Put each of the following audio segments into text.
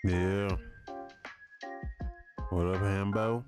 Yeah. What up, Hambo?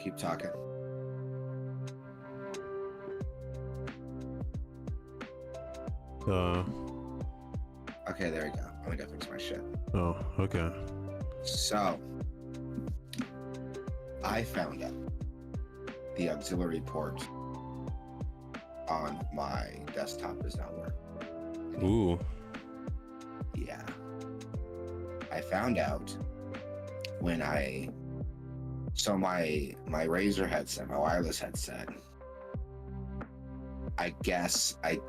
keep talking. Okay, there we go. I'm gonna fix my shit. Oh, okay. So, I found out the auxiliary port on my desktop does not work. Ooh. Yeah. I found out when so my Razer headset, my wireless headset, I guess I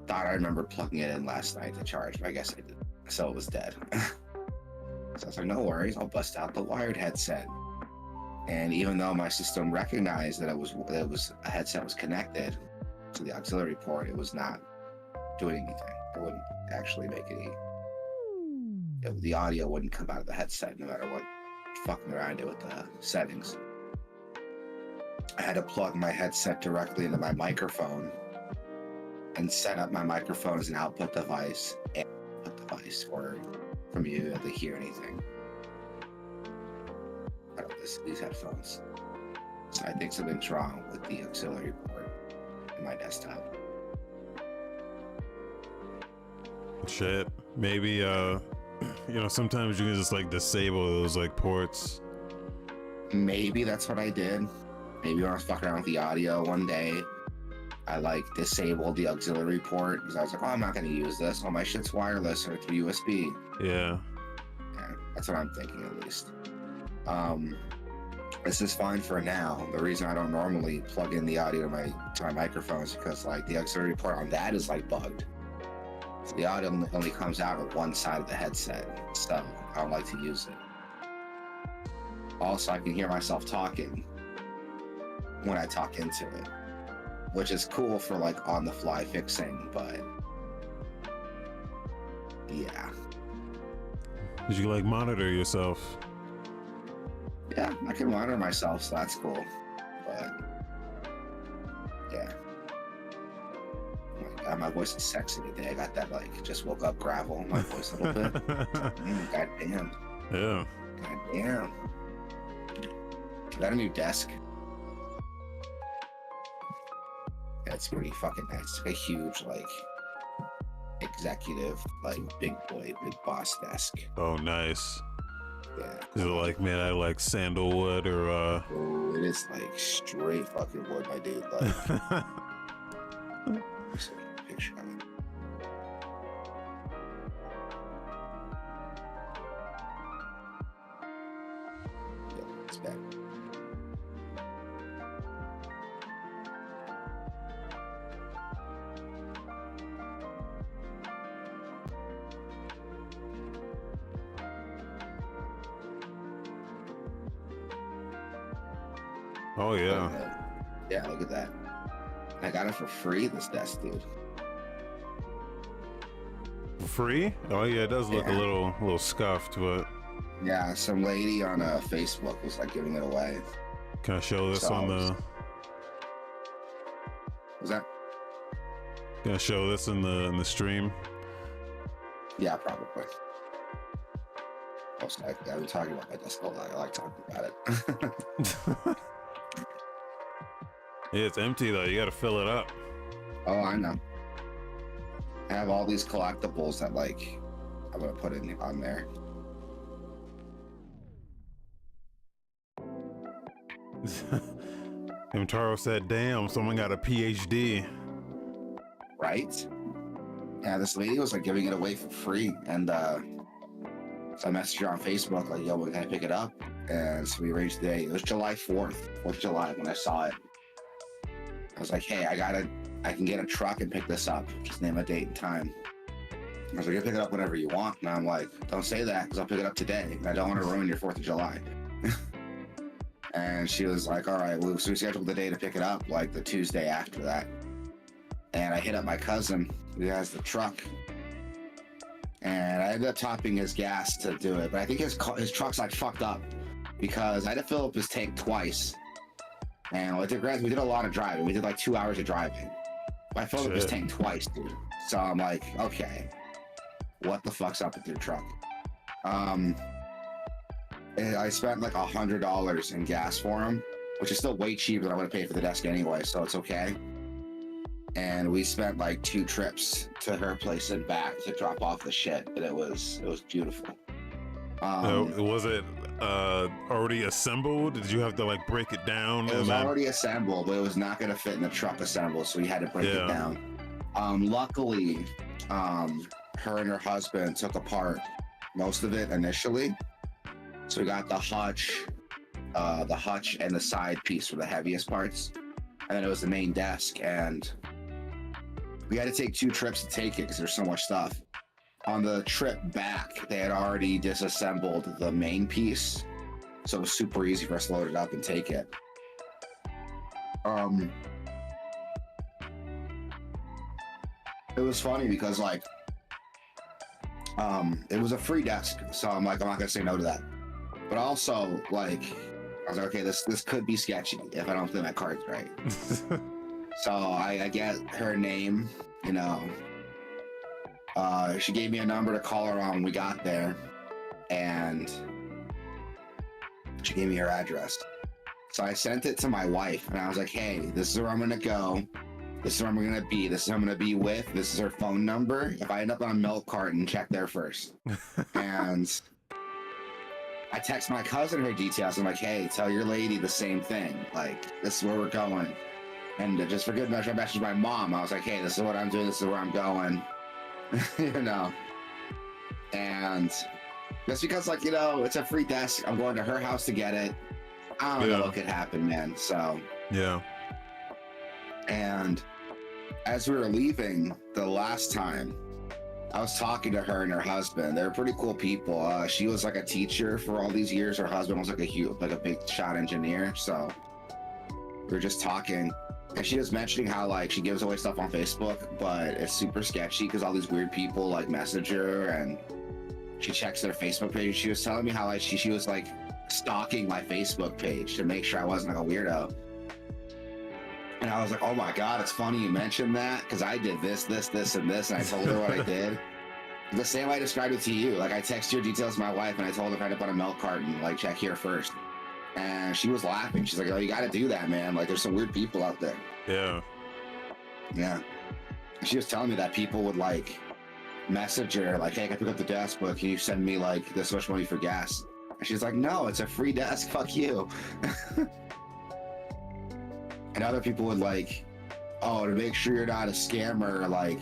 thought I remember plugging it in last night to charge, but I guess I didn't. So it was dead. So I was like, no worries, I'll bust out the wired headset. And even though my system recognized that it was a headset was connected to the auxiliary port, it was not doing anything. It wouldn't actually make the audio wouldn't come out of the headset no matter what fucking around I did with the settings. I had to plug my headset directly into my microphone and set up my microphone as an output device and input device for me to be able to hear anything. These headphones. So I think something's wrong with the auxiliary port in my desktop. Shit. Maybe sometimes you can just like disable those like ports. Maybe that's what I did. Maybe when I was fucking around with the audio one day, I like disabled the auxiliary port because I was like, oh, I'm not going to use this. All my shit's wireless or through USB. Yeah. Yeah, that's what I'm thinking at least. This is fine for now. The reason I don't normally plug in the audio to my microphone is because like the auxiliary port on that is like bugged. So the audio only comes out of one side of the headset, so I don't like to use it. Also, I can hear myself talking when I talk into it, which is cool for like on the fly fixing, but yeah. Did you like monitor yourself? Yeah, I can monitor myself, so that's cool. But yeah. Oh my God, my voice is sexy today. I got that like just woke up gravel in my voice a little bit. God damn. Yeah. God damn. I got a new desk. It's pretty fucking nice. It's like a huge like executive, like big boy, big boss desk. Oh, nice. Yeah. Is it like made out of like sandalwood or Oh, it is like straight fucking wood, my dude. Like just a picture of it. Yeah, it's bad. Oh yeah. Yeah, look at that. I got it for free, this desk, dude. Free? Oh yeah, it does look a little scuffed, but yeah, some lady on Facebook was like giving it away. Can I show this on the? Was that? Can I show this in the stream? Yeah, probably. Also, I've been talking about my desk a lot. I like talking about it. Yeah, it's empty though. You got to fill it up. Oh, I know. I have all these collectibles that like I'm gonna put in on there. And Taro said, "Damn, someone got a PhD." Right? Yeah, this lady was like giving it away for free, and so I messaged her on Facebook like, "Yo, can I pick it up?" And so we arranged the day. It was July 4th, 4th of July when I saw it. I was like, hey, I can get a truck and pick this up. Just name a date and time. I was like, you pick it up whenever you want. And I'm like, don't say that because I'll pick it up today. I don't want to ruin your 4th of July. And she was like, all right, so we scheduled the day to pick it up like the Tuesday after that. And I hit up my cousin who has the truck. And I ended up topping his gas to do it. But I think his truck's like fucked up because I had to fill up his tank twice. And we did a lot of driving. We did like 2 hours of driving. I filled up his tank twice, dude. So I'm like, okay, what the fuck's up with your truck? And I spent like $100 in gas for him, which is still way cheaper than I would have paid for the desk anyway, so it's okay. And we spent like 2 trips to her place and back to drop off the shit, and it was beautiful. Was it already assembled? Did you have to like break it down? It was already assembled, but it was not going to fit in the truck assembled, so we had to break it down. Luckily, her and her husband took apart most of it initially, so we got the hutch and the side piece were the heaviest parts, and then it was the main desk, and we had to take 2 trips to take it because there's so much stuff. On the trip back, they had already disassembled the main piece, so it was super easy for us to load it up and take it. It was funny because like, it was a free desk, so I'm like, I'm not gonna say no to that. But also, like, I was like, okay, this could be sketchy if I don't play my cards right. So I get her name, you know. She gave me a number to call her on when we got there, and she gave me her address. So I sent it to my wife, and I was like, hey, this is where I'm gonna go. This is where I'm gonna be. This is who I'm gonna be with. This is her phone number. If I end up on a milk carton, check there first. And I text my cousin her details. I'm like, hey, tell your lady the same thing. Like, this is where we're going. And just for good measure, I messaged my mom. I was like, hey, this is what I'm doing. This is where I'm going. You know. And just because, like, you know, it's a free desk. I'm going to her house to get it. I don't know what could happen, man. So. Yeah. And as we were leaving the last time, I was talking to her and her husband. They're pretty cool people. She was like a teacher for all these years. Her husband was like a big shot engineer. So we were just talking, and she was mentioning how like she gives away stuff on Facebook, but it's super sketchy because all these weird people like message her, and she checks their Facebook page. She was telling me how like she was like stalking my Facebook page to make sure I wasn't like a weirdo. And I was like, oh my God, it's funny you mentioned that, because I did this, and this, and I told her what I did. The same way I described it to you. Like, I texted your details to my wife, and I told her if I end up on a milk carton, like, check here first. And she was laughing. She's like, oh, you got to do that, man. Like, there's some weird people out there. Yeah. Yeah. And she was telling me that people would, like, message her, like, hey, I can pick up the desk, but can you send me, like, this much money for gas? And she's like, no, it's a free desk. Fuck you. And other people would like, oh, to make sure you're not a scammer, like,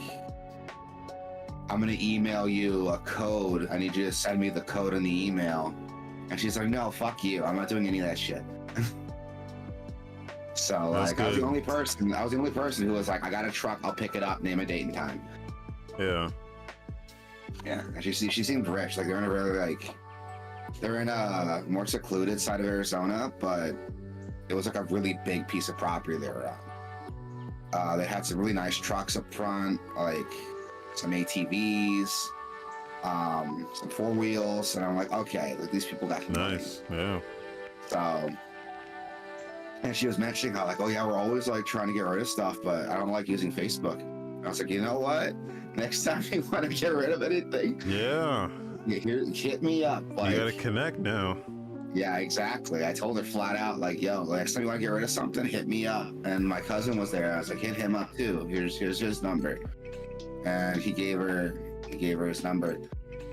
I'm gonna email you a code. I need you to send me the code in the email. And she's like, no, fuck you. I'm not doing any of that shit. So like, I was the only person who was like, I got a truck, I'll pick it up, name a date and time. Yeah. Yeah. And she seemed rich. Like, they're in a more secluded side of Arizona, but it was like a really big piece of property they were on. They had some really nice trucks up front, like some ATVs, some 4-wheels, and I'm like, okay, like these people got money. Nice, yeah. So, and she was mentioning how like, oh yeah, we're always like trying to get rid of stuff, but I don't like using Facebook. And I was like, you know what? Next time you want to get rid of anything, hit me up. Like, you gotta connect now. Yeah, exactly. I told her flat out, like, yo, next time you want to get rid of something, hit me up. And my cousin was there. I was like, hit him up too. Here's his number. And he gave her his number.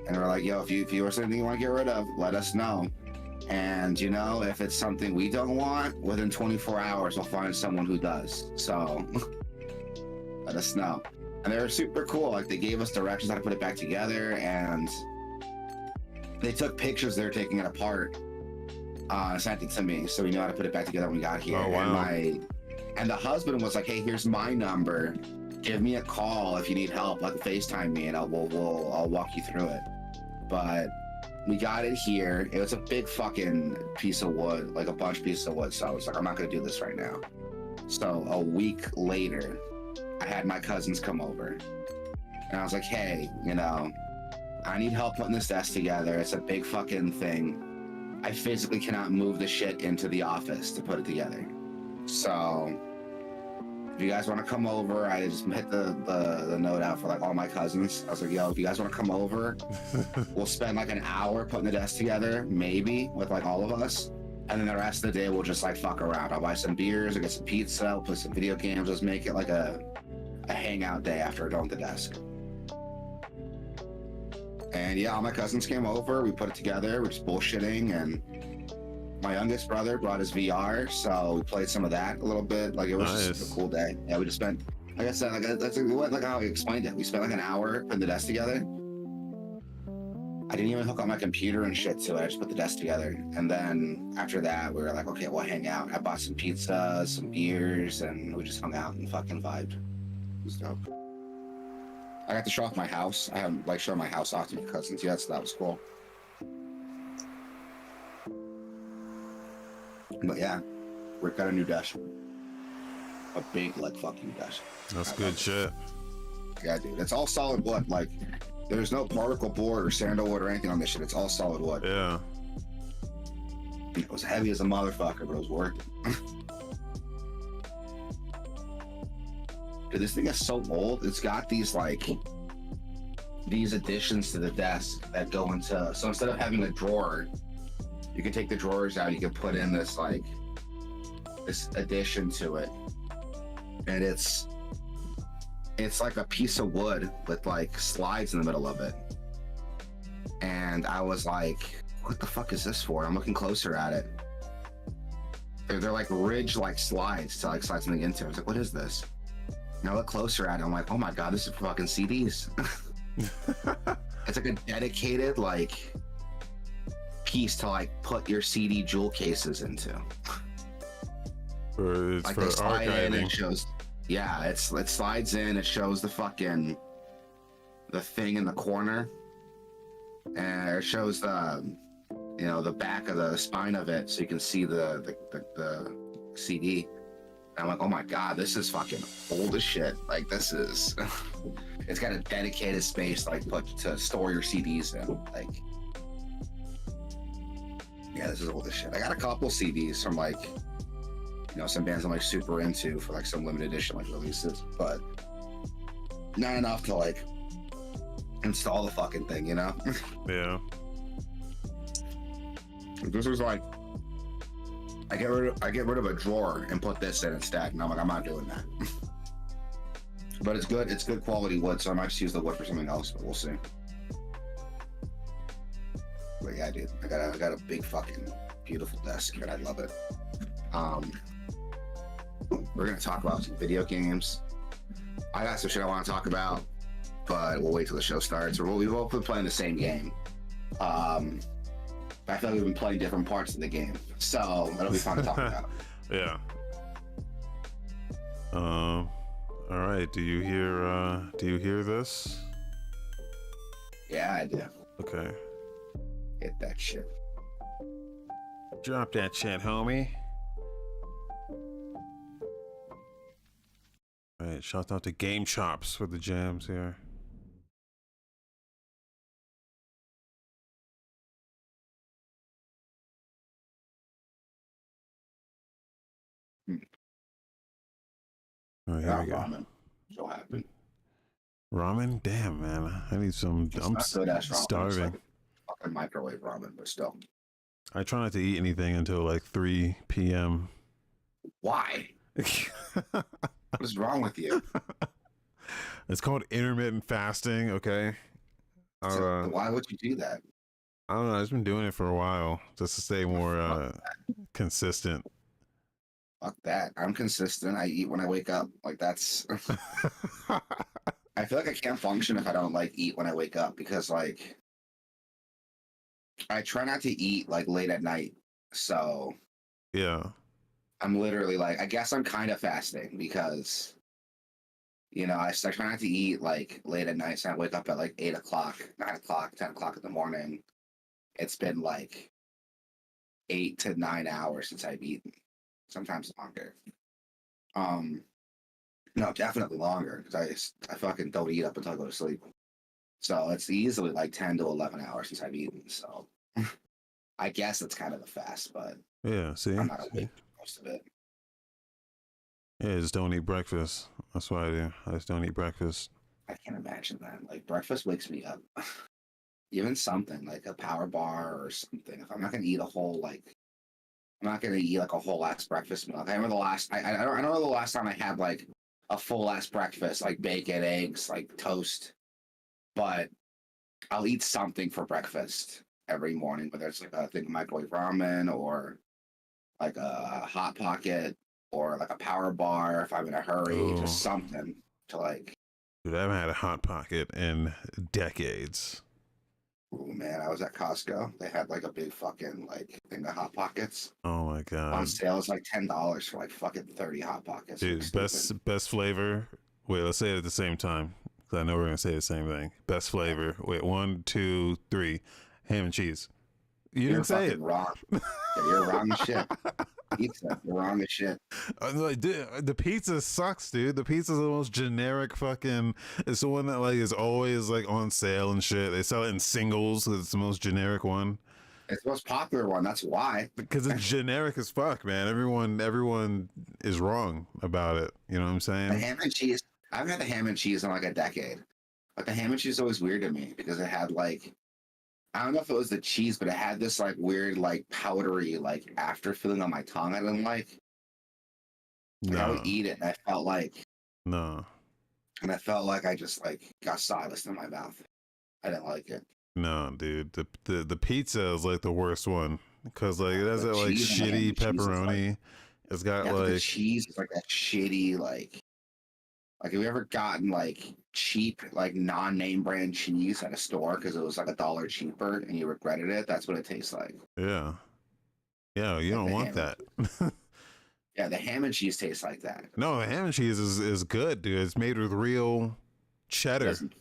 And we're like, yo, if you or something you want to get rid of, let us know. And you know, if it's something we don't want, within 24 hours we'll find someone who does. So let us know. And they were super cool. Like, they gave us directions how to put it back together, and they took pictures they were taking it apart. Sent it to me, so we knew how to put it back together when we got here. Oh, wow. And the husband was like, hey, here's my number. Give me a call if you need help. Like, FaceTime me, and I'll walk you through it. But we got it here. It was a big fucking piece of wood, like a bunch of pieces of wood. So I was like, I'm not gonna do this right now. So a week later, I had my cousins come over, and I was like, hey, you know, I need help putting this desk together. It's a big fucking thing. I physically cannot move the shit into the office to put it together. So if you guys want to come over, I just hit the note out for like all my cousins. I was like, yo, if you guys want to come over, we'll spend like an hour putting the desk together, maybe with like all of us. And then the rest of the day, we'll just like fuck around. I'll buy some beers, I'll get some pizza, I'll play some video games, just make it like a hangout day after we're done with the desk. And yeah, all my cousins came over, we put it together, we're just bullshitting, and my youngest brother brought his VR, so we played some of that a little bit. Like, it was just a cool day. Yeah, we just spent, like I said, like how I explained it. We spent like an hour putting the desk together. I didn't even hook up my computer and shit to it. I just put the desk together. And then after that, we were like, okay, we'll hang out. I bought some pizza, some beers, and we just hung out and fucking vibed. It was dope. I got to show off my house. I haven't like shown my house off to my cousins yet, so that was cool. But yeah, we got a new desk. A big, like, fucking desk. That's good shit. Yeah, dude. It's all solid wood. Like, there's no particle board or sandalwood or anything on this shit. It's all solid wood. Yeah. It was heavy as a motherfucker, but it was worth it. Dude, this thing is so old. It's got these, like, these additions to the desk that go into... So instead of having a drawer, you can take the drawers out, you can put in this, like, this addition to it. And it's like a piece of wood with, like, slides in the middle of it. And I was like, what the fuck is this for? I'm looking closer at it. They're like ridge, like, slides to, like, slide something into. I was like, what is this? And I look closer at it, I'm like, oh my god, this is fucking CDs. It's like a dedicated, like, piece to, like, put your CD jewel cases into. It's like, for they slide in and archiving. it shows, yeah, it slides in, it shows the fucking, the thing in the corner, and it shows the, you know, the back of the spine of it, so you can see the CD. And I'm like, oh my god, this is fucking old as shit. Like, this is, it's got a dedicated space, like, to store your CDs in. Like, yeah, this is old as shit. I got a couple CDs from, like, you know, some bands I'm, like, super into for, like, some limited edition, like, releases, but not enough to, like, install the fucking thing, you know? Yeah. This was like, I get rid of a drawer and put this in instead, and I'm like, I'm not doing that. But it's good quality wood, so I might just use the wood for something else, but we'll see. But yeah, dude, I got a big fucking beautiful desk, and I love it. We're gonna talk about some video games. I got some shit I want to talk about, but we'll wait till the show starts. We've both been playing the same game. I feel like we've been playing different parts of the game, so that'll be fun to talk about. Yeah. All right. Do you hear this? Yeah, I do. Okay. Hit that shit. Drop that shit, homie. All right. Shout out to Game Chops for the jams here. Oh, here Yeah, we go. ramen. So happy. Ramen? Damn, man. I need some. It's I'm not good ass ramen. starving. It's like fucking microwave ramen, but still. I try not to eat anything until like 3 p.m. Why? What is wrong with you? It's called intermittent fasting, okay? Why would you do that? I don't know. I've just been doing it for a while just to stay more consistent. Fuck that. I'm consistent. I eat when I wake up. Like, that's... I feel like I can't function if I don't, like, eat when I wake up, because, like, I try not to eat, like, late at night. So Yeah. I'm literally, like, I guess I'm kind of fasting, because, you know, I try not to eat, like, late at night. So I wake up at, like, 8 o'clock, 9 o'clock, 10 o'clock in the morning. It's been, like, 8 to 9 hours since I've eaten. Sometimes longer. No, definitely longer, because I fucking don't eat up until I go to sleep. So it's easily like 10 to 11 hours since I've eaten. So I guess it's kind of a fast, but Yeah. See? I'm not awake most of it. Yeah, I just don't eat breakfast. That's what I do. I just don't eat breakfast. I can't imagine that. Like breakfast wakes me up. Even something like a power bar or something. If I'm not gonna eat a whole like, I'm not gonna eat like a whole ass breakfast meal. Like, I remember the last. I don't know the last time I had like a full ass breakfast, like bacon, eggs, like toast. But I'll eat something for breakfast every morning, whether it's like a thing of microwave ramen or like a hot pocket or like a power bar if I'm in a hurry, Oh, just something to like. dude, I haven't had a hot pocket in decades. Oh man, I was at Costco. They had like a big fucking like thing of hot pockets Oh my on god, sale. It's like $10 for like fucking 30 hot pockets. It was dude, stupid. best flavor. Wait, let's say it at the same time, because I know we're gonna say the same thing. Best flavor. Wait, one, two, three. Ham and cheese. You You're didn't say fucking wrong. Yeah, you're wrong as shit. it. Pizza, you're wrong as shit. Like, dude, the pizza sucks, dude. The pizza's the most generic fucking. It's the one that like is always like on sale and shit. They sell it in singles 'cause it's the most generic one. It's the most popular one. That's why. Because it's generic as fuck, man. Everyone is wrong about it. You know what I'm The saying? ham and cheese. I haven't had the ham and cheese in like a decade. But the ham and cheese is always weird to me because it had like, I don't know if it was the cheese, but it had this like weird like powdery like after feeling on my tongue. I didn't like. Like I would No, eat it and no, I felt like I just like got sawdust in my mouth. I didn't like it. no, dude. The pizza is like the worst one because like it has The that like cheese and the ham shitty and cheese is like, pepperoni. It's got yeah, but the like cheese is like that shitty like have you ever gotten like cheap like non-name brand cheese at a store because it was like $1 cheaper and you regretted it? That's what it tastes like. yeah, yeah. You Like don't the want ham and that. cheese. Yeah, the ham and cheese tastes like that. No, the ham and cheese is good, dude. It's made with real It cheddar. doesn't.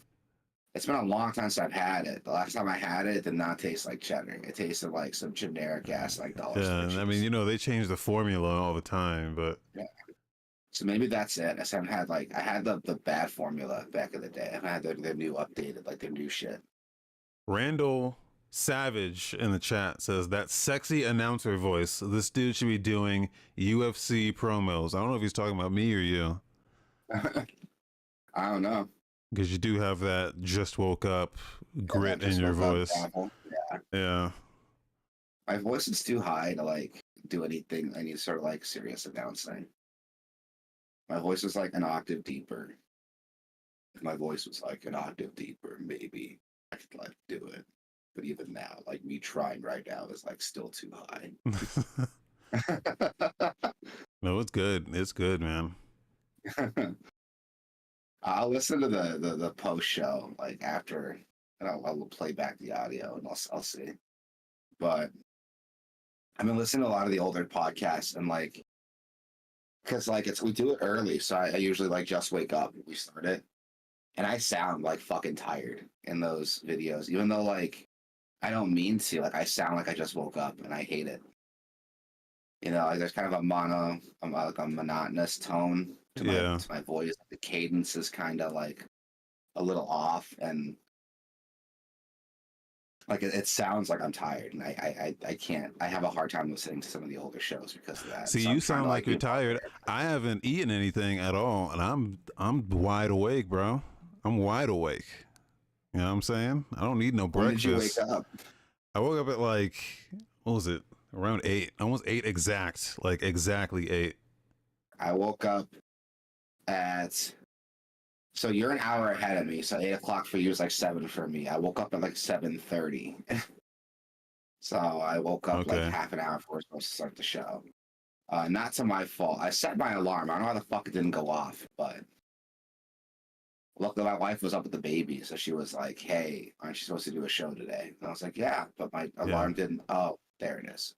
It's been a long time since I've had it. The last time I had it, it did not taste like cheddar. It tasted like some generic ass like dollar store Yeah, I mean, cheese. you know, they change the formula all the time, but Yeah. So maybe that's it. I haven't had like I had the bad formula back in the day. I haven't had the new updated, like the new shit. Randall Savage in the chat says that sexy announcer voice. This dude should be doing UFC promos. I don't know if he's talking about me or you, I don't know. because you do have that just woke up Yeah, that grit in just your woke up voice. babble. Yeah. Yeah. My voice is too high to like do anything, any sort of like serious announcing. My voice is like an octave deeper. If my voice was like an octave deeper, maybe I could like do it. But even now, like me trying right now is like still too high. No, it's good. It's good, man. I'll listen to the post show like after, and I'll play back the audio and I'll see. But I've been listening to a lot of the older podcasts and like, because like we do it early, so I usually like just wake up and we start it, and I sound like fucking tired in those videos, even though like I don't mean to. Like I sound like I just woke up and I hate it. You know, like there's kind of like a monotonous tone Yeah. to my voice. The cadence is kind of like a little off, and like it sounds like I'm tired, and I can't. I have a hard time listening to some of the older shows because of that. See, So you I'm trying sound to like you're be more tired. aware. I haven't eaten anything at all, and I'm wide awake, bro. I'm wide awake. You know what I'm saying? I don't need no When did you wake breakfast. up? I woke up at like, what was it? Around 8. Almost 8 exact. Like exactly 8. I woke up at. So you're an hour ahead of me. So 8 o'clock for you is like 7 for me. I woke up at like 7:30. So I woke up like Okay. half an hour before we're supposed to start the show. Not to my fault. I set my alarm. I don't know how the fuck it didn't go off, but luckily my wife was up with the baby, so she was like, "Hey, aren't you supposed to do a show today?" And I was like, "Yeah," but my Yeah. alarm didn't. Oh, there it is.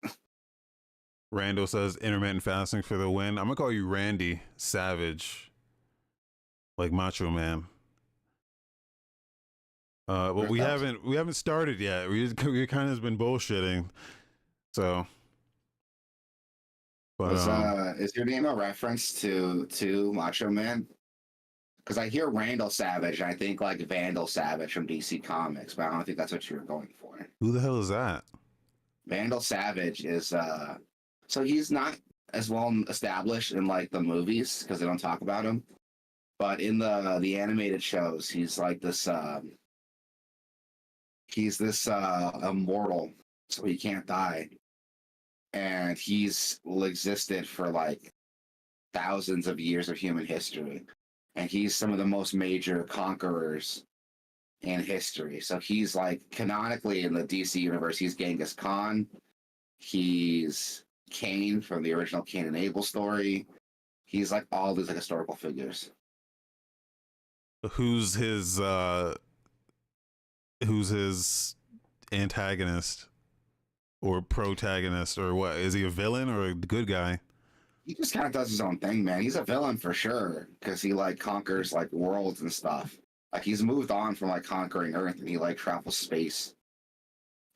Randall says intermittent fasting for the win. I'm gonna call you Randy Savage, like Macho Man. But we That was- haven't started yet. We kind of been bullshitting. So, but is your name a reference to Macho Man? Because I hear Randall Savage, and I think like Vandal Savage from DC Comics, but I don't think that's what you were going for. who the hell is that? Vandal Savage is so he's not as well established in like the movies because they don't talk about him. But in the animated shows, he's like this. He's this immortal, so he can't die, and he's existed for like thousands of years of human history, and he's some of the most major conquerors in history. So he's like canonically in the DC universe, he's Genghis Khan. He's Cain from the original Cain and Abel story. He's like all these like historical figures. Who's his antagonist or protagonist, or what? Is he a villain or a good guy? He just kind of does his own thing, man. He's a villain for sure because he like conquers like worlds and stuff. Like he's moved on from like conquering Earth, and he like travels space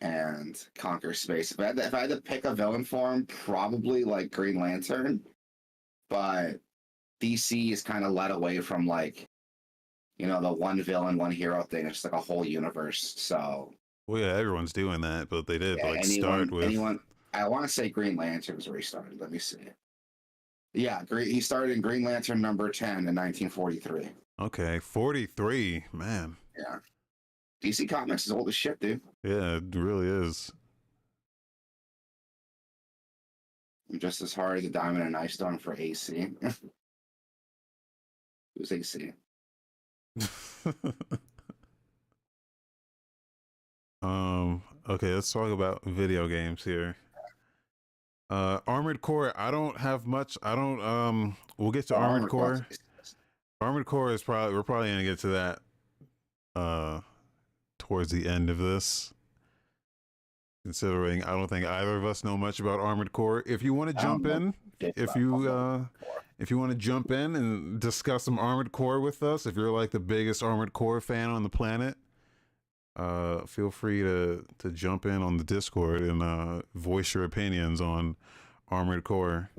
and conquers space. If I had to pick a villain for him, probably like Green Lantern. But DC is kind of led away from like, you know, the one villain, one hero thing. It's like a whole universe. So Well, yeah, everyone's doing that, but they did like start with anyone. I want to say Green Lantern was where he started. Let me see. Yeah, he started in Green Lantern number 10 in 1943. Okay, 43, man. Yeah. DC Comics is old as shit, dude. Yeah, it really is. I'm just as hard as a diamond and ice stone for AC. Who's AC? Okay, let's talk about video games here. Armored Core, I don't have much. I don't we'll get to Armored Core. Armored Core is we're probably gonna get to that towards the end of this. Considering I don't think either of us know much about Armored Core. If you want to jump in, if you want to jump in and discuss some Armored Core with us, if you're like the biggest Armored Core fan on the planet, feel free to jump in on the Discord and voice your opinions on Armored Core.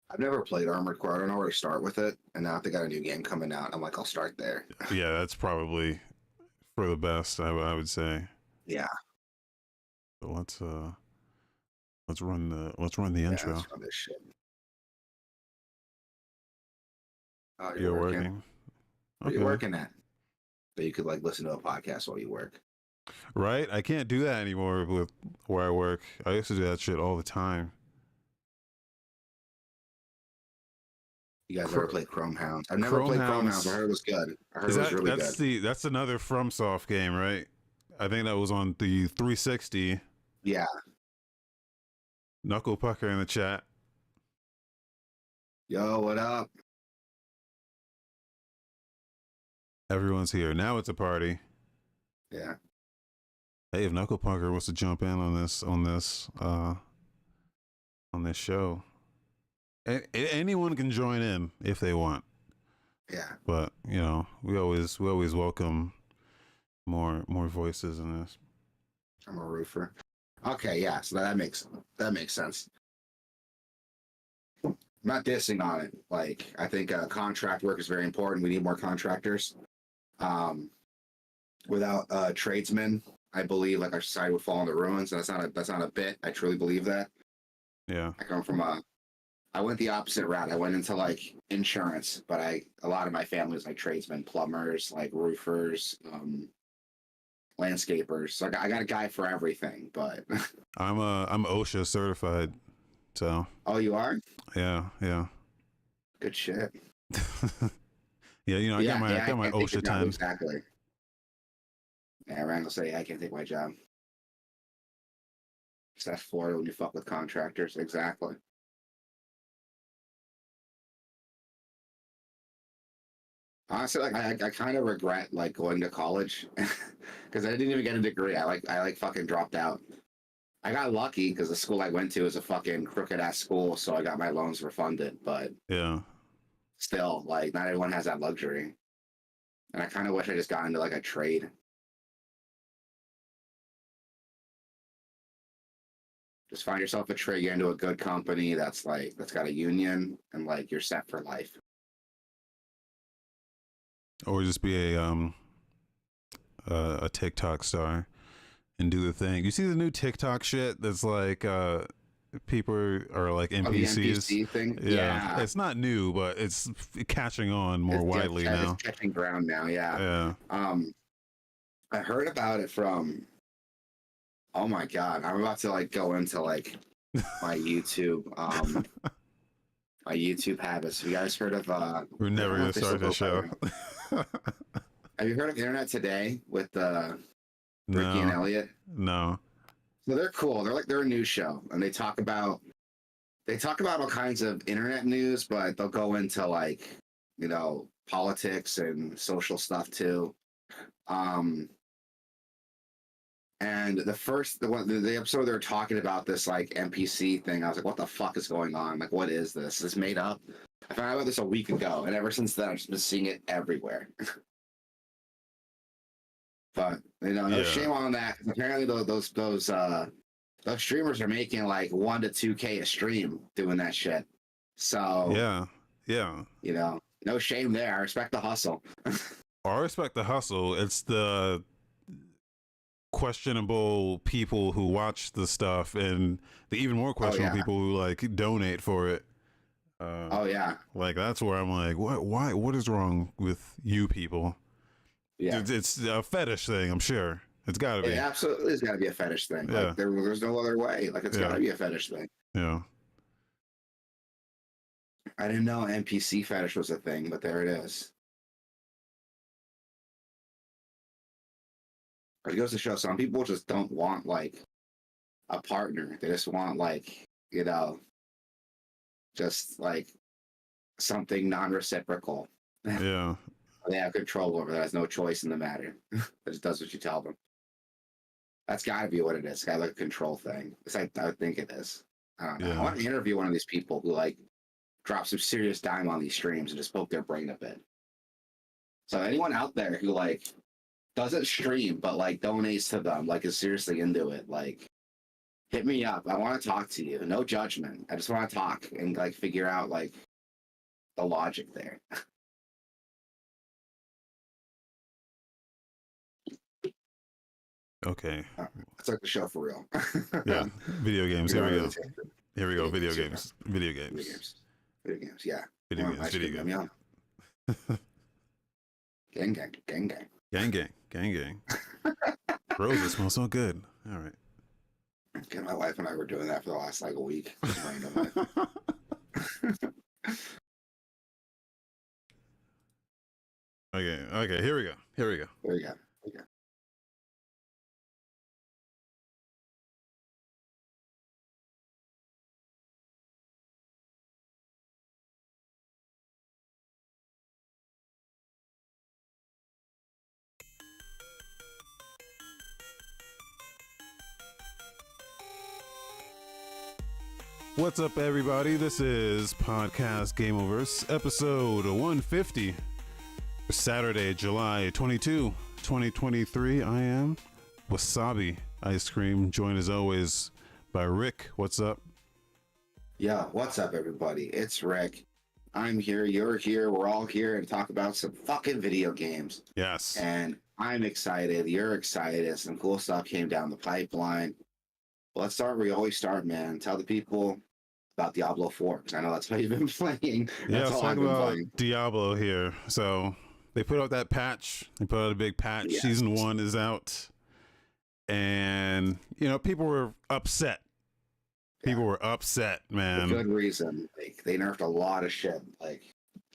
I've never played Armored Core. I don't know where to start with it, and now if they got a new game coming out, I'm like, I'll start there. Yeah, that's probably for the best, I would say. Yeah. So let's run the intro. Let's run this shit. Oh, you're working. What are you working at? So you could like listen to a podcast while you work. Right? I can't do that anymore with where I work. I used to do that shit all the time. You guys ever played Chrome Hounds? I've never played Chrome Hounds. I heard it was good. I heard it was really good. That's another FromSoft game, right? I think that was on the 360. Yeah. Knuckle Pucker in the chat. Yo, what up? Everyone's here. Now it's a party. Yeah. Hey, if Knuckle Pucker wants to jump in on this show, anyone can join in if they want. Yeah. But you know, we always welcome more voices in this. I'm a roofer. Okay, yeah. So that makes sense. I'm not dissing on it. Like, I think contract work is very important. We need more contractors. Without tradesmen, I believe like our society would fall into ruins. And that's not a bit. I truly believe that. Yeah. I come from I went the opposite route. I went into like insurance, but a lot of my family was like tradesmen, plumbers, like roofers, landscapers. So I got a guy for everything. But I'm OSHA certified. So. Oh, you are? Yeah. Good shit. Yeah, you know, I got my OSHA 10. Exactly. Yeah, Randall say I can't take my job. That's Florida when you fuck with contractors. Exactly. Honestly, like I kind of regret like going to college because I didn't even get a degree. I fucking dropped out. I got lucky because the school I went to is a fucking crooked ass school, so I got my loans refunded. But yeah, still, like not everyone has that luxury, and I kind of wish I just got into like a trade. Just find yourself a trade, get into a good company that's got a union, and like you're set for life. Or just be a TikTok star and do the thing. You see the new TikTok shit that's like people are like Oh, the NPCs. NPC thing? Yeah, Yeah. it's not new, but it's catching on more widely now. It's catching ground now, yeah. Yeah. I heard about it from, oh my God, I'm about to like go into like my YouTube, my YouTube habits. Have you guys heard of, We're never going to start this show. Have you heard of Internet Today with Ricky and Elliot? No. So they're cool. They're a news show, and they talk about all kinds of internet news, but they'll go into like, you know, politics and social stuff too. And the episode they're talking about this like NPC thing, I was like, what the fuck is going on? Like, what is this? Is this made up? I found out about this a week ago, and ever since then I've just been seeing it everywhere. But you know, no shame on that. Apparently, those streamers are making like 1 to 2K a stream doing that shit. So yeah, you know, no shame there. I respect the hustle. I respect the hustle. It's the questionable people who watch the stuff, and the even more questionable people who like donate for it. Like that's where I'm like, what is wrong with you people? Yeah, it's a fetish thing. I'm sure it's got to be. It absolutely has got to be a fetish thing. Yeah. Like there's no other way. Like it's got to be a fetish thing. Yeah. I didn't know NPC fetish was a thing, but there it is. It goes to show some people just don't want like a partner. They just want like, you know, just like something non-reciprocal. Yeah. They have control over that. Has no choice in the matter. It just does what you tell them. That's got to be what it is. It's got like a control thing. It's like I think it is. I don't know. I want to interview one of these people who like drop some serious dime on these streams and just poke their brain a bit. So anyone out there who like doesn't stream but like donates to them, like is seriously into it, like hit me up. I want to talk to you. No judgment. I just want to talk and like figure out like the logic there. Okay. It's like the show for real. Yeah. Video games. Here we go. Here we go. Video games. Video games. Video games. Yeah. Video games. Video games. Gang, gang, gang, gang. Gang, gang, gang, gang. Roses smell so good. All right. Okay, my wife and I were doing that for the last like a week. Okay. Here we go. There we go. What's up, everybody? This is Podcast Gameoverse, episode 150, for Saturday, July 22, 2023. I am Wasabi Ice Cream, joined as always by Rick. What's up? Yeah, what's up, everybody? It's Rick. I'm here, you're here, we're all here to talk about some fucking video games. Yes. And I'm excited, you're excited, some cool stuff came down the pipeline. Let's start where we always start, man. Tell the people about Diablo 4, because I know that's what you've been playing. Let's talk about Diablo here. So they put out that patch. They put out a big patch. Yes. Season 1 is out. And, you know, people were upset. People were upset, man. For good reason. Like, they nerfed a lot of shit. Like,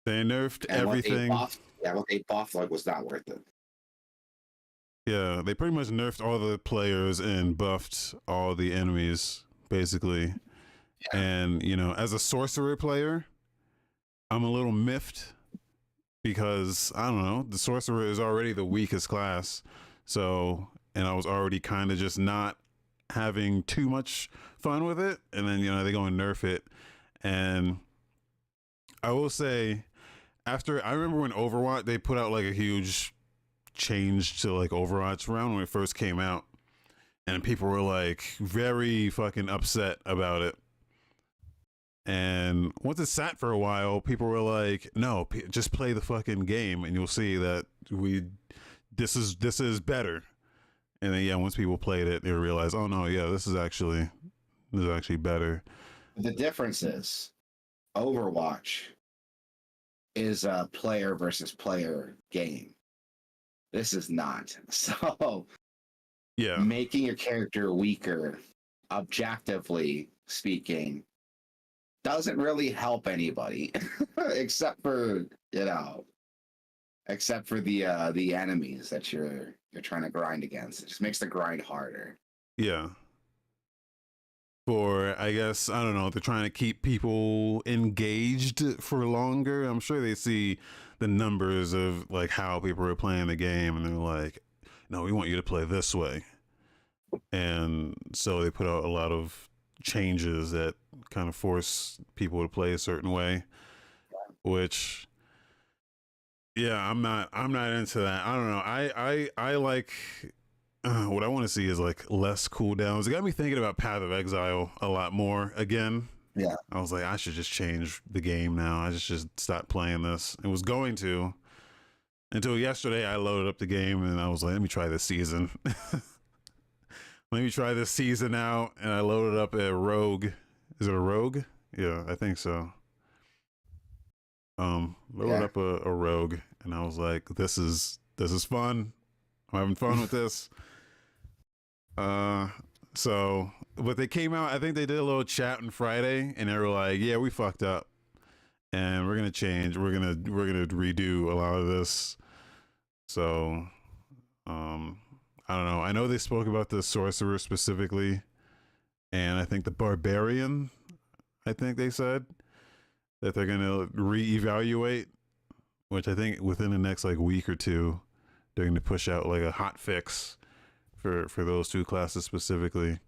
they nerfed everything. What they buffed like, was not worth it. Yeah, they pretty much nerfed all the players and buffed all the enemies, basically. Yeah. And, you know, as a sorcerer player, I'm a little miffed because, I don't know, the sorcerer is already the weakest class. So, and I was already kind of just not having too much fun with it. And then, you know, they go and nerf it. And I will say, I remember when Overwatch, they put out like a huge change to like Overwatch around when it first came out, and people were like very fucking upset about it. And once it sat for a while, people were like, no, just play the fucking game and you'll see that this is better. And then once people played it, they realized, oh no, this is actually is actually better. The difference is Overwatch is a player versus player game. This is not. So Yeah, making your character weaker, objectively speaking, doesn't really help anybody except for, the enemies that you're trying to grind against. It just makes the grind harder. yeah. For, I guess, I don't know, they're trying to keep people engaged for longer. I'm sure they see the numbers of like how people are playing the game, and they're like, no, we want you to play this way. And so they put out a lot of changes that kind of force people to play a certain way, which, yeah, I'm not into that. I don't know. I like, what I want to see is like less cooldowns. It got me thinking about Path of Exile a lot more again. Yeah. I was like, I should just change the game now. I just should stop playing this. It was going to, until yesterday. I loaded up the game and I was like, let me try this season. Let me try this season out. And I loaded up a rogue. Is it a rogue? Yeah, I think so. Loaded up a rogue, and I was like, this is fun. I'm having fun with this. So, but they came out, I think they did a little chat on Friday, and they were like, yeah, we fucked up, and we're gonna change. We're gonna redo a lot of this. So, I don't know. I know they spoke about the sorcerer specifically, and I think the barbarian, I think they said that they're gonna reevaluate, which I think within the next like week or two, they're gonna push out like a hot fix for those two classes specifically.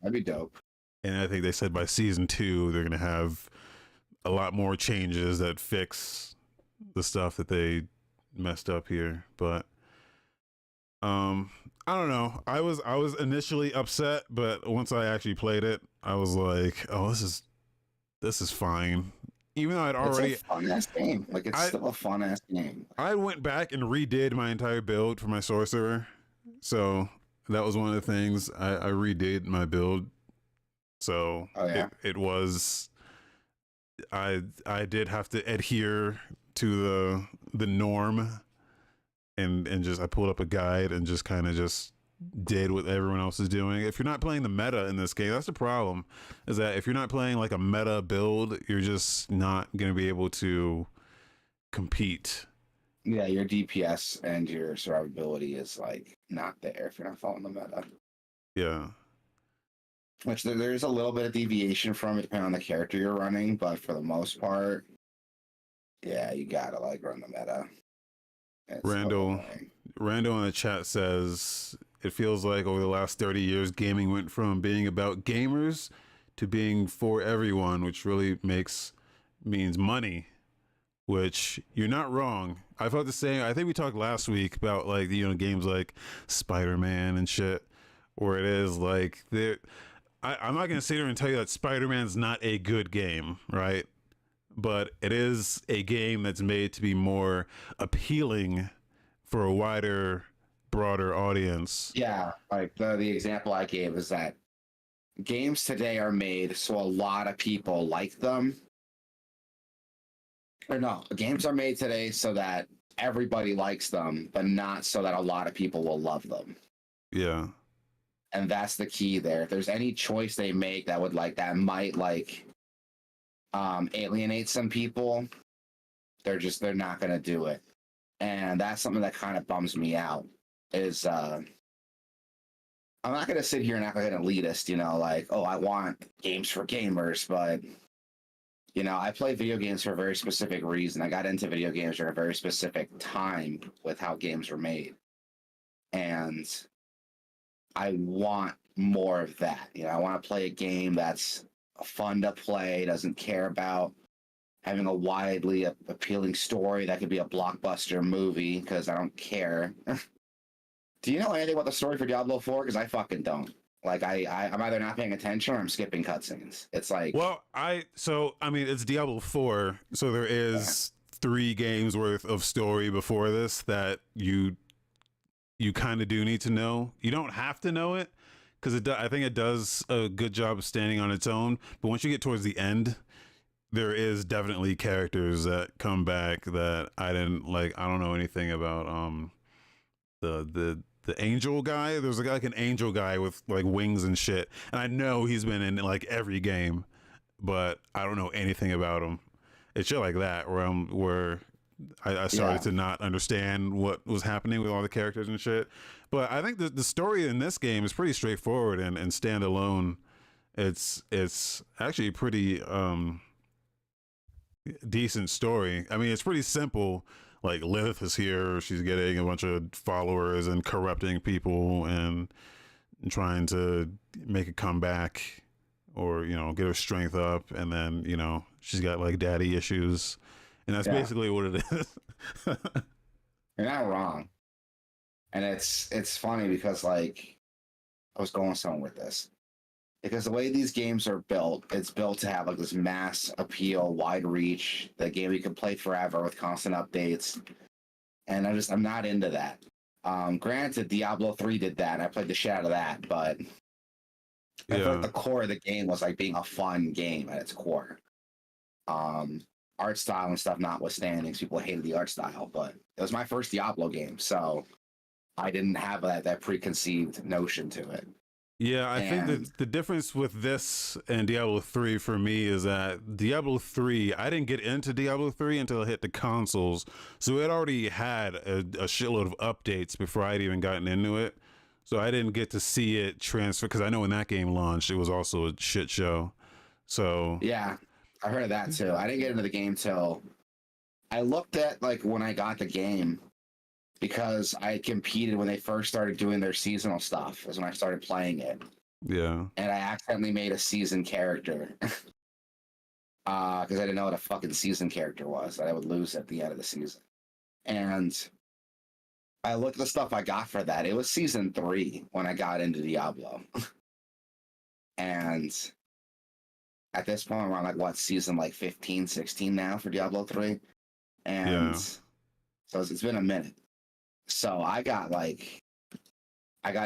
That'd be dope. And I think they said by season 2 they're gonna have a lot more changes that fix the stuff that they messed up here. But I don't know. I was initially upset, but once I actually played it, I was like, oh, this is fine. Even though I'd already, it's a fun ass game. Like, it's still a fun ass game. I went back and redid my entire build for my sorcerer, so that was one of the things. I redid my build, so it was. I did have to adhere to the norm, and just I pulled up a guide and just kind of just did what everyone else is doing. If you're not playing the meta in this game, that's the problem, is that if you're not playing like a meta build, you're just not going to be able to compete. Yeah, your DPS and your survivability is like not there if you're not following the meta. Yeah. Which there's a little bit of deviation from it depending on the character you're running, but for the most part, yeah, you gotta like run the meta. Randall in the chat says, it feels like over the last 30 years, gaming went from being about gamers to being for everyone, which really means money, which you're not wrong. I felt the same. I think we talked last week about like, games like Spider-Man and shit, where it is like, I'm not going to sit here and tell you that Spider-Man's not a good game, right? But it is a game that's made to be more appealing for a wider, broader audience. Yeah, like the example I gave is that games today are made so a lot of people like them. Or no, games are made today so that everybody likes them, but not so that a lot of people will love them. Yeah. And that's the key there. If there's any choice they make that might alienate some people, they're not gonna do it. And that's something that kind of bums me out. Is I'm not gonna sit here and act like an elitist, like, oh, I want games for gamers, but I play video games for a very specific reason. I got into video games during a very specific time with how games were made. And I want more of that. I want to play a game that's fun to play, doesn't care about having a widely appealing story that could be a blockbuster movie, because I don't care. Do you know anything about the story for Diablo IV? Because I fucking don't. Like, I'm either not paying attention or I'm skipping cutscenes. It's like... Well, it's Diablo 4, so there is 3 games worth of story before this that you kind of do need to know. You don't have to know it, because I think it does a good job of standing on its own. But once you get towards the end, there is definitely characters that come back that I didn't like. I don't know anything about. The angel guy. There's a guy like an angel guy with like wings and shit, and I know he's been in like every game, but I don't know anything about him. It's shit like that where I started to not understand what was happening with all the characters and shit. But I think the story in this game is pretty straightforward and standalone. It's actually pretty decent story. I mean, it's pretty simple. Like Lilith is here, she's getting a bunch of followers and corrupting people and trying to make a comeback or, you know, get her strength up, and then, you know, she's got like daddy issues, and that's basically what it is. You're not wrong. And it's funny because like I was going somewhere with this. Because the way these games are built, it's built to have like this mass appeal, wide reach, the game you can play forever with constant updates. And I'm not into that. Granted, Diablo 3 did that, and I played the shit out of that, but I felt like the core of the game was like being a fun game at its core. Art style and stuff notwithstanding, people hated the art style, but it was my first Diablo game, so I didn't have that preconceived notion to it. Yeah, I think that the difference with this and Diablo 3 for me is that Diablo 3, I didn't get into Diablo 3 until I hit the consoles. So it already had a shitload of updates before I'd even gotten into it. So I didn't get to see it transfer, because I know when that game launched, it was also a shit show. So yeah, I heard of that too. I didn't get into the game till I looked at like when I got the game, because I competed when they first started doing their seasonal stuff, is when I started playing it. Yeah. And I accidentally made a season character. Because I didn't know what a fucking season character was, that I would lose at the end of the season. And I looked at the stuff I got for that. It was season 3 when I got into Diablo. And at this point, we're on like what, season like 15, 16 now for Diablo 3. And so it's been a minute. So I got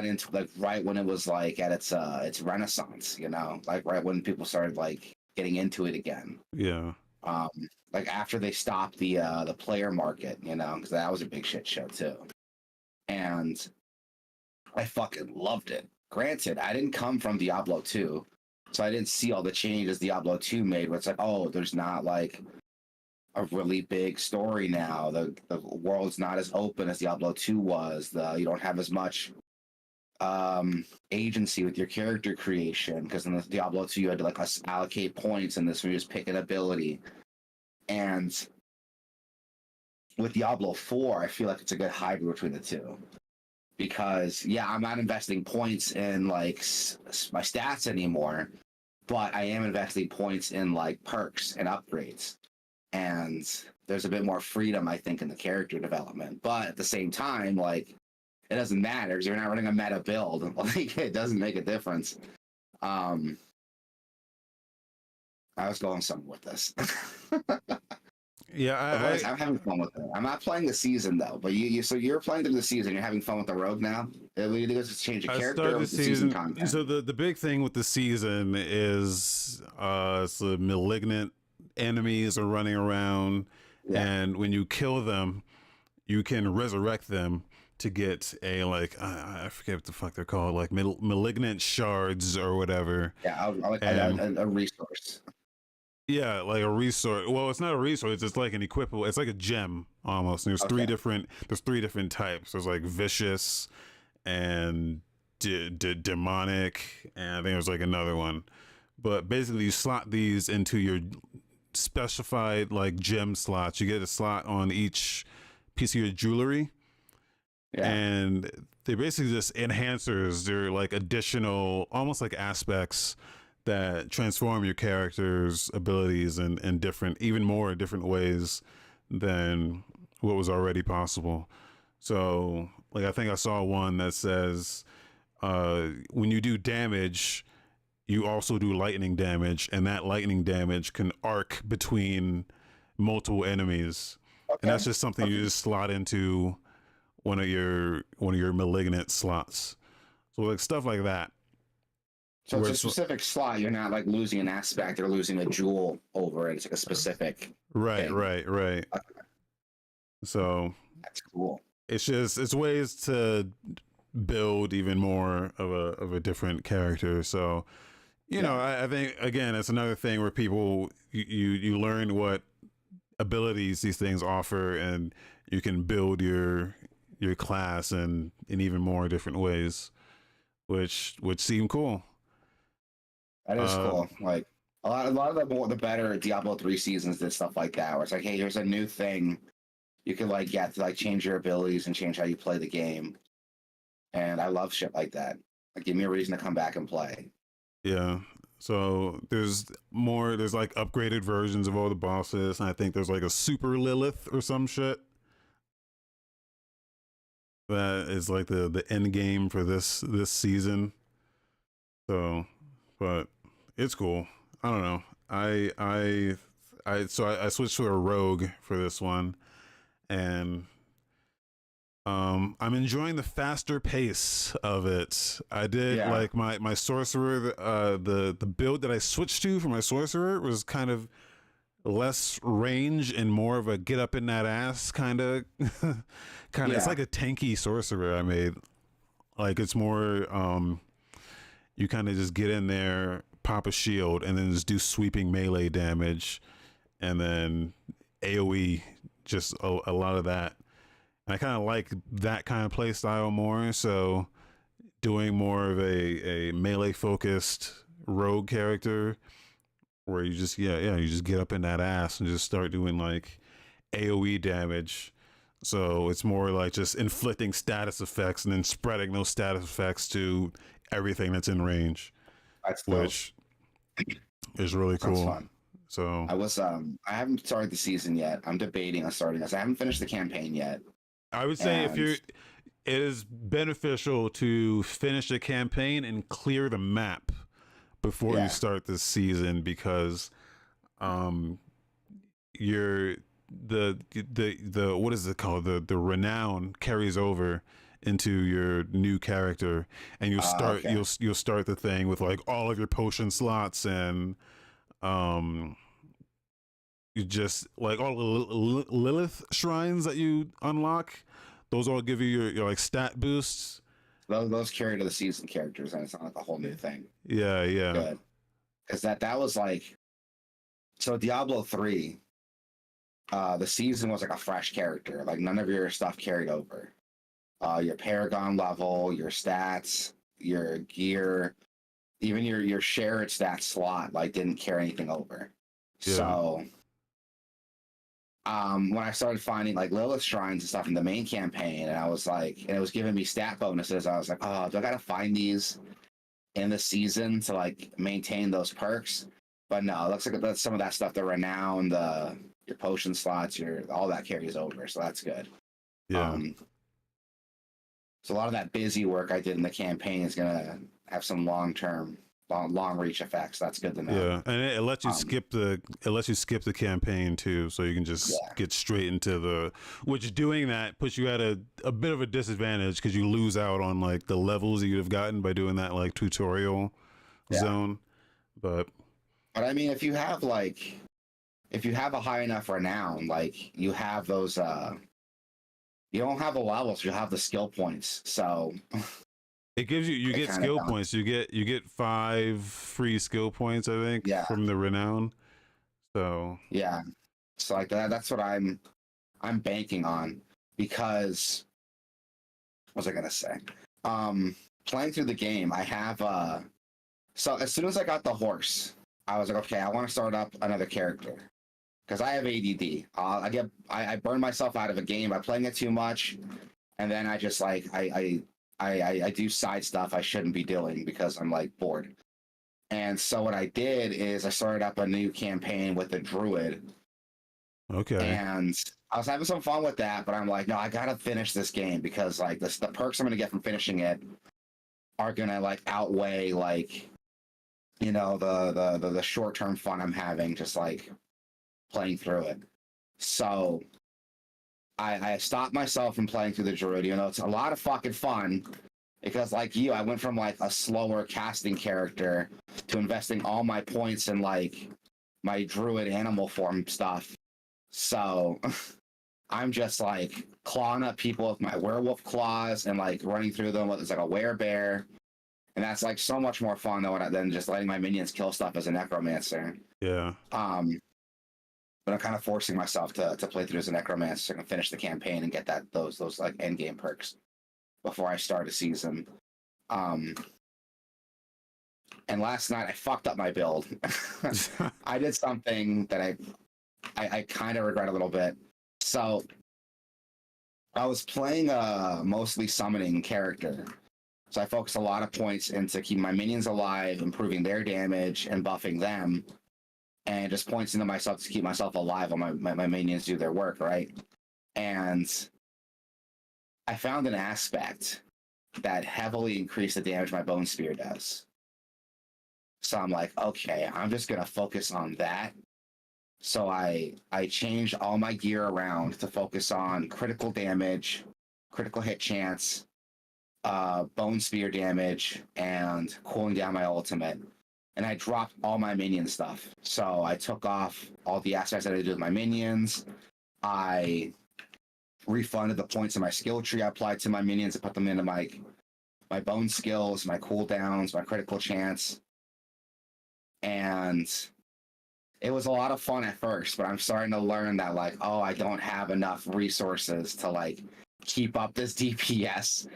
into like right when it was like at its renaissance, you know, like right when people started like getting into it again. Yeah. Like after they stopped the player market, you know, because that was a big shit show too. And I fucking loved it. Granted, I didn't come from Diablo 2, so I didn't see all the changes Diablo 2 made, where it's like, oh, there's not like a really big story now. The world's not as open as Diablo 2 was. You don't have as much agency with your character creation, because in the Diablo 2 you had to like allocate points, and this one you just pick an ability. And with Diablo 4, I feel like it's a good hybrid between the two. Because I'm not investing points in like my stats anymore, but I am investing points in like perks and upgrades. And there's a bit more freedom, I think, in the character development. But at the same time, like, it doesn't matter because you're not running a meta build. Like, it doesn't make a difference. I was going somewhere with this. Yeah, I'm having fun with it. I'm not playing the season though. But so you're playing through the season. You're having fun with the rogue now. We need to just change a character. Or the season content? So the big thing with the season is the malignant enemies are running around, and when you kill them, you can resurrect them to get a like I forget what the fuck they're called, like malignant shards or whatever. Yeah, like a resource. Yeah, like a resource. Well, it's not a resource. It's like an equipable. It's like a gem almost. And there's three different types. There's like vicious and demonic, and I think there's like another one. But basically, you slot these into your specified like gem slots. You get a slot on each piece of your jewelry, and they're basically just enhancers. They're like additional, almost like aspects that transform your character's abilities in different, even more different ways than what was already possible. So, like, I think I saw one that says when you do damage, you also do lightning damage, and that lightning damage can arc between multiple enemies. And that's just something you just slot into one of your malignant slots. So like stuff like that. So it's a specific slot. You're not like losing an aspect or losing a jewel over it. It's like a specific thing. Right. So That's cool. It's ways to build even more of a different character. So you know, I think again, it's another thing where people you learn what abilities these things offer, and you can build your class in even more different ways, which would seem cool. That is cool. Like a lot of the better Diablo 3 seasons did stuff like that, where it's like, hey, here's a new thing you can like get to like change your abilities and change how you play the game. And I love shit like that. Like, give me a reason to come back and play. Yeah. So there's like upgraded versions of all the bosses, and I think there's like a super Lilith or some shit that is like the end game for this season. So, but it's cool. I don't know. I switched to a rogue for this one, and I'm enjoying the faster pace of it. I did like my sorcerer. The build that I switched to for my sorcerer was kind of less range and more of a get up in that ass kind of. It's like a tanky sorcerer I made. Like it's more you kind of just get in there, pop a shield, and then just do sweeping melee damage, and then AoE, just a lot of that. And I kind of like that kind of play style more, so doing more of a melee focused rogue character where you just you just get up in that ass and just start doing like AoE damage. So it's more like just inflicting status effects and then spreading those status effects to everything that's in range. That's which is really cool. Fun. So I haven't started the season yet. I'm debating on starting this. I haven't finished the campaign yet. I would say it is beneficial to finish the campaign and clear the map before you start this season, because you're the what is it called, the renown carries over into your new character, and you'll start you'll start the thing with like all of your potion slots, and you just like all the Lilith shrines that you unlock, those all give you your like stat boosts. Those carry to the season characters, and it's not like a whole new thing. Yeah Good. Because that was like, so Diablo 3, the season was like a fresh character. Like none of your stuff carried over. Your Paragon level, your stats, your gear, even your shared stat slot, like didn't carry anything over. Yeah. So when I started finding like Lilith shrines and stuff in the main campaign, and I was like, and it was giving me stat bonuses, I was like, oh, do I gotta find these in the season to like maintain those perks? But no, it looks like that's some of that stuff, the renown, your potion slots, all that carries over, so that's good. Yeah. So a lot of that busy work I did in the campaign is gonna have some long reach effects. That's good to know. Yeah, and it lets you skip the campaign too, so you can just get straight into which doing that puts you at a bit of a disadvantage, because you lose out on like the levels you'd have gotten by doing that like tutorial zone. But I mean, if you have a high enough renown, like you have those you don't have the levels, you have the skill points. So it gives you get skill points. You get 5 free skill points, I think, from the renown. So so like that's what I'm banking on, because what was I gonna say? Playing through the game, I have so as soon as I got the horse, I was like, okay, I want to start up another character, because I have ADD. I burn myself out of a game by playing it too much, and then I just like I do side stuff I shouldn't be doing because I'm like bored. And so what I did is I started up a new campaign with a druid. Okay. And I was having some fun with that, but I'm like, no, I gotta finish this game, because like the perks I'm gonna get from finishing it are gonna like outweigh like, you know, the short-term fun I'm having just like playing through it. So I stopped myself from playing through the druid, even though it's a lot of fucking fun. Because like you, I went from like a slower casting character to investing all my points in like my druid animal form stuff. So I'm just like clawing up people with my werewolf claws and like running through them with like a werebear. And that's like so much more fun than just letting my minions kill stuff as a necromancer. Yeah. But I'm kind of forcing myself to play through as a necromancer so I can finish the campaign and get those like end game perks before I start a season. And last night I fucked up my build. I did something that I kind of regret a little bit. So I was playing a mostly summoning character. So I focused a lot of points into keeping my minions alive, improving their damage, and buffing them. And just points into myself to keep myself alive while my minions do their work, right? And I found an aspect that heavily increased the damage my bone spear does. So I'm like, okay, I'm just gonna focus on that. So I changed all my gear around to focus on critical damage, critical hit chance, bone spear damage, and cooling down my ultimate. And I dropped all my minion stuff. So I took off all the aspects that I did with my minions. I refunded the points in my skill tree I applied to my minions and put them into my bone skills, my cooldowns, my critical chance. And it was a lot of fun at first, but I'm starting to learn that like, oh, I don't have enough resources to like keep up this DPS.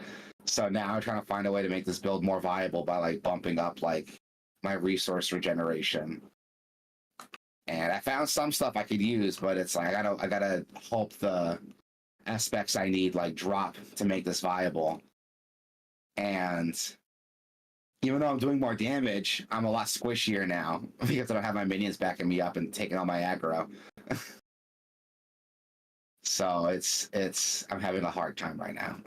So now I'm trying to find a way to make this build more viable by like bumping up like my resource regeneration. And I found some stuff I could use, but it's like I gotta hope the aspects I need like drop to make this viable. And even though I'm doing more damage, I'm a lot squishier now because I don't have my minions backing me up and taking all my aggro. So I'm having a hard time right now.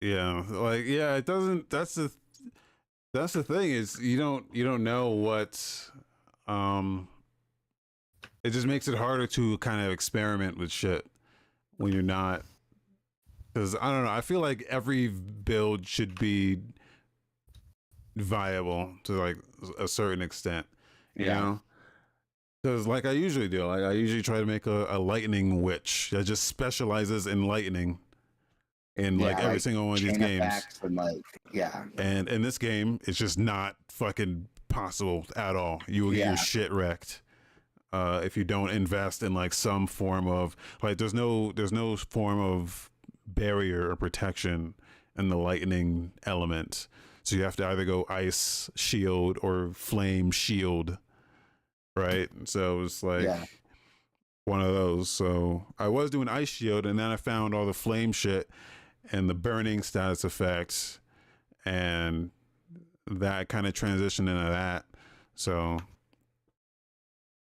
Yeah, like it doesn't. That's the thing is you don't know what. It just makes it harder to kind of experiment with shit when you're not. Because I don't know. I feel like every build should be viable to like a certain extent, you know. Because like I usually do, like I usually try to make a lightning witch that just specializes in lightning in like every single one of these games. And in this game, it's just not fucking possible at all. You will get your shit wrecked if you don't invest in like some form of like there's no form of barrier or protection in the lightning element. So you have to either go ice shield or flame shield, right? So it's like one of those. So I was doing ice shield, and then I found all the flame shit and the burning status effects, and that kind of transitioned into that. So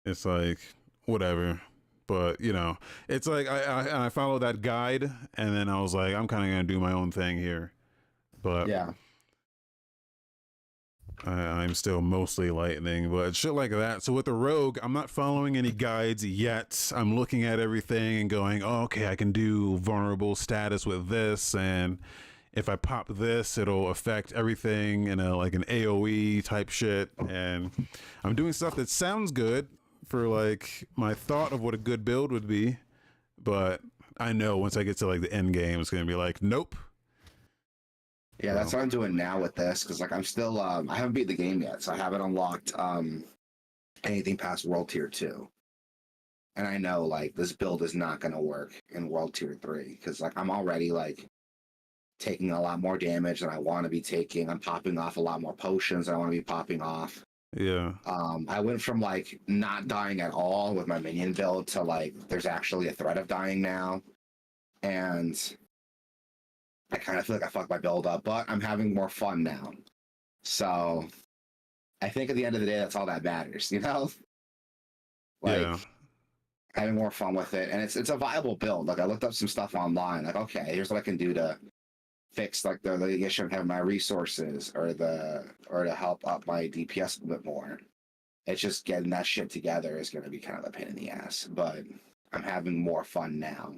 it's like whatever. But you know, it's like I followed that guide, and then I was like, I'm kind of gonna do my own thing here. But I'm still mostly lightning, but shit like that. So with the rogue, I'm not following any guides yet. I'm looking at everything and going, oh, okay, I can do vulnerable status with this, and if I pop this, it'll affect everything in a like an AoE type shit. And I'm doing stuff that sounds good for like my thought of what a good build would be, but I know once I get to like the end game, it's gonna be like, nope. Yeah, that's what I'm doing now with this, because like I'm still I haven't beat the game yet, so I haven't unlocked anything past World Tier 2. And I know like this build is not gonna work in World Tier 3, because like I'm already like taking a lot more damage than I want to be taking. I'm popping off a lot more potions than I want to be popping off. Yeah. I went from like not dying at all with my minion build to like there's actually a threat of dying now. And I kind of feel like I fucked my build up, but I'm having more fun now. So I think at the end of the day, that's all that matters, you know? Like having more fun with it. And it's a viable build. Like I looked up some stuff online, like, okay, here's what I can do to fix like the issue of having my resources or to help up my DPS a bit more. It's just getting that shit together is going to be kind of a pain in the ass. But I'm having more fun now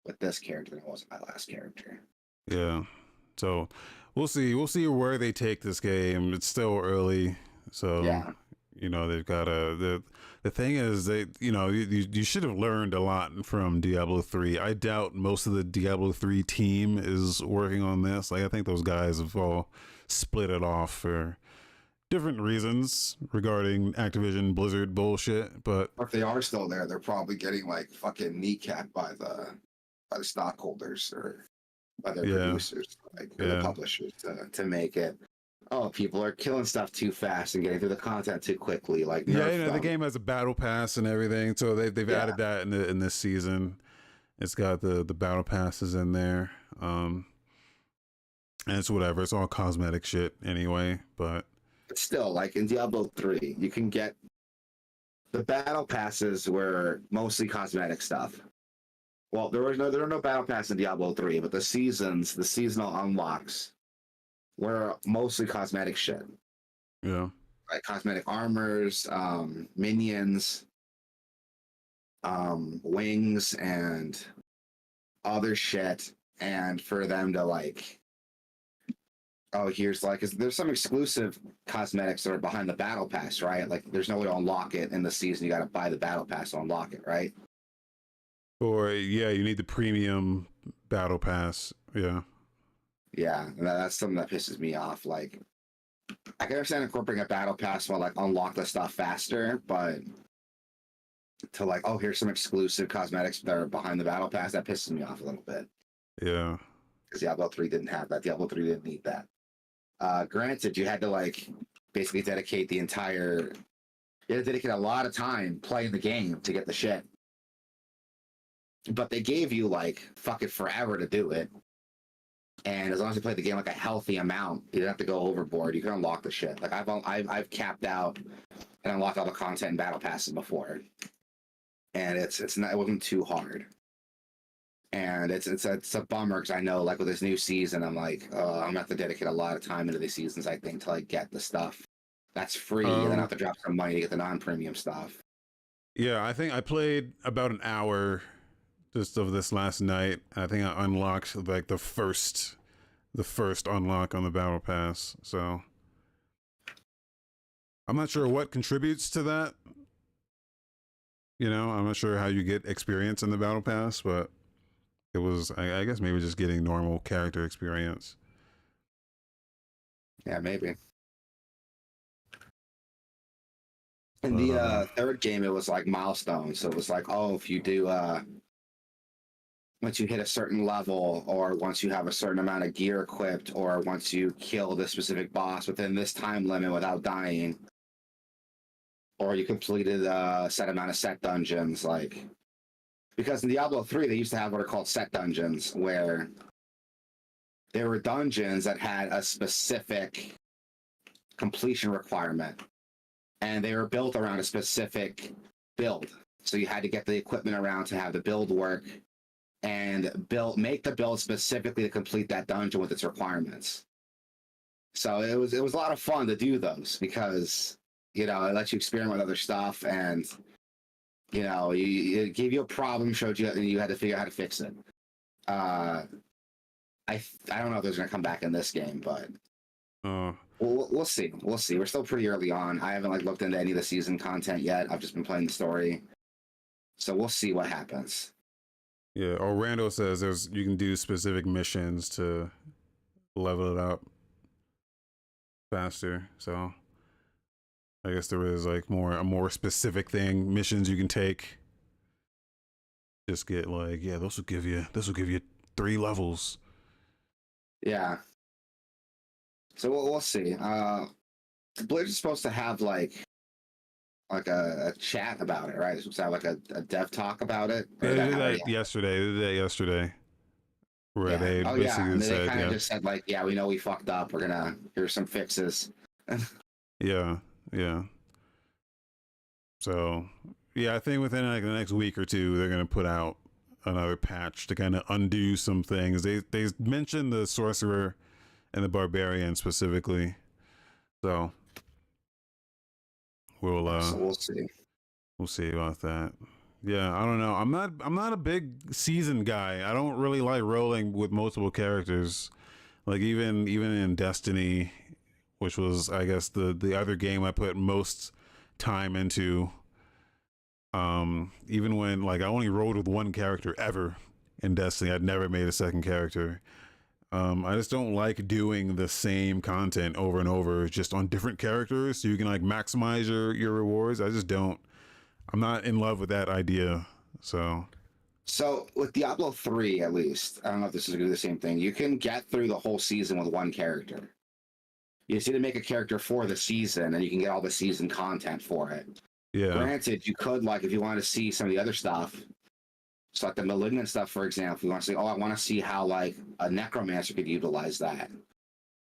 with this character than I was with my last character. Yeah. So we'll see. We'll see where they take this game. It's still early, so Yeah. you know they've got the thing is they you should have learned a lot from Diablo 3. I doubt most of the Diablo 3 team is working on this. Like I think those guys have all split it off for different reasons regarding Activision Blizzard bullshit. But If they are still there, they're probably getting like fucking kneecapped by the stockholders or by their producers, like or the publishers to make it. Oh, people are killing stuff too fast and getting through the content too quickly. Like the game has a battle pass and everything, so they've added that in this season. It's got the battle passes in there, and it's whatever. It's all cosmetic shit anyway. But still, like in Diablo 3, you can get the battle passes were mostly cosmetic stuff. Well, there were no battle pass in Diablo 3, but the seasonal unlocks were mostly cosmetic shit. Yeah. Like cosmetic armors, minions, wings, and other shit. And for them to like, oh, here's like, there's some exclusive cosmetics that are behind the battle pass, right? Like, there's no way to unlock it in the season. You got to buy the battle pass to unlock it, right? Or you need the premium battle pass. Yeah. Yeah, and that's something that pisses me off. Like, I can understand incorporating a battle pass will like unlock the stuff faster, but to like, oh, here's some exclusive cosmetics that are behind the battle pass, that pisses me off a little bit. Yeah. Because Diablo 3 didn't have that. Diablo 3 didn't need that. Granted, you had to like basically dedicate a lot of time playing the game to get the shit. But they gave you like fucking forever to do it. And as long as you play the game like a healthy amount, you don't have to go overboard. You can unlock the shit. Like I've capped out and unlocked all the content and battle passes before, and it wasn't too hard. And it's a bummer because I know like with this new season, I'm like, I'm gonna have to dedicate a lot of time into these seasons. I think to like get the stuff that's free, and then I have to drop some money to get the non-premium stuff. Yeah, I think I played about an hour just of this last night. I think I unlocked like the first unlock on the battle pass. So I'm not sure what contributes to that. You know, I'm not sure how you get experience in the battle pass, but it was, I guess maybe just getting normal character experience. Yeah, maybe. In the third game, it was like milestones. So it was like, oh, if you do once you hit a certain level, or once you have a certain amount of gear equipped, or once you kill this specific boss within this time limit without dying, or you completed a set amount of set dungeons, like, because in Diablo 3, they used to have what are called set dungeons, where there were dungeons that had a specific completion requirement, and they were built around a specific build. So you had to get the equipment around to have the build work, and make the build specifically to complete that dungeon with its requirements. So it was a lot of fun to do those because, you know, it lets you experiment with other stuff, and, you know, it gave you a problem, showed you, and you had to figure out how to fix it. I don't know if there's going to come back in this game, but we'll see. We'll see. We're still pretty early on. I haven't like looked into any of the season content yet. I've just been playing the story. So we'll see what happens. Yeah, Orlando says you can do specific missions to level it up faster. So I guess there is like a more specific missions you can take. Just get like, yeah, this will give you 3 levels. Yeah. So we'll see. Blizzard's supposed to have like a chat about it, right? It's supposed to have like a dev talk about it. Yeah, they did that yesterday. They did that yesterday. Where they basically said, they kind of just said like, yeah, we know we fucked up. Here's some fixes. Yeah. So yeah, I think within like the next week or two, they're gonna put out another patch to kind of undo some things. They mentioned the sorcerer and the barbarian specifically. So we'll see. We'll see about that. Yeah, I don't know. I'm not a big season guy. I don't really like rolling with multiple characters. Like even in Destiny, which was I guess the other game I put most time into. Even when like I only rolled with one character ever in Destiny, I'd never made a second character. I just don't like doing the same content over and over just on different characters so you can like maximize your rewards. I just don't. I'm not in love with that idea. So with Diablo 3, at least, I don't know if this is going to do the same thing. You can get through the whole season with one character. You just need to make a character for the season, and you can get all the season content for it. Yeah. Granted, you could, like, if you want to see some of the other stuff, so like the Malignant stuff, for example, you want to say, oh, I want to see how, like, a Necromancer could utilize that.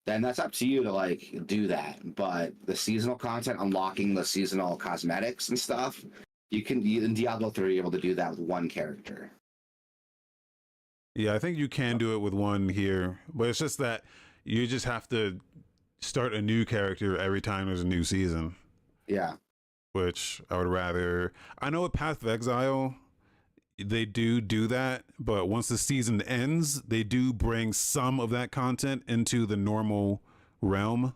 Then that's up to you to, like, do that. But the seasonal content, unlocking the seasonal cosmetics and stuff, in Diablo 3, you're able to do that with one character. Yeah, I think you can do it with one here, but it's just that you just have to start a new character every time there's a new season. Yeah. Which I would rather. I know with Path of Exile, they do that, but once the season ends, they do bring some of that content into the normal realm,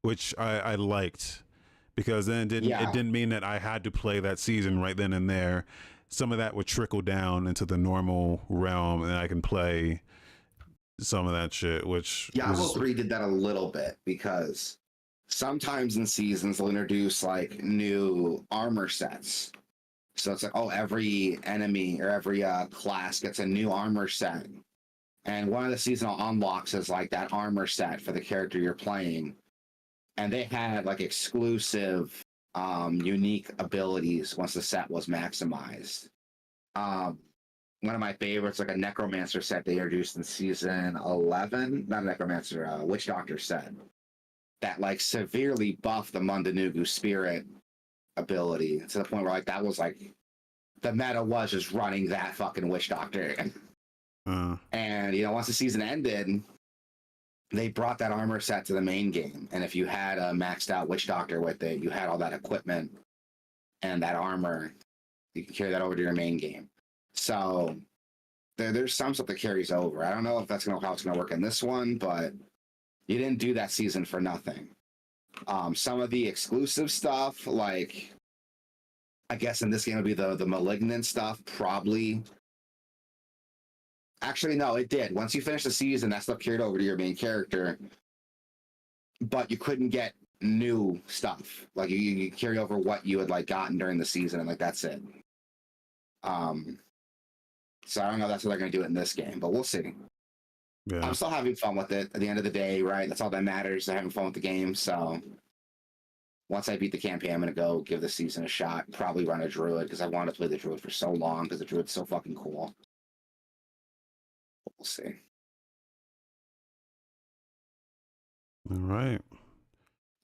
which I liked, because then it didn't mean that I had to play that season right then and there. Some of that would trickle down into the normal realm, and I can play some of that shit. Which Diablo 3 did that a little bit, because sometimes in seasons they'll introduce like new armor sets. So it's like, oh, every enemy or every class gets a new armor set. And one of the seasonal unlocks is like that armor set for the character you're playing. And they had like exclusive, unique abilities once the set was maximized. One of my favorites, like a Necromancer set they introduced in season 11. Not a Necromancer, Witch Doctor set. That like severely buffed the Mundanugu spirit ability to the point where like that was like the meta was just running that fucking Witch Doctor. And you know, once the season ended, they brought that armor set to the main game, and if you had a maxed out Witch Doctor with it, you had all that equipment and that armor. You can carry that over to your main game. So there's some stuff that carries over. I don't know if that's how it's gonna work in this one, but you didn't do that season for nothing. Some of the exclusive stuff, like I guess in this game would be the Malignant stuff, probably. Actually, no, it did. Once you finish the season, that stuff carried over to your main character, but you couldn't get new stuff. Like you carry over what you had like gotten during the season, and like that's it. So I don't know if that's what they're gonna do in this game, but we'll see. Yeah. I'm still having fun with it at the end of the day, right? That's all that matters. I'm having fun with the game. So once I beat the campaign, I'm going to go give the season a shot. Probably run a Druid, because I wanted to play the Druid for so long, because the Druid's so fucking cool. We'll see. All right.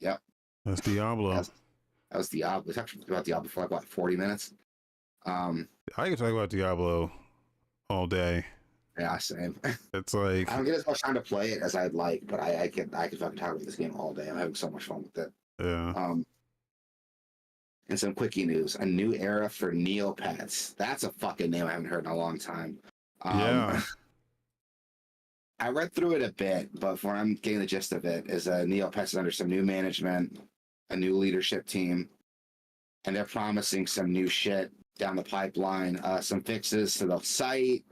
Yep. That's Diablo. That was Diablo. We talked about Diablo for like, what, 40 minutes? I can talk about Diablo all day. Yeah, same. It's like I don't get as much time to play it as I'd like, but I could fucking talk about this game all day. I'm having so much fun with it. Yeah. And some quickie news: a new era for Neopets. That's a fucking name I haven't heard in a long time. Yeah. I read through it a bit, but what I'm getting the gist of it is Neopets is under some new management, a new leadership team, and they're promising some new shit down the pipeline. Some fixes to the site.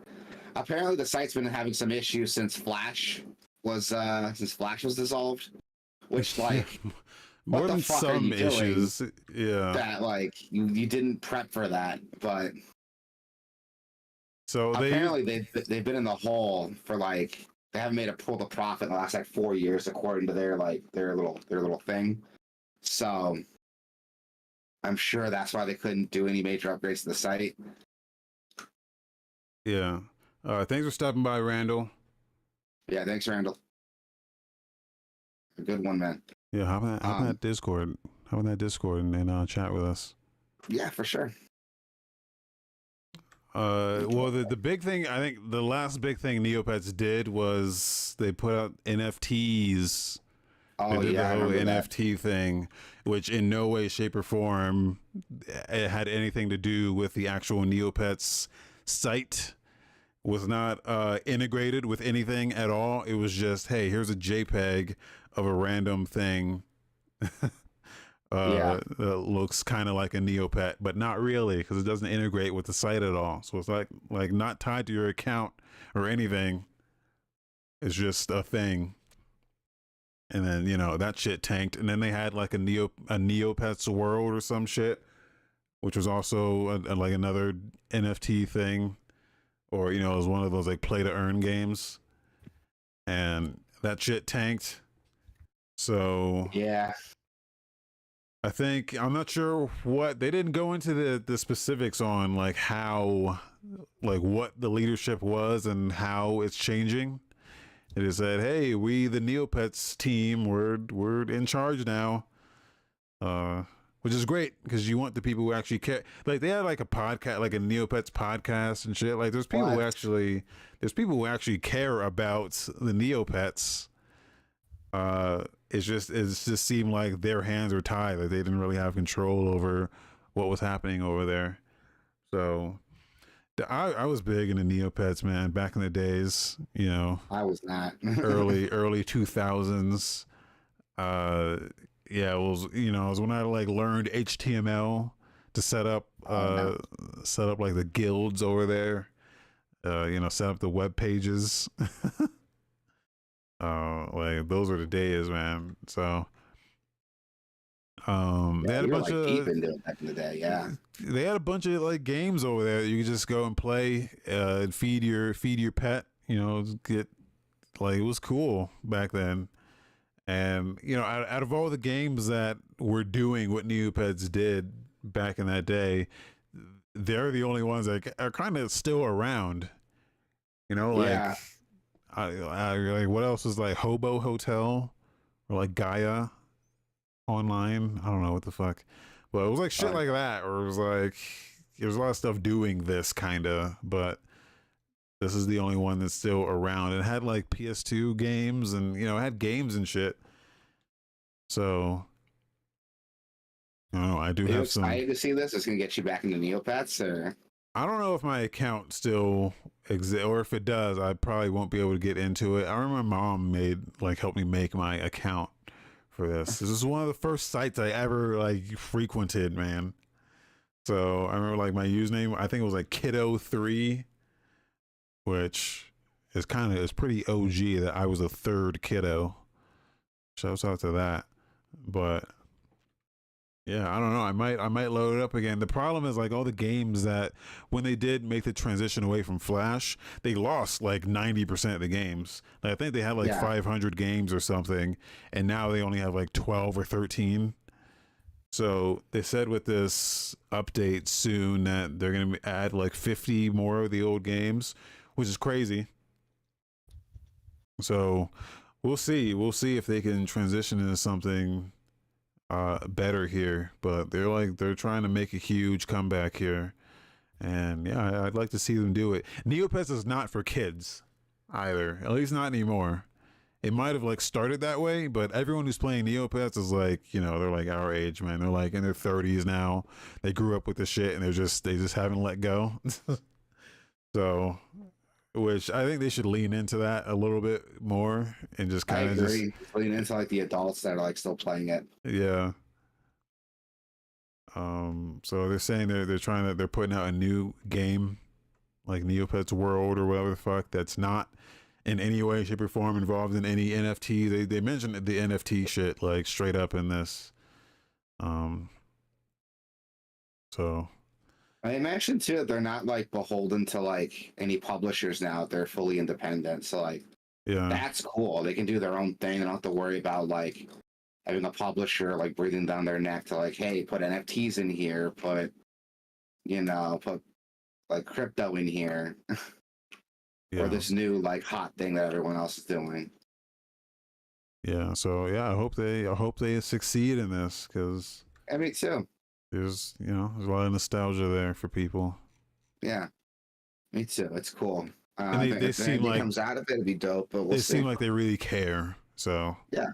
Apparently, the site's been having some issues since Flash was dissolved, which like more than some issues. Yeah, that like you didn't prep for that, but so apparently they've been in the hole for like they haven't made a pull to profit in the last like 4 years according to their little thing. So I'm sure that's why they couldn't do any major upgrades to the site. Yeah. Thanks for stopping by, Randall. Yeah, thanks, Randall. A good one, man. Yeah, how about that Discord? How about that Discord and chat with us? Yeah, for sure. Well, the big thing, I think the last big thing Neopets did was they put out NFTs. Oh, they did yeah, the whole NFT thing, which in no way, shape, or form it had anything to do with the actual Neopets site, was not integrated with anything at all. It was just, hey, here's a JPEG of a random thing Yeah. that looks kind of like a Neopet, but not really because it doesn't integrate with the site at all. So it's like not tied to your account or anything. It's just a thing. And then, you know, that shit tanked. And then they had like a Neopets world or some shit, which was also like another NFT thing, or, you know, it was one of those like play to earn games, and that shit tanked. So Yeah. I think, I'm not sure what, they didn't go into the specifics on like how, like what the leadership was and how it's changing. It just said, hey, we the Neopets team, we're in charge now. Which is great because you want the people who actually care. Like they had like a podcast, like a Neopets podcast and shit. Like there's people who actually care about the Neopets. It just seemed like their hands were tied. Like they didn't really have control over what was happening over there. So I was big into Neopets, man, back in the days. You know, I was not. early 2000s. Yeah, it was, you know, it was when I like learned HTML to set up like the guilds over there. You know, set up the web pages. Like those were the days, man. So they had a bunch of deep into it back in the day. Yeah, they had a bunch of like games over there. You could just go and play, and feed your pet. You know, get, like, it was cool back then. And you know, out of all the games that were doing what Neopets did back in that day, they're the only ones that are kind of still around. You know, like yeah. I like, what else is like Hobo Hotel or like Gaia Online? I don't know what the fuck, but it was like shit like that, or it was like there's a lot of stuff doing this kind of, but this is the only one that's still around. It had like PS2 games, and you know, it had games and shit. So I don't know. I do Are you have some. excited to see this? It's gonna get you back into Neopets, or I don't know if my account still exists, or if it does, I probably won't be able to get into it. I remember my mom helped me make my account for this. This is one of the first sites I ever like frequented, man. So I remember like my username, I think it was like Kiddo3, which is pretty OG that I was a third kiddo. Shouts out to that. But yeah, I don't know. I might load it up again. The problem is like all the games that when they did make the transition away from Flash, they lost like 90% of the games. Like I think they had like 500 games or something, and now they only have like 12 or 13. So they said with this update soon that they're going to add like 50 more of the old games, which is crazy. So we'll see. We'll see if they can transition into something better here. But they're trying to make a huge comeback here. And yeah, I'd like to see them do it. Neopets is not for kids either, at least not anymore. It might have like started that way, but everyone who's playing Neopets is like, you know, they're like our age, man. They're like in their 30s now. They grew up with the shit and they just haven't let go. So, which I think they should lean into that a little bit more and just kind of just lean into like the adults that are like still playing it. Yeah. So they're saying they're putting out a new game like Neopets World or whatever the fuck that's not in any way, shape, or form involved in any NFT. They mentioned the NFT shit like straight up in this. So I mentioned too that they're not like beholden to like any publishers now. They're fully independent. So like, yeah, that's cool. They can do their own thing. They don't have to worry about like having a publisher like breathing down their neck to like, hey, put NFTs in here, put like crypto in here. Or this new like hot thing that everyone else is doing. Yeah, so yeah, I hope they succeed in this because me too. There's a lot of nostalgia there for people. Yeah, me too. It's cool. And they seem like comes out of it, it'd be dope. But they seem like they really care. So yeah,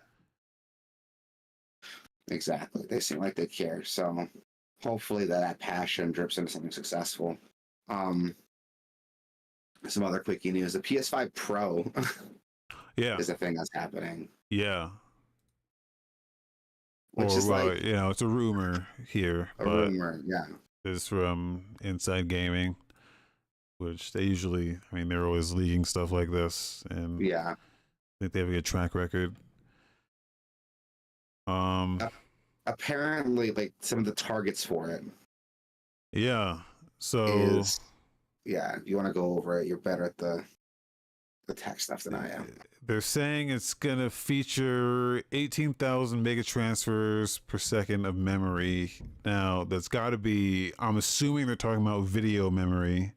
exactly. They seem like they care. So hopefully that passion drips into something successful. some other quickie news. The PS5 Pro Yeah. is a thing that's happening. Yeah. Which Or is like you know, it's a rumor here, a but rumor. Yeah. it's from Inside Gaming, which they usually, I mean, they're always leaking stuff like this, and Yeah. I think they have a good track record. Um, Apparently, like some of the targets for it yeah. So is, yeah. If you want to go over it, you're better at the tech stuff than I am. they're saying it's gonna feature 18,000 mega transfers per second of memory. Now, that's got to be. I'm assuming they're talking about video memory,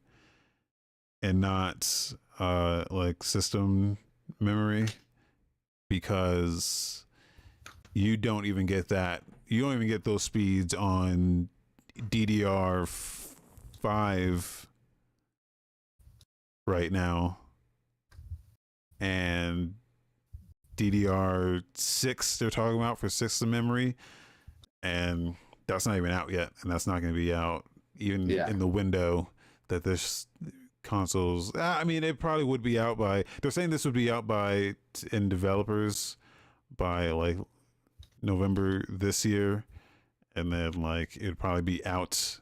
and not like system memory, because you don't even get that. You don't even get those speeds on DDR5 right now, and DDR6 they're talking about for system memory, and that's not even out yet, and that's not going to be out even in the window that this consoles. I mean, it probably would be out by. They're saying this would be out by in developers by like November this year, and then like it'd probably be out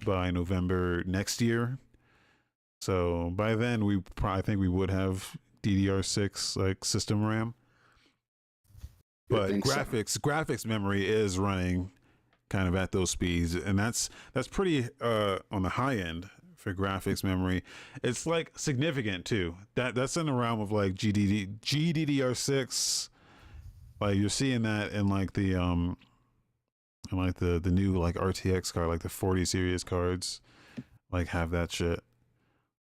by November next year. So by then we probably think we would have DDR6 like system RAM. But graphics memory is running kind of at those speeds, and that's pretty on the high end for graphics memory. It's like significant too. That's in the realm of like GDDR6. Like you're seeing that in like the the new like RTX card, like the 40 series cards, like have that shit.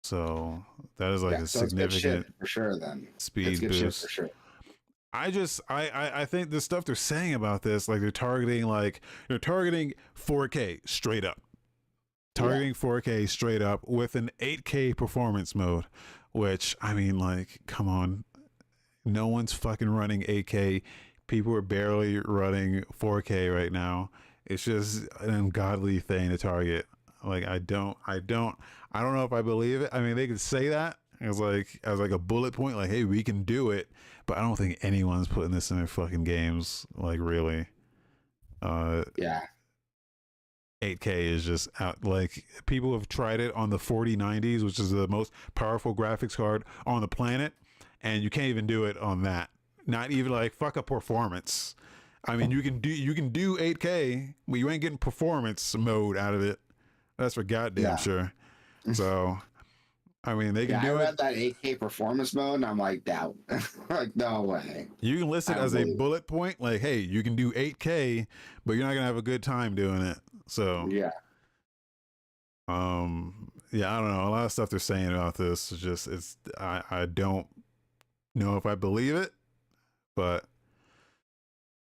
So that is like a significant for sure. Then speed good boost shit for sure. I think the stuff they're saying about this, like they're targeting 4K straight up. Targeting 4K straight up with an 8K performance mode, which I mean, like, come on. No one's fucking running 8K. People are barely running 4K right now. It's just an ungodly thing to target. Like I don't know if I believe it. I mean, they could say that as like a bullet point, like, hey, we can do it, but I don't think anyone's putting this in their fucking games, like, really. 8K is just out. Like, people have tried it on the 4090s, which is the most powerful graphics card on the planet, and you can't even do it on that. Not even like fuck a performance. I mean, you can do 8K, but you ain't getting performance mode out of it. That's for goddamn sure. So, I mean, they can do it. I read that 8K performance mode, and I'm like, doubt. Like, no way. You can list it as a bullet point, like, hey, you can do 8K, but you're not gonna have a good time doing it. So, yeah, I don't know. A lot of stuff they're saying about this is just, I don't know if I believe it, but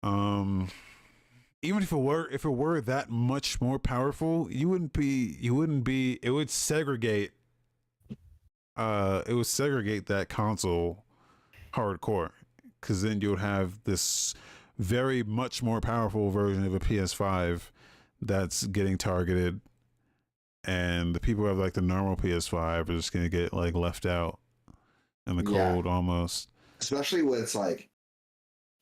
even if it were that much more powerful, it would segregate that console hardcore, because then you would have this very much more powerful version of a PS5 that's getting targeted, and the people who have like the normal PS5 are just gonna get like left out in the cold almost. Especially when it's like,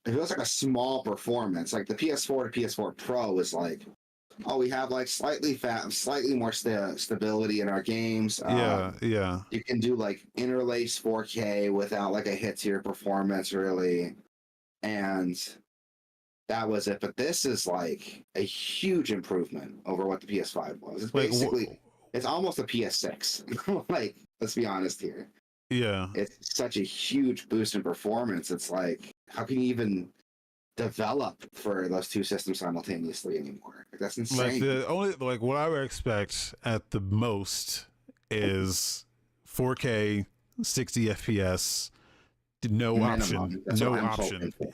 if it was like a small performance, like the PS4 to PS4 Pro is like, oh, we have like slightly more stability in our games. You can do like interlace 4K without like a hit to your performance, really, and that was it. But this is like a huge improvement over what the PS5 was. It's basically, it's almost a PS6. Like, let's be honest here. Yeah, it's such a huge boost in performance. It's like, how can you even develop for those two systems simultaneously anymore? Like, that's insane. Like what I would expect at the most is 4K 60 FPS, no option.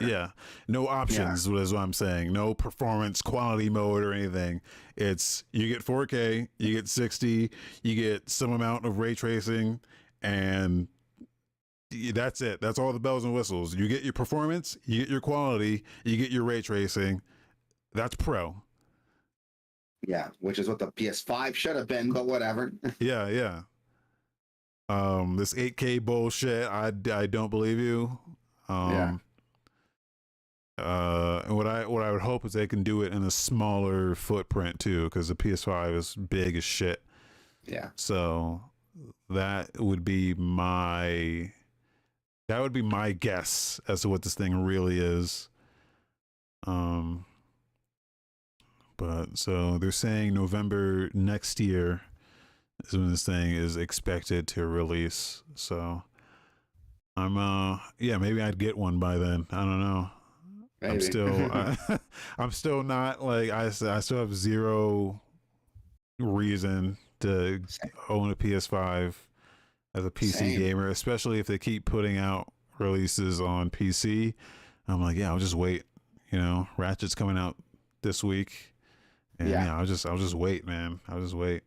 Yeah, no options is what I'm saying. No performance quality mode or anything. It's, you get 4K, you get 60, you get some amount of ray tracing, and that's it. That's all the bells and whistles. You get your performance, you get your quality, you get your ray tracing. That's pro. Yeah, which is what the PS5 should have been, but whatever. Yeah. This 8K bullshit, I don't believe you. Yeah. And what I would hope is they can do it in a smaller footprint too, because the PS5 is big as shit. Yeah. So that would be my guess as to what this thing really is. But so they're saying November next year is when this thing is expected to release. So I'm yeah, maybe I'd get one by then. I don't know. Maybe. I'm still I'm still not like I still have zero reason to own a PS5 as a PC Same. gamer, especially if they keep putting out releases on PC. I'm like, yeah, I'll just wait. You know, Ratchet's coming out this week, and yeah, I'll just wait, man. I'll just wait.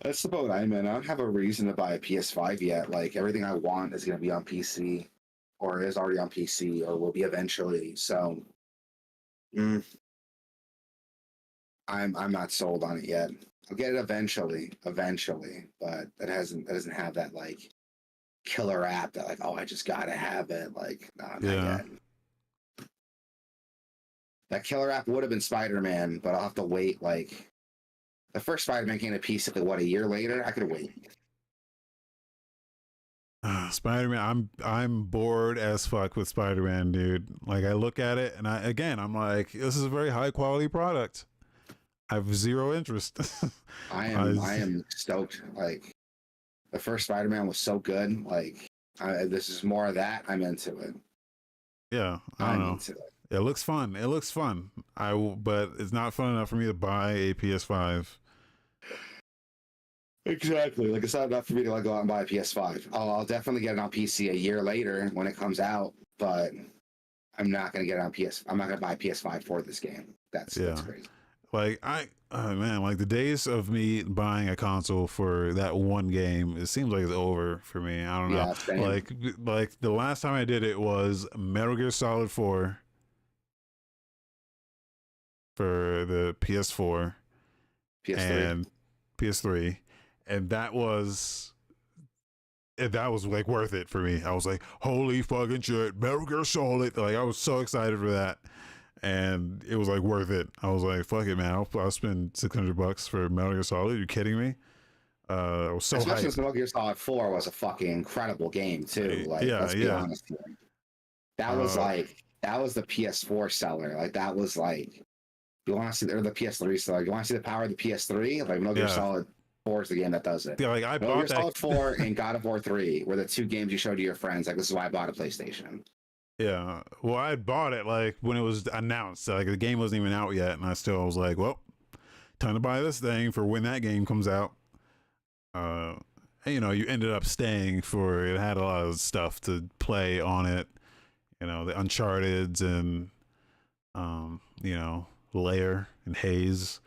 That's the boat I'm in. I don't have a reason to buy a PS5 yet. Like everything I want is going to be on PC, or is already on PC, or will be eventually. So, I'm not sold on it yet. I'll get it eventually, but it doesn't have that like killer app that like, oh, I just gotta have it. Like, no, not yet. That killer app would have been Spider-Man, but I'll have to wait. Like the first Spider-Man came to PC like what, a year later? I could wait. Spider-Man, I'm bored as fuck with Spider-Man, dude. Like I look at it and I'm like, this is a very high quality product. I have zero interest. I am stoked. Like the first Spider-Man was so good. Like this is more of that. I'm into it. Yeah, I don't know. It looks fun. But it's not fun enough for me to buy a PS5. Exactly. Like it's not enough for me to like go out and buy a PS5. I'll definitely get it on PC a year later when it comes out, but I'm not gonna get it on PS. I'm not gonna buy a PS5 for this game. That's crazy. Like man, like the days of me buying a console for that one game, it seems like it's over for me. I don't know. Same. Like the last time I did it was Metal Gear Solid 4 for the PS4 and PS3, and that was like worth it for me. I was like, holy fucking shit, Metal Gear Solid! Like I was so excited for that. And it was like worth it. I was like, "Fuck it, man! I'll spend $600 for Metal Gear Solid." Are you kidding me? I was so especially hyped. Metal Gear Solid 4 was a fucking incredible game too. Like, let's be honest here. That was the PS4 seller. Like that was like, you want to see the PS3 seller? You want to see the power of the PS3? Like Metal Gear Solid 4 is the game that does it. Yeah, like I bought Metal Gear Solid 4 and God of War 3 were the two games you showed to your friends. Like this is why I bought a PlayStation. Yeah, well, I bought it like when it was announced. Like the game wasn't even out yet, and I was like, "Well, time to buy this thing for when that game comes out." And, you know, you ended up staying for it. Had a lot of stuff to play on it. You know, the Uncharted's and you know, Lair and Haze.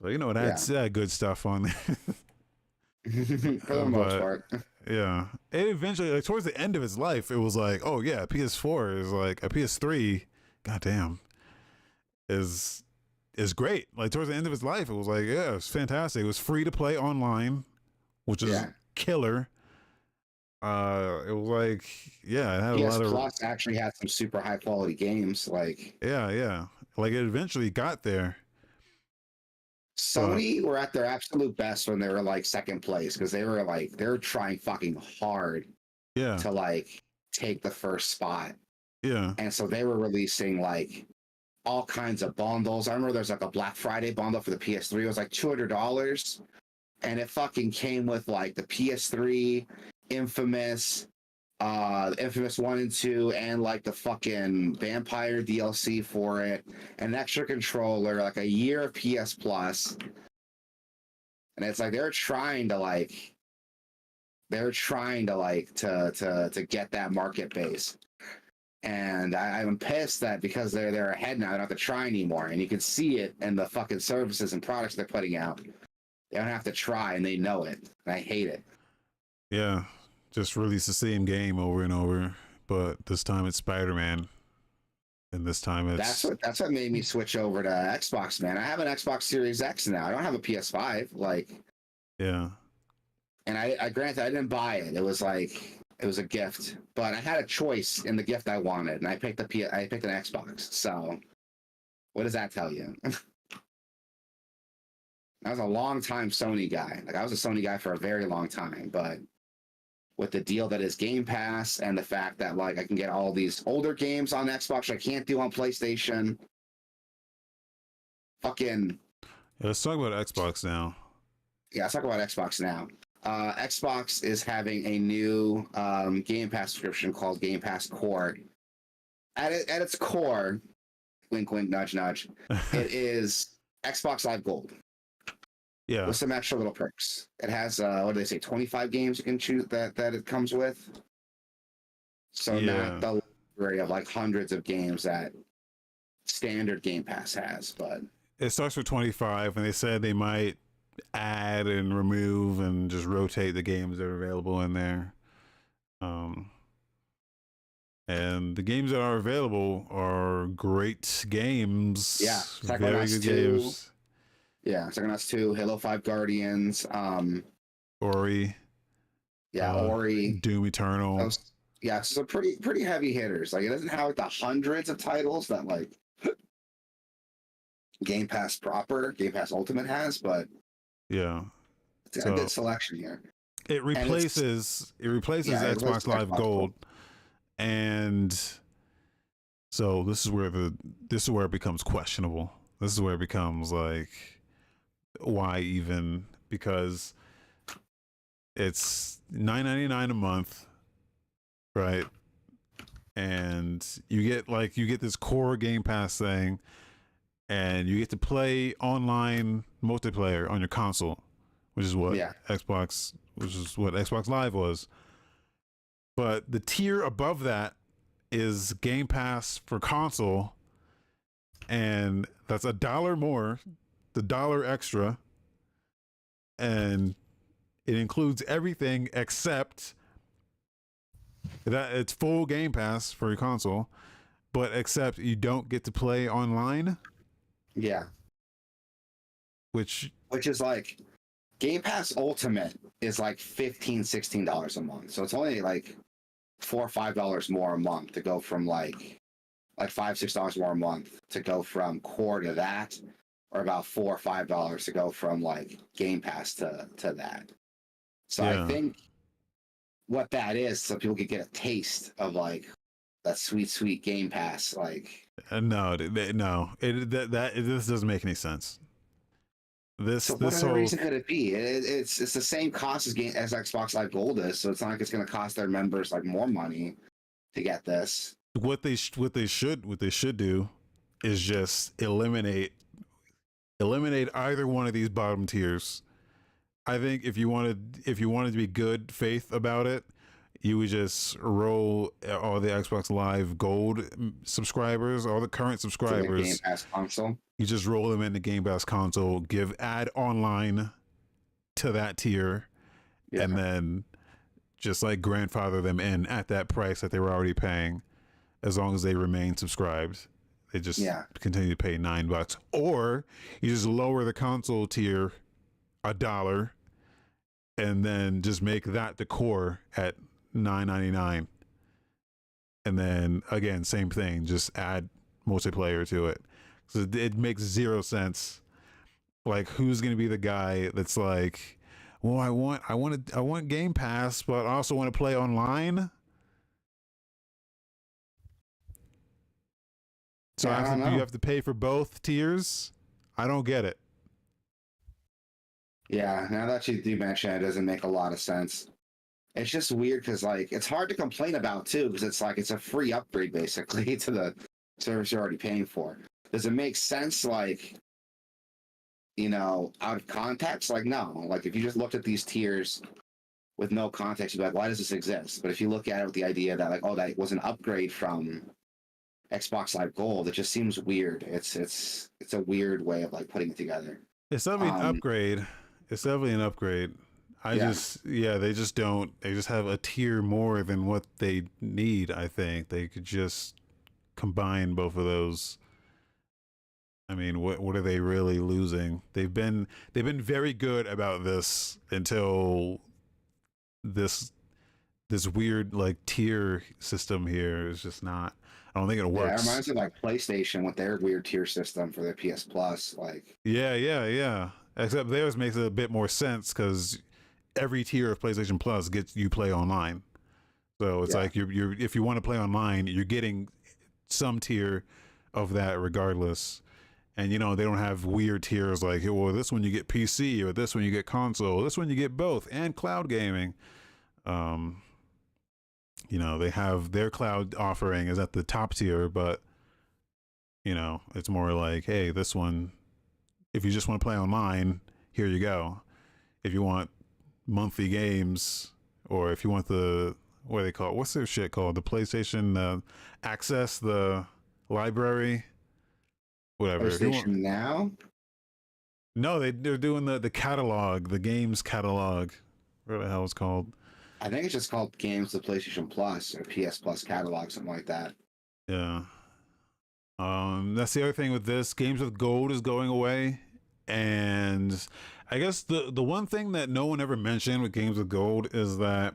So you know, it had good stuff on there. For the most part. Yeah, it eventually, like towards the end of its life, it was like, oh yeah, PS4 is like a PS3. Goddamn, is great. Like towards the end of its life, it was like, yeah, it's fantastic. It was free to play online, which is killer. It was like, yeah, it had PS a lot of. Plus actually had some super high quality games. Like like it eventually got there. Sony were at their absolute best when they were like second place because they were trying fucking hard to like take the first spot. Yeah. And so they were releasing like all kinds of bundles. I remember there's like a Black Friday bundle for the PS3. It was like $200. And it fucking came with like the PS3, Infamous 1 and 2, and like the fucking Vampire DLC for it, an extra controller, like a year of PS Plus. And it's like they're trying to get that market base. And I'm pissed that because they're ahead now, they don't have to try anymore. And you can see it in the fucking services and products they're putting out. They don't have to try, and they know it. And I hate it. Yeah, just release the same game over and over, but this time it's Spider-Man, and this time it's that's what made me switch over to Xbox, man. I have an Xbox Series X now. I don't have a PS5. Like, yeah, And I granted I didn't buy it. It was like it was a gift, but I had a choice in the gift I wanted, and I picked I picked an Xbox. So what does that tell you? I was a long time Sony guy. Like I was a Sony guy for a very long time, but with the deal that is Game Pass and the fact that like I can get all these older games on Xbox I can't do on PlayStation. Fucking let's talk about Xbox now. Yeah, let's talk about Xbox now. Xbox is having a new Game Pass subscription called Game Pass Core. At its core, wink, wink, nudge, nudge, it is Xbox Live Gold. Yeah. With some extra little perks. It has, what do they say, 25 games you can choose that it comes with. So not the library of like hundreds of games that standard Game Pass has, but it starts with 25, and they said they might add and remove and just rotate the games that are available in there. And the games that are available are great games. Yeah, very good games. Yeah, Psychonauts 2, Halo 5 Guardians, Ori. Yeah, Ori. Doom Eternal. Yeah, so pretty heavy hitters. Like it doesn't have like the hundreds of titles that like Game Pass proper, Game Pass Ultimate has, but yeah, it's a good selection here. It replaces Xbox Live Gold, and so this is where it becomes questionable. This is where it becomes like, why even? Because it's $9.99 a month, right? And you get this core Game Pass thing, and you get to play online multiplayer on your console, which is what Xbox Live was. But the tier above that is Game Pass for console, and that's $1 more, the $1 extra, and it includes everything except that it's full Game Pass for your console, but except you don't get to play online. Yeah. Which is like Game Pass Ultimate is like $15-$16 a month. So it's only like $4 or $5 more a month to go from like $5-$6 more a month to go from core to that, or about $4 or $5 to go from like Game Pass to that. So I think what that is, so people could get a taste of like that sweet Game Pass. Like no, this doesn't make any sense. So what other reason could it be? It's the same cost as Xbox Live Gold is, so it's not like it's going to cost their members like more money to get this. What they should do is just eliminate either one of these bottom tiers. I think if you wanted to be good faith about it, you would just roll all the Xbox Live Gold subscribers, all the current subscribers, Game Pass console. You just roll them into Game Pass console, add online to that tier, and then just like grandfather them in at that price that they were already paying, as long as they remain subscribed. They just continue to pay $9, or you just lower the console tier $1, and then just make that the core at $9.99, and then again same thing, just add multiplayer to it. So it makes zero sense. Like, who's going to be the guy that's like, well, I want Game Pass, but I also want to play online. So you have to pay for both tiers. I don't get it. Yeah, now that you do mention it, doesn't make a lot of sense. It's just weird because like it's hard to complain about too, because it's like it's a free upgrade basically to the service you're already paying for. Does it make sense, like, out of context? Like, no. Like, if you just looked at these tiers with no context, you'd be like, why does this exist? But if you look at it with the idea that, like, oh, that was an upgrade from Xbox Live Gold, it just seems weird. It's a weird way of, like, putting it together. It's definitely an upgrade. It's definitely an upgrade. They just have a tier more than what they need, I think. They could just combine both of those. I mean, what are they really losing? They've been very good about this until this weird like tier system here is just not. I don't think it works. Yeah, it reminds me of like PlayStation with their weird tier system for their PS Plus. Like, yeah. Except theirs makes a bit more sense because every tier of PlayStation Plus gets you play online. So it's like you're if you want to play online, you're getting some tier of that regardless. And you know, they don't have weird tiers like, well, this one you get PC, or this one you get console, this one you get both and cloud gaming. You know, they have their cloud offering is at the top tier, but you know, it's more like, hey, this one, if you just want to play online, here you go. If you want monthly games, or if you want the, what do they call it? What's their shit called? The PlayStation Access, the library, whatever. PlayStation Now? No, they're doing the catalog, the games catalog. What the hell it's called? I think it's just called Games of PlayStation Plus or PS Plus catalog, something like that. Yeah. That's the other thing with this. Games with Gold is going away. And I guess the one thing that no one ever mentioned with Games with Gold is that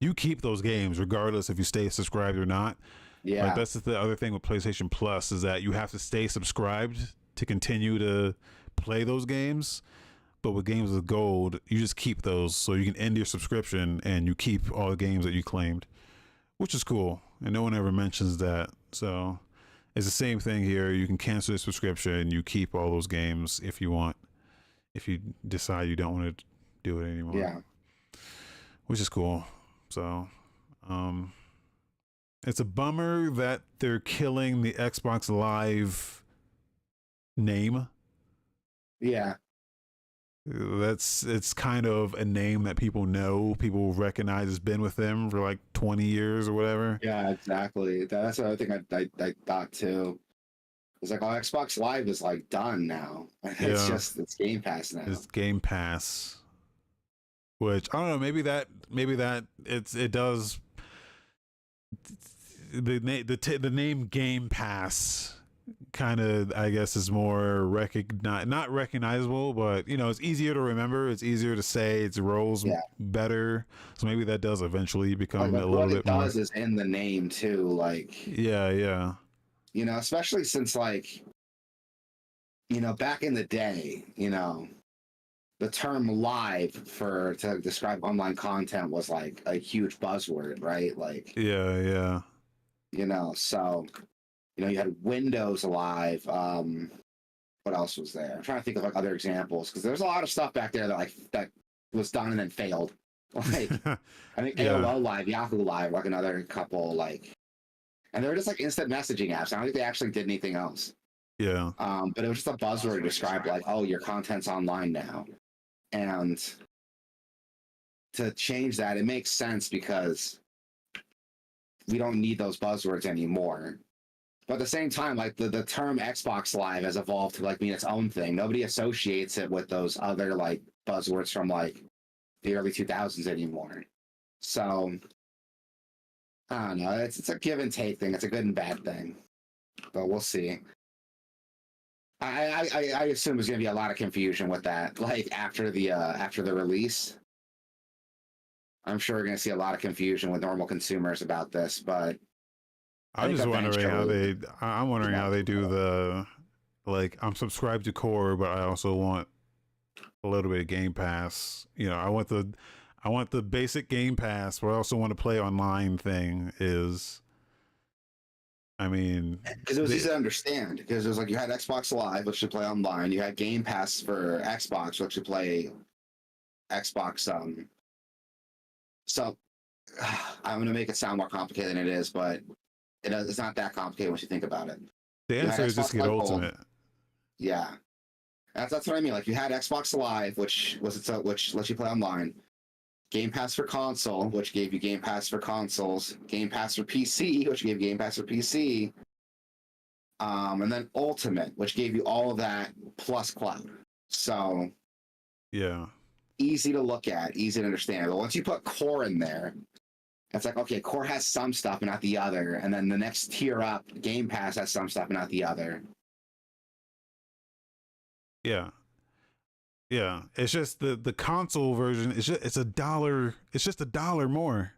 you keep those games regardless if you stay subscribed or not. Yeah. Like that's the other thing with PlayStation Plus is that you have to stay subscribed to continue to play those games. But with Games with Gold, you just keep those, so you can end your subscription and you keep all the games that you claimed, which is cool. And no one ever mentions that. So it's the same thing here. You can cancel your subscription. You keep all those games if you want, if you decide you don't want to do it anymore. Yeah. Which is cool. So it's a bummer that they're killing the Xbox Live name. Yeah. It's kind of a name that people know, people recognize has been with them for like 20 years or whatever. Yeah, exactly. That's the other thing I thought too. It's like, oh, Xbox Live is like done now. It's just, it's Game Pass now. It's Game Pass, which I don't know. Maybe that it does. The name Game Pass kind of, I guess, is more not recognizable, but you know, it's easier to remember, it's easier to say, it rolls better, so maybe that does eventually become like a little bit more. What it does is in the name too, like, yeah, you know, especially since, like, you know, back in the day, you know, the term live to describe online content was like a huge buzzword, right? Like, yeah, you know, so you know, you had Windows Live. What else was there? I'm trying to think of like other examples because there's a lot of stuff back there that was done and then failed. Like, I think AOL Live, Yahoo Live, like another couple, like, and they were just like instant messaging apps. I don't think they actually did anything else. Yeah. But it was just a buzzword to describe like, oh, your content's online now, and to change that, it makes sense because we don't need those buzzwords anymore. But at the same time, like the term Xbox Live has evolved to like mean its own thing. Nobody associates it with those other like buzzwords from like the early 2000s anymore. So I don't know. It's a give and take thing. It's a good and bad thing, but we'll see. I assume there's gonna be a lot of confusion with that. Like after the release, I'm sure we're gonna see a lot of confusion with normal consumers about this, but. I'm just wondering how they. I'm wondering how they do the, like, I'm subscribed to Core, but I also want a little bit of Game Pass. You know, I want the basic Game Pass, but I also want to play online thing. I mean, because it was easy to understand. Because it was like you had Xbox Live, which you play online. You had Game Pass for Xbox, which you play Xbox. So I'm gonna make it sound more complicated than it is, but. It's not that complicated once you think about it. The answer is just get Ultimate. Yeah, that's what I mean. Like you had Xbox Live, which lets you play online. Game Pass for console, which gave you Game Pass for consoles. Game Pass for PC, which gave you Game Pass for PC. And then Ultimate, which gave you all of that plus cloud. So yeah, easy to look at, easy to understand. But once you put Core in there. It's like, okay, Core has some stuff and not the other. And then the next tier up, Game Pass has some stuff and not the other. Yeah. Yeah, it's just the console version. It's a dollar. It's just $1 more.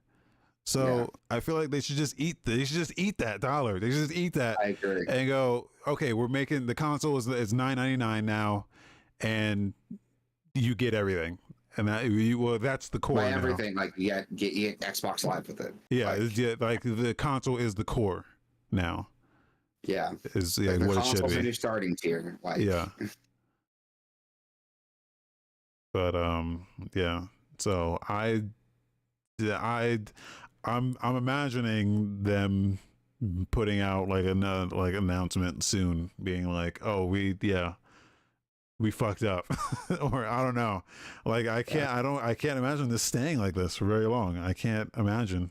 So I feel like they should just eat. They should just eat that $1. They should just eat that. I agree. And go, okay, we're making the console is $9.99 now, and you get everything. And that's the core. By everything, like you get Xbox Live with it. Yeah, like the console is the core now. Yeah, is like the what it should console's be. a new starting tier. Like, yeah. But yeah. So I'm imagining them putting out like like announcement soon, being like, oh, we fucked up, or I don't know. Like I can't imagine this staying like this for very long. I can't imagine.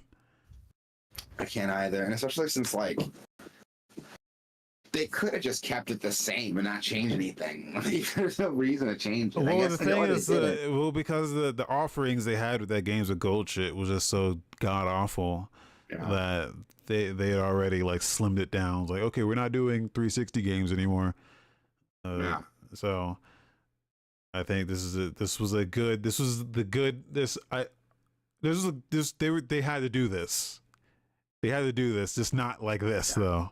I can't either, and especially since like they could have just kept it the same and not change anything. Like, there's no reason to change it. Well, the thing is, because the offerings they had with that Games of Gold shit was just so god awful that they had already like slimmed it down. It's like, okay, we're not doing 360 games anymore. So I think they had to do this. They had to do this, just not like this though.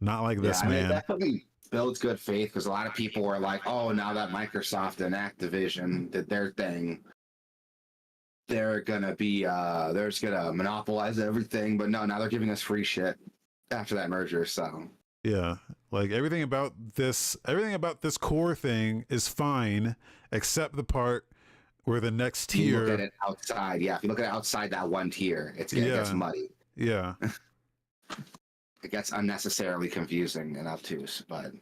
Not like this, man. It definitely builds good faith because a lot of people were like, oh, now that Microsoft and Activision did their thing, they're gonna monopolize everything. But no, now they're giving us free shit after that merger. So yeah, like everything about this core thing is fine, except the part where the next tier. You look at it outside, if you look at it outside that one tier, it gets muddy. Yeah. It gets unnecessarily confusing and obtuse, but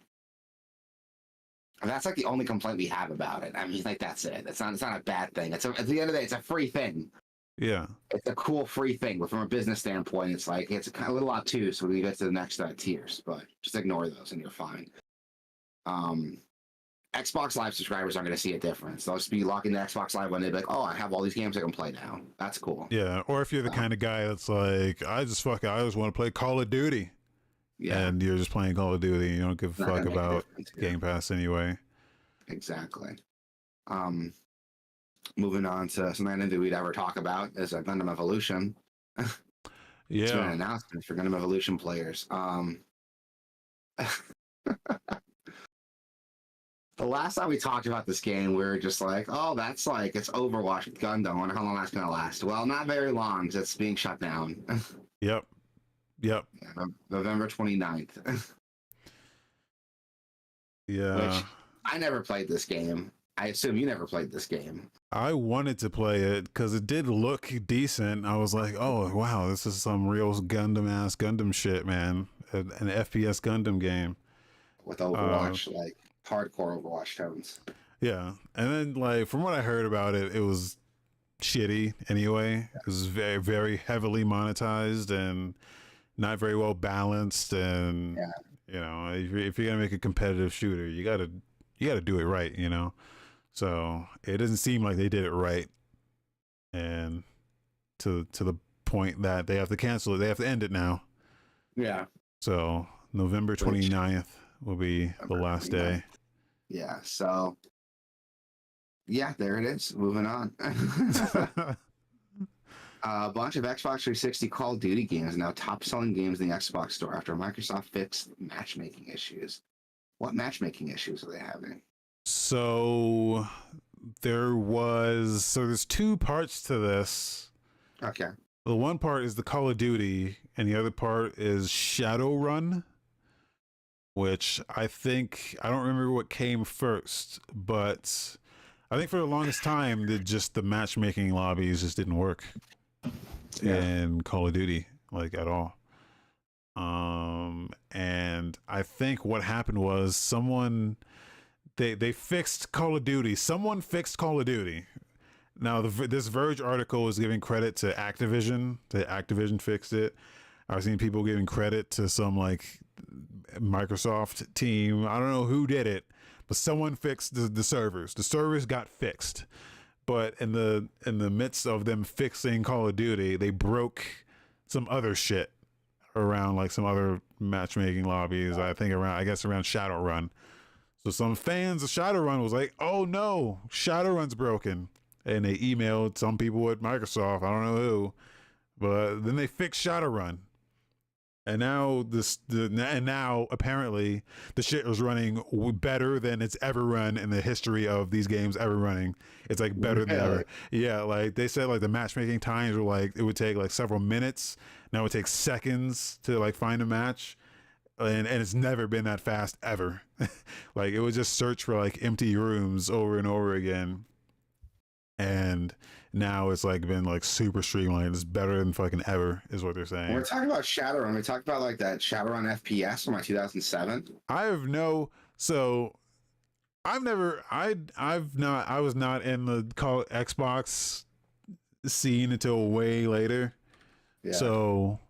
that's like the only complaint we have about it. I mean, like that's it. It's not a bad thing. At the end of the day, it's a free thing. Yeah, it's a cool free thing. But from a business standpoint, it's like it's kind of a little obtuse when we get to the next tiers. But just ignore those, and you're fine. Xbox Live subscribers aren't going to see a difference. They'll just be logging the Xbox Live when they're like, "Oh, I have all these games I can play now." That's cool. Yeah, or if you're the kind of guy that's like, I just want to play Call of Duty. Yeah, and you're just playing Call of Duty. You don't give a fuck about Game Pass anyway. Exactly. Moving on to something I didn't think we'd ever talk about is a Gundam Evolution. It's been an announcement for Gundam Evolution players. The last time we talked about this game, we were just like, oh, that's like, it's Overwatch with Gundam. I wonder how long that's going to last. Well, not very long, because it's being shut down. Yep. Yeah, November 29th. Yeah. Which, I never played this game. I assume you never played this game. I wanted to play it because it did look decent. I was like, oh, wow, this is some real Gundam-ass Gundam shit, man. An FPS Gundam game. With Overwatch, like, hardcore Overwatch tones. Yeah. And then, like, from what I heard about it, it was shitty anyway. It was very, very heavily monetized and not very well balanced. And, you know, if you're going to make a competitive shooter, you got to do it right, you know? So it doesn't seem like they did it right. And to the point that they have to cancel it. They have to end it now. Yeah. So November 29th will be the last day. Yeah. So, yeah, there it is. Moving on. A bunch of Xbox 360 Call of Duty games are now top-selling games in the Xbox Store after Microsoft fixed matchmaking issues. What matchmaking issues are they having? So there's two parts to this. Okay. The one part is the Call of Duty, and the other part is Shadowrun, which I don't remember what came first, but I think for the longest time, the matchmaking lobbies just didn't work in Call of Duty, like, at all. And I think what happened was they fixed Call of Duty. Someone fixed Call of Duty. Now, this Verge article is giving credit to Activision. Activision fixed it. I've seen people giving credit to some like Microsoft team. I don't know who did it, but someone fixed the servers. The servers got fixed. But in the midst of them fixing Call of Duty, they broke some other shit around like some other matchmaking lobbies. I guess around Shadowrun. So some fans of Shadowrun was like, "Oh no, Shadowrun's broken," and they emailed some people at Microsoft. I don't know who, but then they fixed Shadowrun, and now apparently the shit was running better than it's ever run in the history of these games ever running. It's like better than ever. Yeah, like they said, like the matchmaking times were like it would take like several minutes. Now it takes seconds to like find a match. And it's never been that fast ever. Like it would just search for like empty rooms over and over again. And now it's like been like super streamlined. It's better than fucking ever, is what they're saying. When we're talking about Shadowrun, we talked about like that Shadowrun FPS from like 2007. I have no so I've never I was not in the call Xbox scene until way later. Yeah. So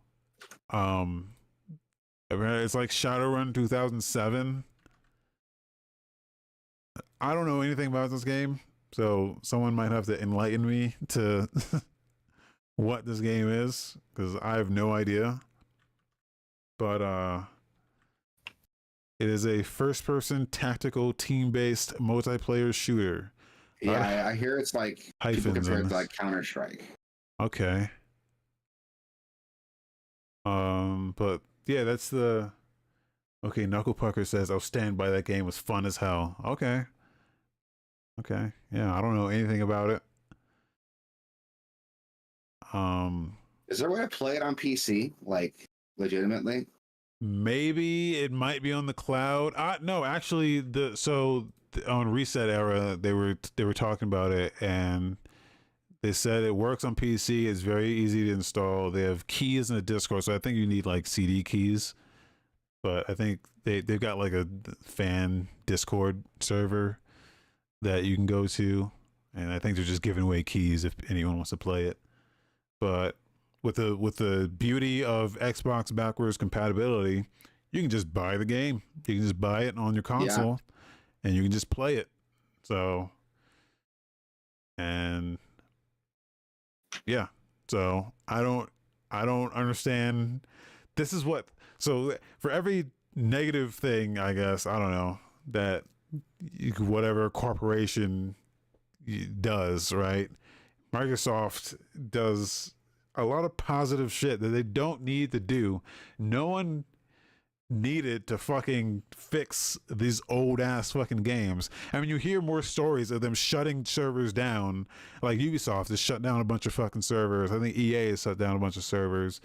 it's like Shadowrun 2007. I don't know anything about this game, so someone might have to enlighten me to what this game is, because I have no idea. But it is a first-person tactical team-based multiplayer shooter. Yeah, I hear it's like people compare it to like Counter-Strike. Okay. But yeah, that's the okay. Knuckle Pucker says, "I'll stand by that game. Was fun as hell." Okay. Yeah, I don't know anything about it. Is there a way to play it on PC, like legitimately? Maybe it might be on the cloud. No, actually, on Reset Era, they were talking about it, and they said it works on PC. It's very easy to install. They have keys in the Discord, so I think you need like CD keys. But I think they've got like a fan Discord server that you can go to, and I think they're just giving away keys if anyone wants to play it. But with the beauty of Xbox backwards compatibility, you can just buy the game. You can just buy it on your console, and you can just play it. So, and yeah, so I don't understand. This is what, so for every negative thing, I guess, I don't know, that whatever corporation does, right? Microsoft does a lot of positive shit that they don't need to do. No one needed to fucking fix these old ass fucking games. I mean, you hear more stories of them shutting servers down. Like Ubisoft has shut down a bunch of fucking servers. I think EA has shut down a bunch of servers.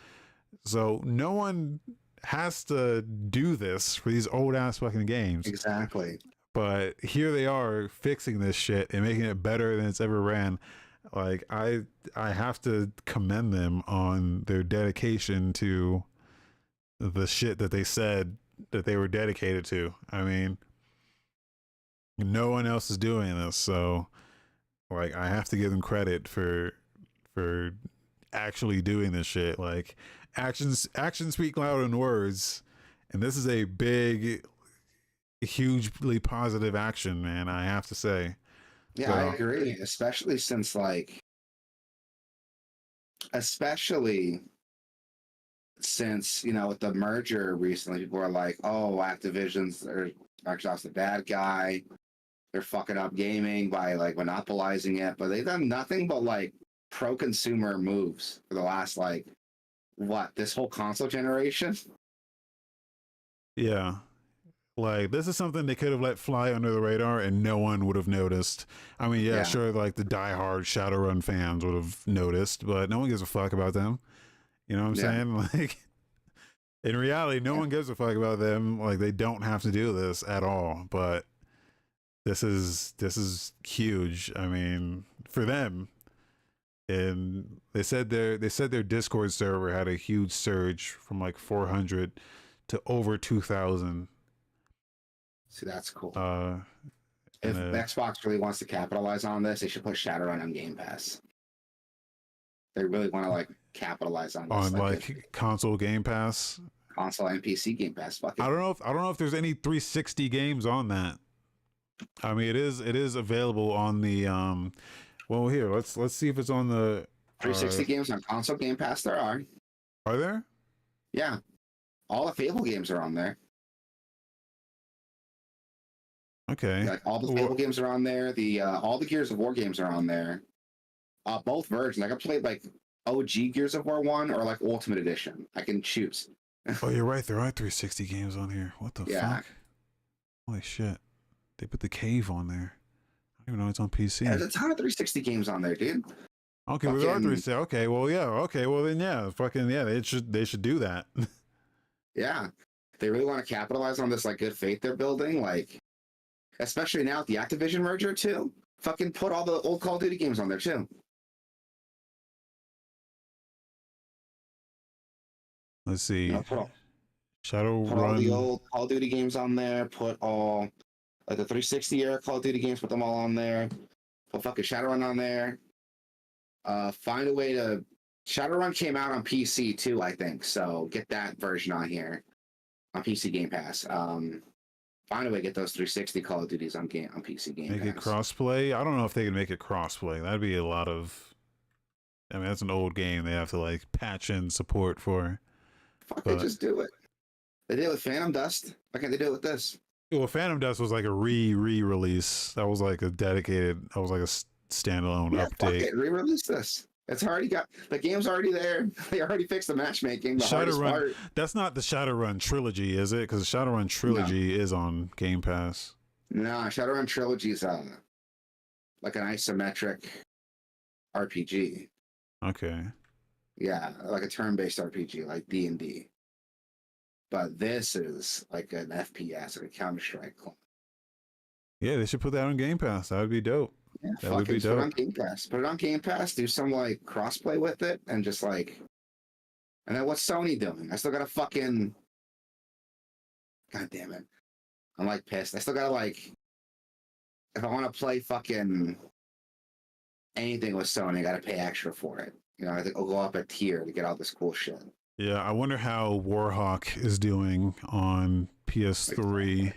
So no one has to do this for these old ass fucking games. Exactly. But here they are fixing this shit and making it better than it's ever ran. Like I have to commend them on their dedication to the shit that they said that they were dedicated to. I mean, no one else is doing this, so like I have to give them credit for actually doing this shit. Like actions speak louder than words, and this is a big, hugely positive action, man. I have to say. Yeah, I agree, especially since like, since, you know, with the merger recently, people are like, oh, Activision's or Microsoft's the bad guy. They're fucking up gaming by like monopolizing it, but they've done nothing but like pro-consumer moves for the last like this whole console generation. Yeah. Like this is something they could have let fly under the radar and no one would have noticed. I mean, yeah, sure, like the diehard Shadowrun fans would have noticed, but no one gives a fuck about them. You know what I'm saying? Like in reality, no one gives a fuck about them. Like they don't have to do this at all. But this is huge. I mean, for them. And they said their Discord server had a huge surge from like 400 to over 2,000. See, that's cool. If Xbox really wants to capitalize on this, they should put Shadowrun on Game Pass. They really want to like capitalize on this. On like console Game Pass, console and PC Game Pass. Fuck it. I don't know if there's any 360 games on that. I mean, it is available on the well, here let's see if it's on the 360 games on console Game Pass. There are. Are there? Yeah, all the Fable games are on there. Okay. Like all the Fable games are on there. The all the Gears of War games are on there. Both versions. Like I played like OG Gears of War 1 or like Ultimate Edition. I can choose. Oh, you're right. There are 360 games on here. What the Yeah. fuck? Holy shit. They put the cave on there. I don't even know it's on PC. Yeah, there's a ton of 360 games on there, dude. Okay, well, there are 360. Okay, well, yeah. Okay, well then, yeah. Fucking yeah. They should do that. Yeah, they really want to capitalize on this like good faith they're building. Like, especially now with the Activision merger too. Fucking put all the old Call of Duty games on there too. Let's see. Put all Shadowrun. the old Call of Duty games on there. Put all like the 360 era Call of Duty games. Put them all on there. Put fucking Shadowrun on there. Find a way to. Shadowrun came out on PC too, I think. So get that version on here on PC Game Pass. Find a way to get those 360 Call of Duties on PC Game Pass. Make it crossplay. I don't know if they can make it crossplay. That'd be a lot of. I mean, that's an old game. They have to like patch in support for. Fucking just do it. They did it with Phantom Dust. Why can't they do it with this? Well, Phantom Dust was like a re-release. That was like a dedicated. That was like a standalone update. Fuck it, re-release this. It's already got the game's already there. They already fixed the matchmaking. The hardest part. That's not the Shadowrun trilogy, is it? Because the Shadowrun trilogy is on Game Pass. No, Shadowrun trilogy is like an isometric RPG. Okay. Yeah, like a turn-based RPG, like D&D. But this is like an FPS, like a Counter-Strike clone. Yeah, they should put that on Game Pass. That would be dope. Yeah, that would be dope. Put it on Game Pass. Put it on Game Pass. Do some like crossplay with it, and just like, and then what's Sony doing? I still gotta fucking. God damn it! I'm like pissed. I still gotta like, if I want to play fucking anything with Sony, I gotta pay extra for it. You know, I think I'll go up a tier to get all this cool shit. Yeah, I wonder how Warhawk is doing on PS3.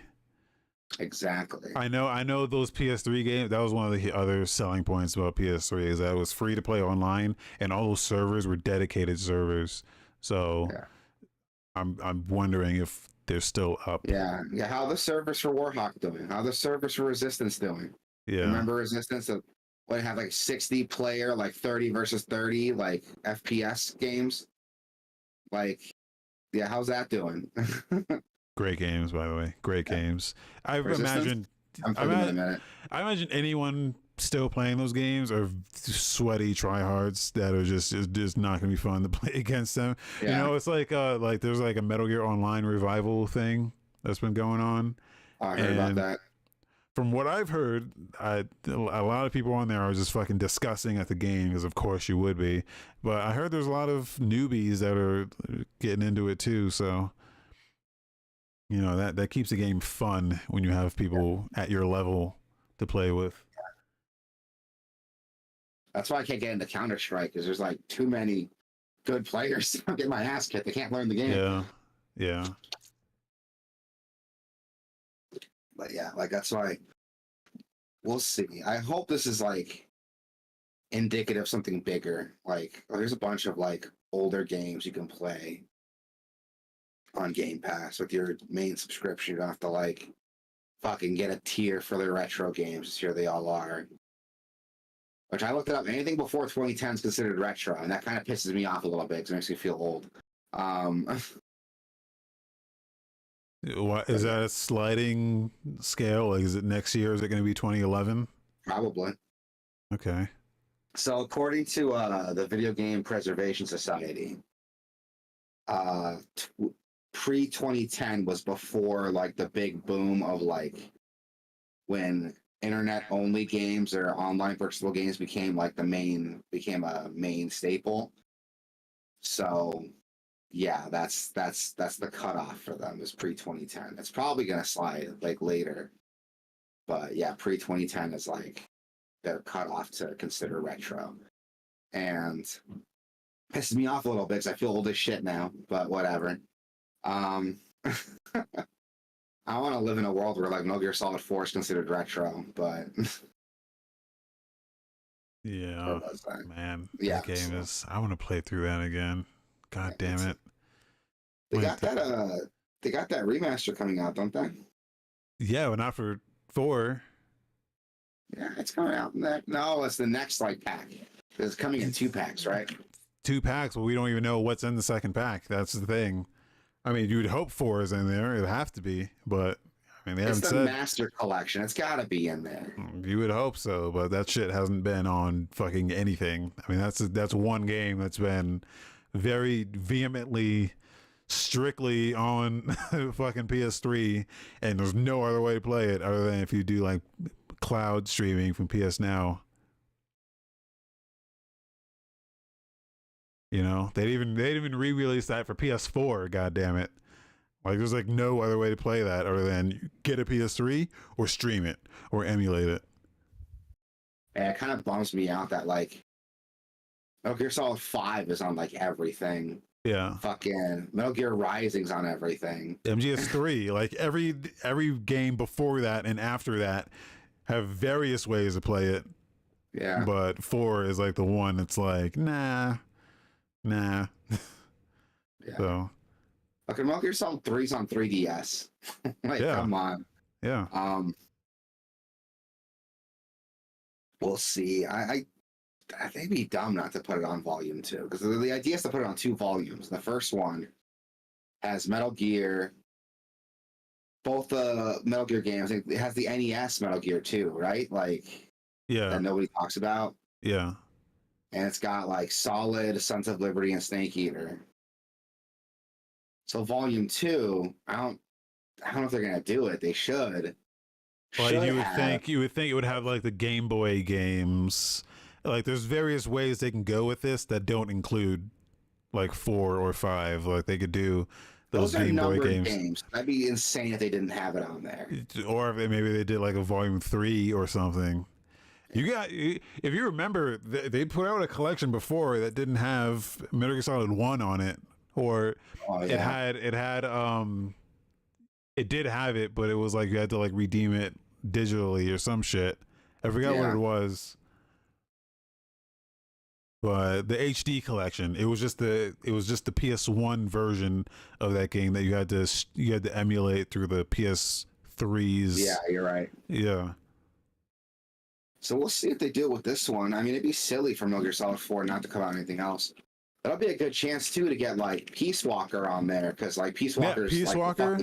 Exactly. I know those PS3 games. That was one of the other selling points about PS3 is that it was free to play online, and all those servers were dedicated servers. So, yeah. I'm wondering if they're still up. Yeah. How are the servers for Warhawk doing? How are the servers for Resistance doing? Yeah. Remember Resistance? What have like 60 player, like 30 versus 30, like FPS games. Like, yeah, how's that doing? Great games, by the way. Great games. I imagine anyone still playing those games are sweaty tryhards that are just not gonna be fun to play against them. Yeah. You know, it's like there's like a Metal Gear Online revival thing that's been going on. I heard about that. From what I've heard, a lot of people on there are just fucking disgusting at the game, because of course you would be. But I heard there's a lot of newbies that are getting into it too. So, you know, that keeps the game fun when you have people at your level to play with. That's why I can't get into Counter-Strike, because there's like too many good players. I'm getting my ass kicked. They can't learn the game. Yeah, yeah. But yeah, like that's why we'll see. I hope this is like indicative of something bigger. Like there's a bunch of like older games you can play on Game Pass with your main subscription. You don't have to like fucking get a tier for the retro games. Here they all are. Which I looked it up. Anything before 2010 is considered retro, and that kind of pisses me off a little bit because it makes me feel old. What is that, a sliding scale? Like, is it next year? Is it going to be 2011? Probably. Okay. So according to the Video Game Preservation Society, pre-2010 was before like the big boom of like when internet-only games or online purchasable games became a main staple. So yeah, that's the cutoff for them, is pre-2010. It's probably gonna slide like later, but yeah, pre-2010 is like their cutoff to consider retro, and pisses me off a little bit because I feel old as shit now. But whatever. I want to live in a world where like Metal Gear Solid 4 is considered retro, but yeah, man, yeah, that game is. I want to play through that again. God damn it! They got that remaster coming out, don't they? Yeah, but not for 4. Yeah, it's coming out. No, it's the next like pack. It's coming in 2 packs, right? 2 packs, but we don't even know what's in the second pack. That's the thing. I mean, you'd hope 4 is in there. It'd have to be, but I mean, they haven't It's the said. Master Collection. It's got to be in there. You would hope so, but that shit hasn't been on fucking anything. I mean, that's one game that's been very vehemently, strictly on fucking PS3, and there's no other way to play it other than if you do like cloud streaming from PS Now. You know, they'd even re-release that for PS4. God damn it! Like, there's like no other way to play that other than get a PS3 or stream it or emulate it. And it kind of bums me out that like Metal Gear Solid 5 is on like everything. Yeah. Fucking Metal Gear Rising's on everything. MGS3, like every game before that and after that have various ways to play it. Yeah. But 4 is like the one that's like, nah. Yeah. So. Okay, Metal Gear Solid 3's on 3DS. Like, yeah. come on. Yeah. We'll see. I think it'd be dumb not to put it on volume 2, because the idea is to put it on 2 volumes. The first one has Metal Gear, both the Metal Gear games. It has the NES Metal Gear 2, right? Like, yeah, that nobody talks about. Yeah. And it's got like Solid, Sons of Liberty, and Snake Eater. So volume 2, I don't know if they're gonna do it. They should. Like, you would think it would have like the Game Boy games. Like, there's various ways they can go with this that don't include like 4 or 5. Like, they could do those Game Boy games. That'd be insane if they didn't have it on there. Or if maybe they did like a volume 3 or something. If you remember, they put out a collection before that didn't have Metal Gear Solid 1 on it, or it did have it, but it was like you had to like redeem it digitally or some shit. I forgot what it was. But the HD collection, it was just the PS1 version of that game that you had to emulate through the PS3's. Yeah, you're right. Yeah. So we'll see if they do it with this one. I mean, it'd be silly for Metal Gear Solid 4 not to come out anything else. That'll be a good chance too to get like Peace Walker on there, because like Peace Walker's Peace Walker.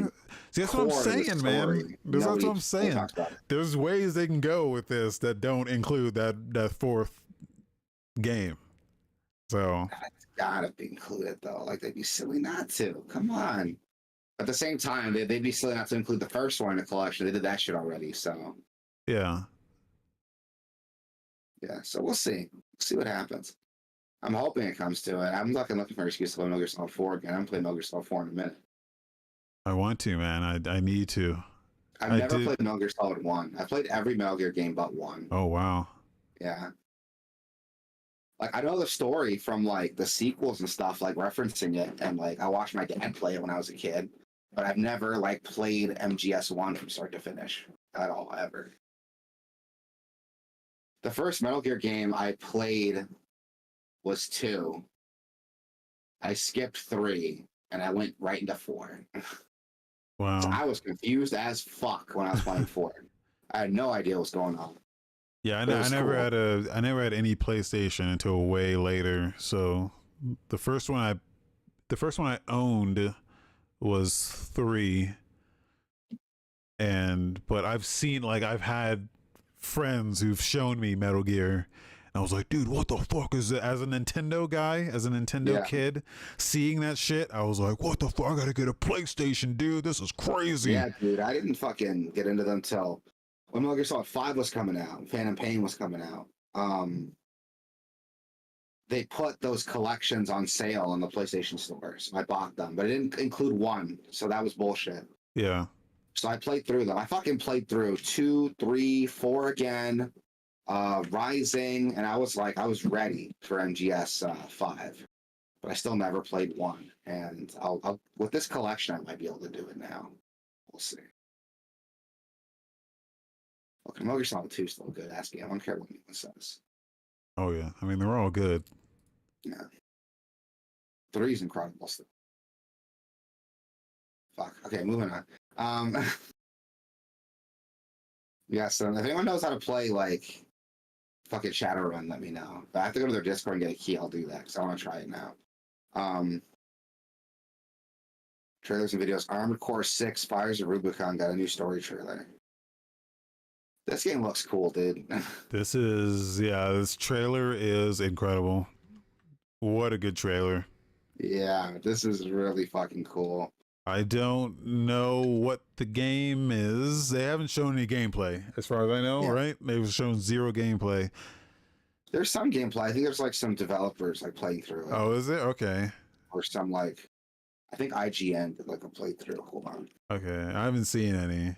See, that's what I'm saying, man. That's what I'm saying. There's ways they can go with this that don't include that 4th game. So it's gotta be included though. Like, they'd be silly not to. Come on. At the same time, they'd be silly not to include the first one in the collection. They did that shit already. So yeah. So we'll see. See what happens. I'm hoping it comes to it. I'm looking for an excuse to play Metal Gear Solid 4 again. I'm playing Metal Gear Solid 4 in a minute. I want to, man. I need to. I've never played Metal Gear Solid 1. I played every Metal Gear game but 1. Oh, wow. Yeah. Like, I know the story from like the sequels and stuff, like referencing it, and like I watched my dad play it when I was a kid, but I've never like played MGS1 from start to finish at all, ever. The first Metal Gear game I played was 2. I skipped 3 and I went right into 4. Wow. So I was confused as fuck when I was playing 4. I had no idea what was going on. Yeah, I never had any PlayStation until way later. So the first one I owned was 3. But I've had friends who've shown me Metal Gear, and I was like, dude, what the fuck is it? As a Nintendo guy, as a Nintendo kid, seeing that shit, I was like, what the fuck? I gotta get a PlayStation, dude. This is crazy. Yeah, dude, I didn't fucking get into them till when Metal Gear Solid 5 was coming out, Phantom Pain was coming out. They put those collections on sale on the PlayStation Store, so I bought them, but it didn't include 1, so that was bullshit. Yeah. So I played through them. I fucking played through 2, 3, 4 again, Rising, and I was ready for MGS 5, but I still never played 1. And I'll with this collection, I might be able to do it now. We'll see. Okay, Metal Gear Solid 2 is still a good ass game. I don't care what anyone says. Oh yeah, I mean, they're all good. Yeah. 3 is incredible still. Fuck. Okay, moving on. Yeah, so if anyone knows how to play like fucking Shadowrun, let me know. If I have to go to their Discord and get a key, I'll do that because I want to try it now. Um, Trailers and videos. Armored Core 6 Fires of Rubicon got a new story trailer. This game looks cool, dude. This trailer is incredible. What a good trailer. Yeah, this is really fucking cool. I don't know what the game is. They haven't shown any gameplay, as far as I know, right? They've shown zero gameplay. There's some gameplay. I think there's like some developers like playing through it. Oh, is it? Okay. Or some like, I think IGN did like a playthrough. Hold on. Okay, I haven't seen any.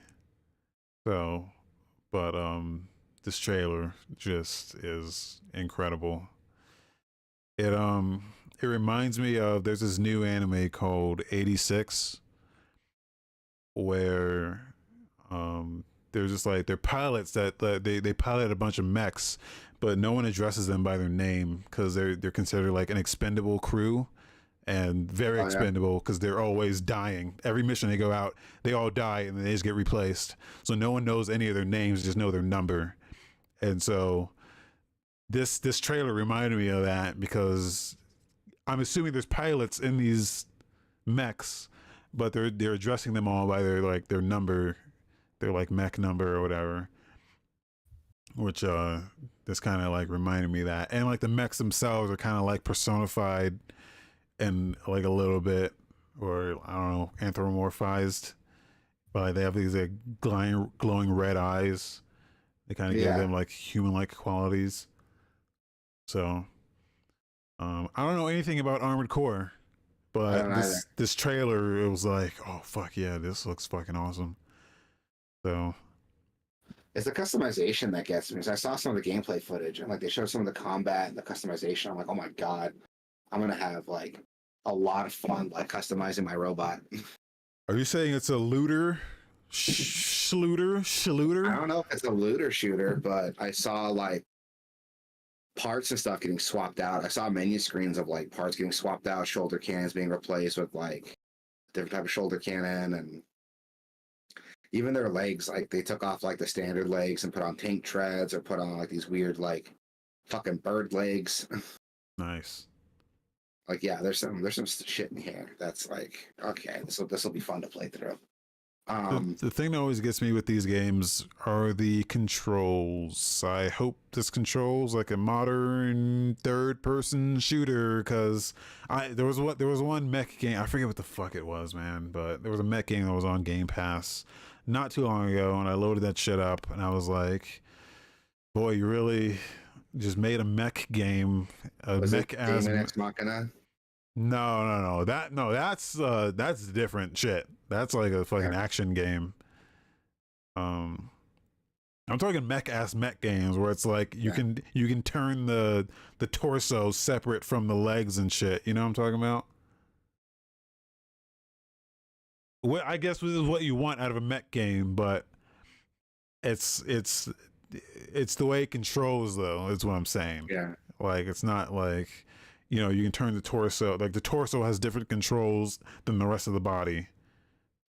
So, but this trailer just is incredible. It reminds me of, there's this new anime called 86 where there's just like, they're pilots that they pilot a bunch of mechs, but no one addresses them by their name because they're considered like an expendable crew, and very expendable because they're always dying. Every mission they go out, they all die and then they just get replaced. So no one knows any of their names, just know their number. And so this trailer reminded me of that because I'm assuming there's pilots in these mechs, but they're addressing them all by their number, their like mech number or whatever. Which this kind of like reminded me of that. And like the mechs themselves are kind of like personified and like a little bit, or I don't know, anthropomorphized. But they have these like glowing red eyes. They kind of give them like human-like qualities. So I don't know anything about Armored Core, but this trailer, it was like, oh fuck yeah, this looks fucking awesome. So it's the customization that gets me. Because I saw some of the gameplay footage and like they showed some of the combat and the customization. I'm like, oh my god, I'm gonna have like a lot of fun like customizing my robot. Are you saying it's a looter? Schluter? I don't know if it's a looter shooter, but I saw like parts and stuff getting swapped out. I saw menu screens of like parts getting swapped out, shoulder cannons being replaced with like different type of shoulder cannon, and even their legs, like they took off like the standard legs and put on tank treads or put on like these weird like fucking bird legs. Nice. Like yeah, there's some shit in here that's like, okay, this will be fun to play through. The thing that always gets me with these games are the controls. I hope this controls like a modern third-person shooter, because there was one mech game, I forget what the fuck it was, man, but there was a mech game that was on Game Pass not too long ago, and I loaded that shit up, and I was like, boy, you really just made a mech game. Was mech it as Ex Machina? No. That's different shit. That's like a fucking action game. I'm talking mech games where it's like you can turn the torso separate from the legs and shit. You know what I'm talking about? What I guess this is what you want out of a mech game, but it's the way it controls though, is what I'm saying. Yeah. Like it's not like, you know, you can turn the torso, like the torso has different controls than the rest of the body.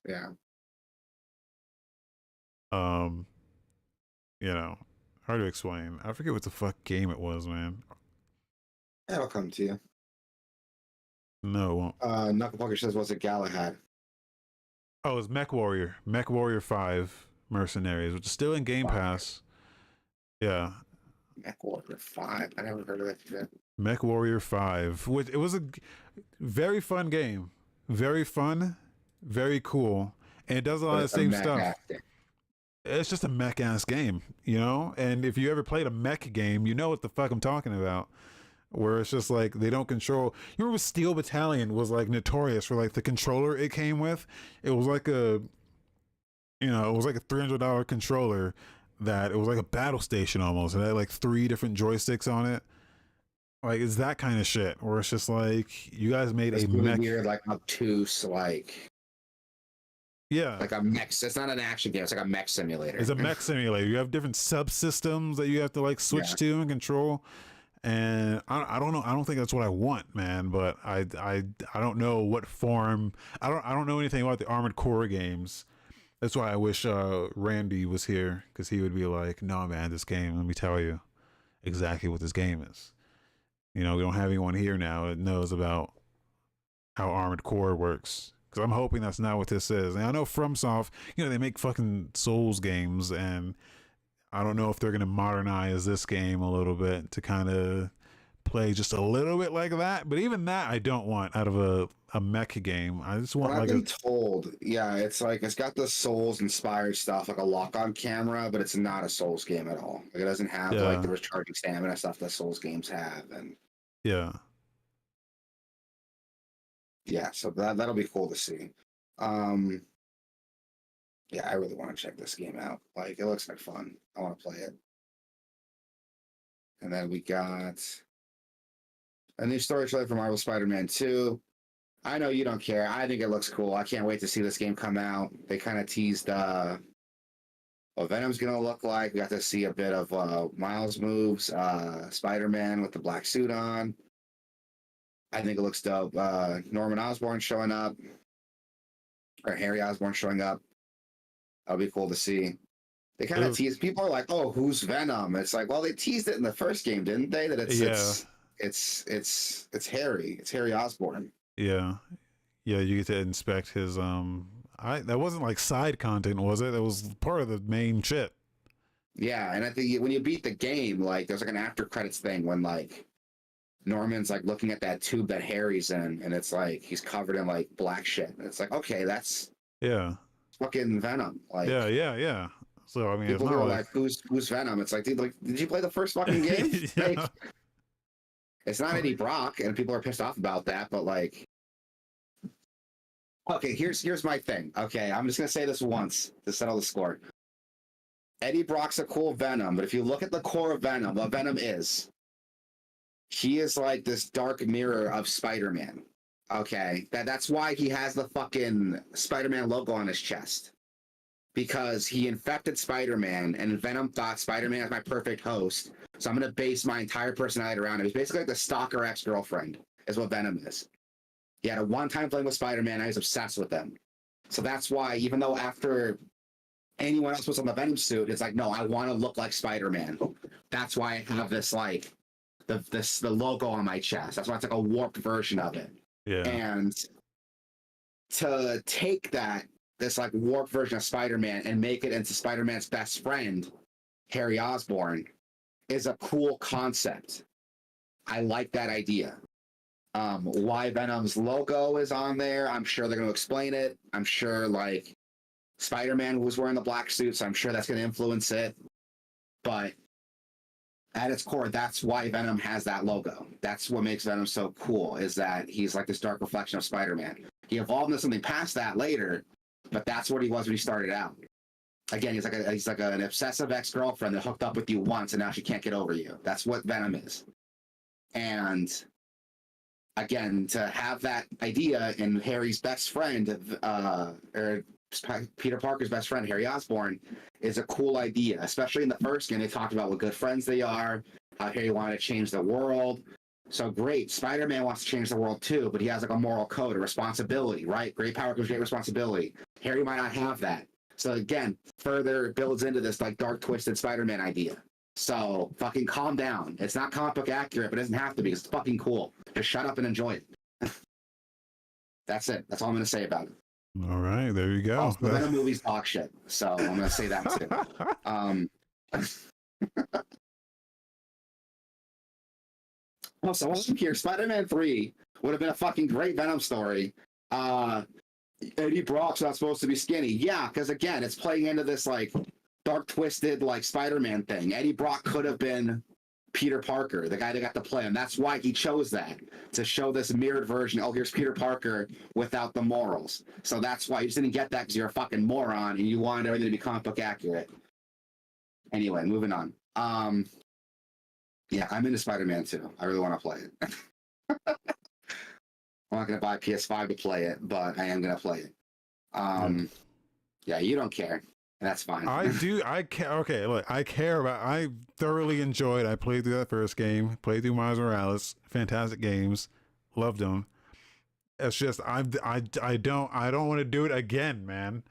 Yeah. You know, hard to explain. I forget what the fuck game it was, man. That'll come to you. No, it won't. Knucklepucker says, was it Galahad? Oh, it's Mech Warrior 5 Mercenaries, which is still in Game Pass. Yeah. Mech Warrior 5. I never heard of that shit. Mech Warrior 5. It was a very fun game. Very fun, very cool. And it does a lot of the same stuff. It's just a mech ass game, you know? And if you ever played a mech game, you know what the fuck I'm talking about. Where it's just like they don't control. You remember Steel Battalion was like notorious for like the controller it came with? It was like a $300 controller that it was like a battle station almost. It had like 3 different joysticks on it. Like it's that kind of shit where it's just like you guys made a really mech, weird, like obtuse, like a mech. It's not an action game. It's like a mech simulator. It's a mech simulator. You have different subsystems that you have to like switch to and control. And I don't know. I don't think that's what I want, man. But I don't know what form. I don't know anything about the Armored Core games. That's why I wish Randy was here, because he would be like, "No, man, this game. Let me tell you exactly what this game is." You know, we don't have anyone here now that knows about how Armored Core works. Because I'm hoping that's not what this is. And I know FromSoft, you know, they make fucking Souls games, and I don't know if they're gonna modernize this game a little bit to kind of play just a little bit like that. But even that, I don't want out of a mech game. I just want I've like been told, yeah, it's like it's got the Souls inspired stuff, like a lock-on camera, but it's not a Souls game at all. Like it doesn't have like yeah, the recharging stamina stuff that Souls games have, and yeah. yeah, so that'll be cool to see. Um, yeah, I really want to check this game out. Like it looks like fun. I want to play it. And then we got a new story trailer for Marvel Spider-Man 2. I know you don't care. I think it looks cool. I can't wait to see this game come out. They kind of teased what Venom's gonna look like. We got to see a bit of Miles moves, Spider-Man with the black suit on. I think it looks dope. Norman Osborn showing up, or Harry Osborn showing up. That'll be cool to see. They kind of tease. People are like, "Oh, who's Venom?" It's like, well, they teased it in the first game, didn't they? That it's Harry. It's Harry Osborn. Yeah. Yeah, you get to inspect his that wasn't like side content, was it? It was part of the main shit. Yeah, and I think when you beat the game, like there's like an after credits thing when like Norman's like looking at that tube that Harry's in, and it's like he's covered in like black shit. And it's like, okay, that's fucking Venom. Like yeah. So I mean, people who are like, who's Venom? It's like, dude, like, did you play the first fucking game? Like, it's not Eddie Brock, and people are pissed off about that, but like, okay, here's my thing. Okay, I'm just gonna say this once to settle the score. Eddie Brock's a cool Venom, but if you look at the core of Venom, what Venom is, he is like this dark mirror of Spider-Man. Okay, that's why he has the fucking Spider-Man logo on his chest. Because he infected Spider-Man, and Venom thought Spider-Man is my perfect host, so I'm going to base my entire personality around him. He's basically like the stalker ex-girlfriend, is what Venom is. He had a one-time fling with Spider-Man, and he's obsessed with them. So that's why, even though after anyone else was on the Venom suit, it's like, no, I want to look like Spider-Man. That's why I have this, like, the logo on my chest. That's why it's like a warped version of it. Yeah. And to take this like warped version of Spider-Man and make it into Spider-Man's best friend, Harry Osborn, is a cool concept. I like that idea. Why Venom's logo is on there, I'm sure they're going to explain it. I'm sure like Spider-Man was wearing the black suit, so I'm sure that's going to influence it. But at its core, that's why Venom has that logo. That's what makes Venom so cool, is that he's like this dark reflection of Spider-Man. He evolved into something past that later, but that's what he was when he started out. Again, he's like an obsessive ex-girlfriend that hooked up with you once and now she can't get over you. That's what Venom is. And again, to have that idea in Harry's best friend, or Peter Parker's best friend, Harry Osborn, is a cool idea. Especially in the first game, they talked about what good friends they are, how Harry wanted to change the world. So great, Spider-Man wants to change the world too, but he has like a moral code, a responsibility, right? Great power comes great responsibility. Harry might not have that. So again, further builds into this like dark, twisted Spider-Man idea. So fucking calm down. It's not comic book accurate, but it doesn't have to be. It's fucking cool. Just shut up and enjoy it. That's it. That's all I'm going to say about it. All right, there you go. Also, then a movie's talk shit, so I'm going to say that too. So I'm here. Spider-Man 3 would have been a fucking great Venom story. Eddie Brock's not supposed to be skinny. Yeah, because again, it's playing into this like dark, twisted like Spider-Man thing. Eddie Brock could have been Peter Parker, the guy that got to play him. That's why he chose that, to show this mirrored version. Oh, here's Peter Parker without the morals. So that's why you just didn't get that, because you're a fucking moron and you wanted everything to be comic book accurate. Anyway, moving on. Yeah, I'm into Spider-Man 2. I really want to play it. I'm not going to buy PS5 to play it, but I am going to play it. Yeah, you don't care. That's fine. I do. I care. Okay, look, I care about. I thoroughly enjoyed. I played through that first game. Played through Miles Morales. Fantastic games. Loved them. It's just I don't want to do it again, man.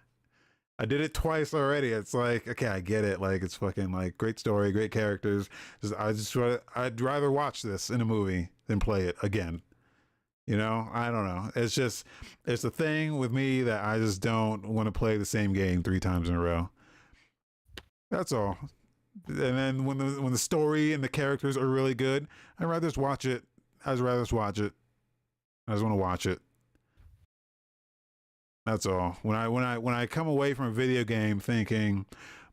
I did it twice already. It's like, okay, I get it. Like, it's fucking like great story, great characters. I'd rather watch this in a movie than play it again. You know, I don't know. It's a thing with me that I just don't want to play the same game 3 times in a row. That's all. And then when the story and the characters are really good, I'd rather just watch it. I'd rather just watch it. I just want to watch it. That's all. When I come away from a video game thinking,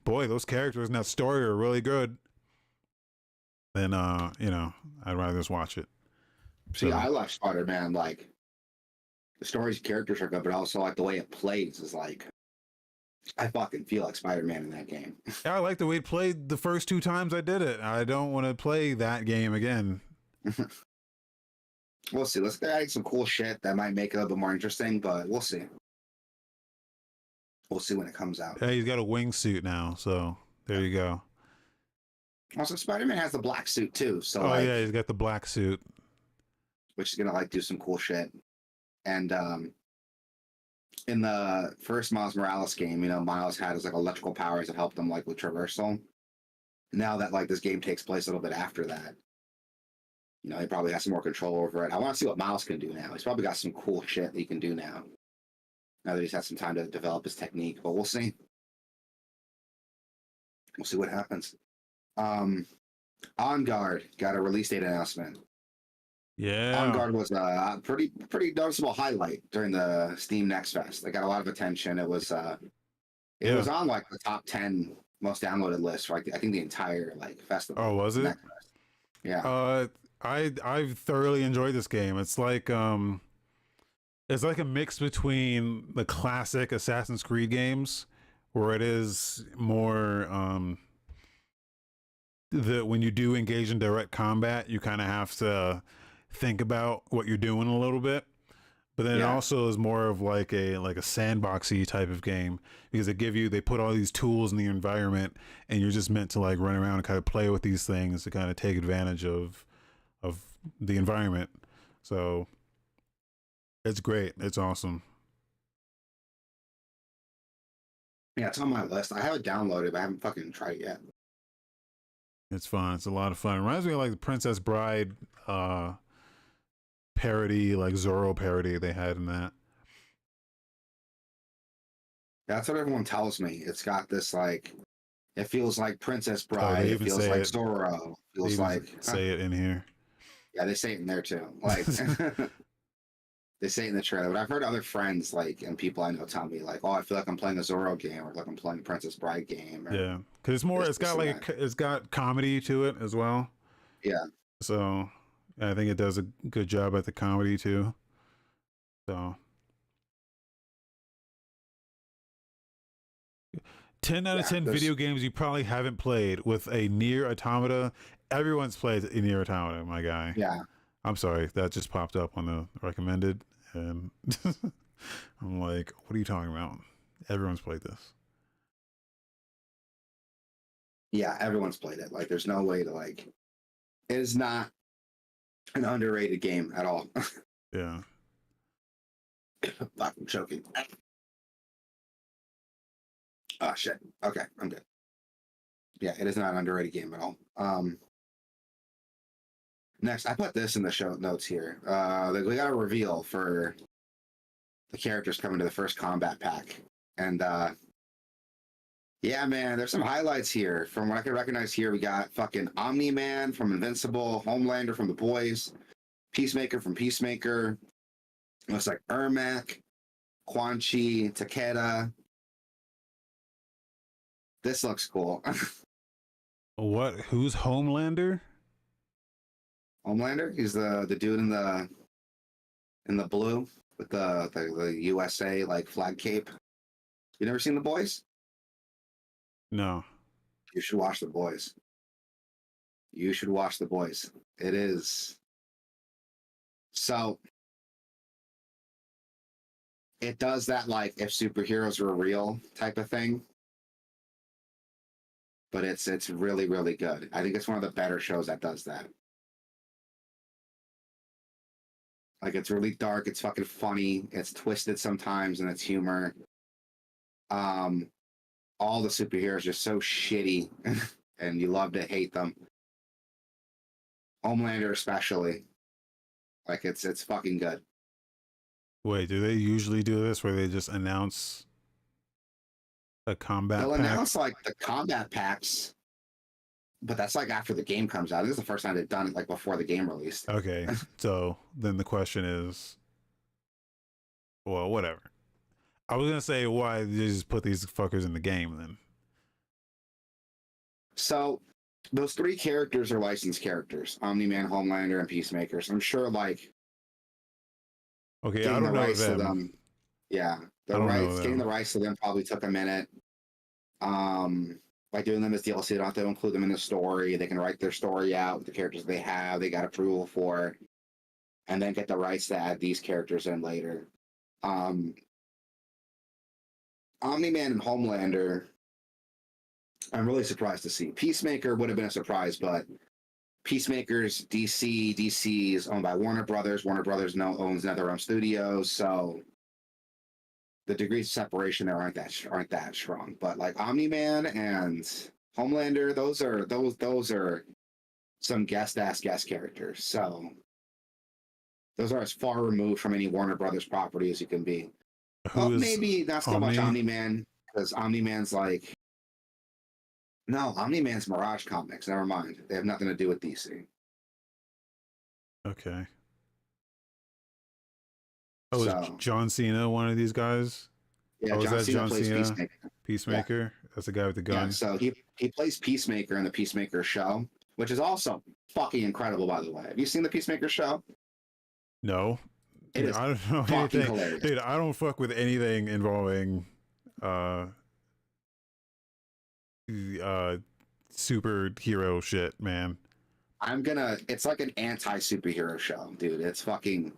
boy, those characters and that story are really good, then you know, I'd rather just watch it. See, I love Spider-Man. Like the stories, characters are good, but also like the way it plays is like I fucking feel like Spider-Man in that game. Yeah, I like the way it played the first 2 times I did it. I don't want to play that game again. We'll see. Let's add some cool shit that might make it a little bit more interesting, but we'll see. We'll see when it comes out. Yeah, he's got a wingsuit now, so there you go. Also, Spider-Man has the black suit too, so oh like, yeah, he's got the black suit, which is gonna like do some cool shit. And in the first Miles Morales game, you know, Miles had his like electrical powers that helped him like with traversal. Now that like this game takes place a little bit after that, you know, he probably has some more control over it. I want to see what Miles can do now. He's probably got some cool shit that he can do now. Now that he's had some time to develop his technique, but we'll see. We'll see what happens. On Guard got a release date announcement. yeah. On Guard was a pretty noticeable highlight during the Steam Next Fest. They got a lot of attention. It was was on like the top 10 most downloaded list for like I think the entire like festival. Oh, was it? Yeah. I thoroughly enjoyed this game. It's like a mix between the classic Assassin's Creed games, where it is more when you do engage in direct combat, you kind of have to think about what you're doing a little bit. But then it also is more of like a sandboxy type of game, because they put all these tools in the environment, and you're just meant to like run around and kind of play with these things to kind of take advantage of the environment. So it's great. It's awesome. Yeah, it's on my list. I have it downloaded, but I haven't fucking tried it yet. It's fun. It's a lot of fun. It reminds me of like the Princess Bride parody, like Zorro parody they had in that. That's what everyone tells me. It's got this like, it feels like Princess Bride. They it even feels say like it. Zorro. It feels like say it in here. Yeah, they say it in there too. Like they say it in the trailer. But I've heard other friends like and people I know tell me like, oh, I feel like I'm playing a Zorro game or like I'm playing a Princess Bride game. Yeah, because it's more. It's got like it's got comedy to it as well. Yeah. So I think it does a good job at the comedy too. So 10 out of 10 video games you probably haven't played with a Nier Automata. Everyone's played a Nier Automata, my guy. Yeah. I'm sorry, that just popped up on the recommended, and I'm like, what are you talking about? Everyone's played this. Yeah, everyone's played it. Like, there's no way to like. It is not an underrated game at all. Yeah. Fuck, I'm choking. Oh shit. Okay, I'm good. Yeah, it is not an underrated game at all. Next, I put this in the show notes here. We got a reveal for the characters coming to the first combat pack. And yeah, man, there's some highlights here. From what I can recognize here, we got fucking Omni-Man from Invincible, Homelander from The Boys, Peacemaker from Peacemaker. Looks like Ermac, Quan Chi, Takeda. This looks cool. What? Who's Homelander? Homelander? He's the dude in the blue with the USA like flag cape. You never seen The Boys? No. You should watch The Boys. You should watch The Boys. It is so. It does that like if superheroes were real type of thing. But it's really, really good. I think it's one of the better shows that does that. Like it's really dark, it's fucking funny, it's twisted sometimes and it's humor. all the superheroes are just so shitty, and you love to hate them. Homelander especially, like it's fucking good. Wait, do they usually do this where they just announce a combat They'll pack? announce like the combat packs, but that's like after the game comes out. This is the first time they've done it like before the game released. Okay, so then the question is, well, whatever. I was gonna say why did you just put these fuckers in the game then? So those three characters are licensed characters: Omni-Man, Homelander, and Peacemaker. So I'm sure like Okay, getting I don't the know rights to them. them. Yeah, I don't know getting them. the rights to them probably took a minute. Like doing them as DLC, they don't have to include them in the story. They can write their story out with the characters they have. They got approval for, and then get the rights to add these characters in later. Omni-Man and Homelander, I'm really surprised to see. Peacemaker would have been a surprise, but Peacemaker's DC. DC is owned by Warner Brothers. Warner Brothers now owns NetherRealm Studios, so the degrees of separation there aren't that strong. But like Omni-Man and Homelander, those are some guest characters. So those are as far removed from any Warner Brothers property as you can be. Well, maybe not so much Omni-Man, because Omni-Man's like, no, Omni-Man's Mirage Comics. Never mind. They have nothing to do with DC. Okay. Oh, so, is John Cena one of these guys? Yeah, John Cena plays Peacemaker. Peacemaker? Yeah. That's the guy with the gun? Yeah, so he plays Peacemaker in the Peacemaker show, which is also fucking incredible, by the way. Have you seen the Peacemaker show? No. It is I don't know fucking anything. hilarious. Dude, I don't fuck with anything involving superhero shit, man. It's like an anti-superhero show, dude. It's fucking,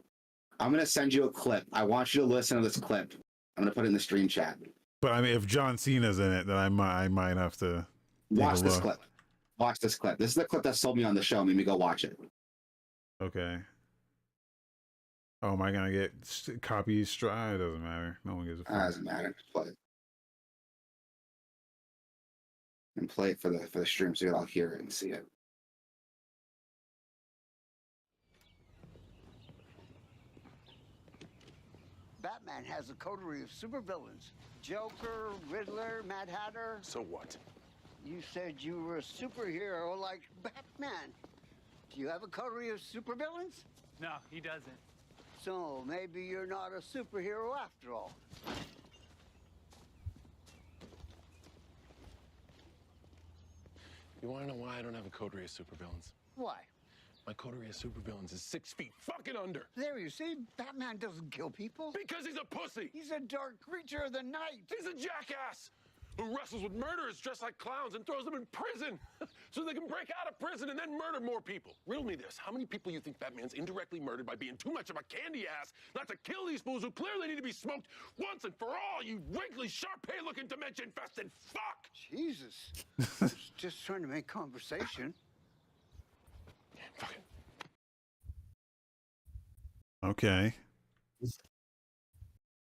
I'm gonna send you a clip. I want you to listen to this clip. I'm gonna put it in the stream chat. But I mean, if John Cena's in it, then I might have to watch this clip. Watch this clip. This is the clip that sold me on the show. Made me go watch it. Okay. Oh, am I gonna get copies? It doesn't matter. No one gives a fuck. Doesn't matter. Just play it. And play it for the stream so you'll all hear it and see it. Batman has a coterie of supervillains. Joker, Riddler, Mad Hatter. So what? You said you were a superhero like Batman. Do you have a coterie of supervillains? No, he doesn't. So maybe you're not a superhero after all. You want to know why I don't have a coterie of supervillains? Why? My coterie of supervillains is 6 feet fucking under. There, you see, Batman doesn't kill people. Because he's a pussy. He's a dark creature of the night. He's a jackass who wrestles with murderers dressed like clowns and throws them in prison so they can break out of prison and then murder more people. Riddle me this. How many people you think Batman's indirectly murdered by being too much of a candy ass not to kill these fools who clearly need to be smoked once and for all, you wrinkly, Sharpay-looking, dementia-infested fuck? Jesus. Just trying to make conversation. Fuck it. Okay.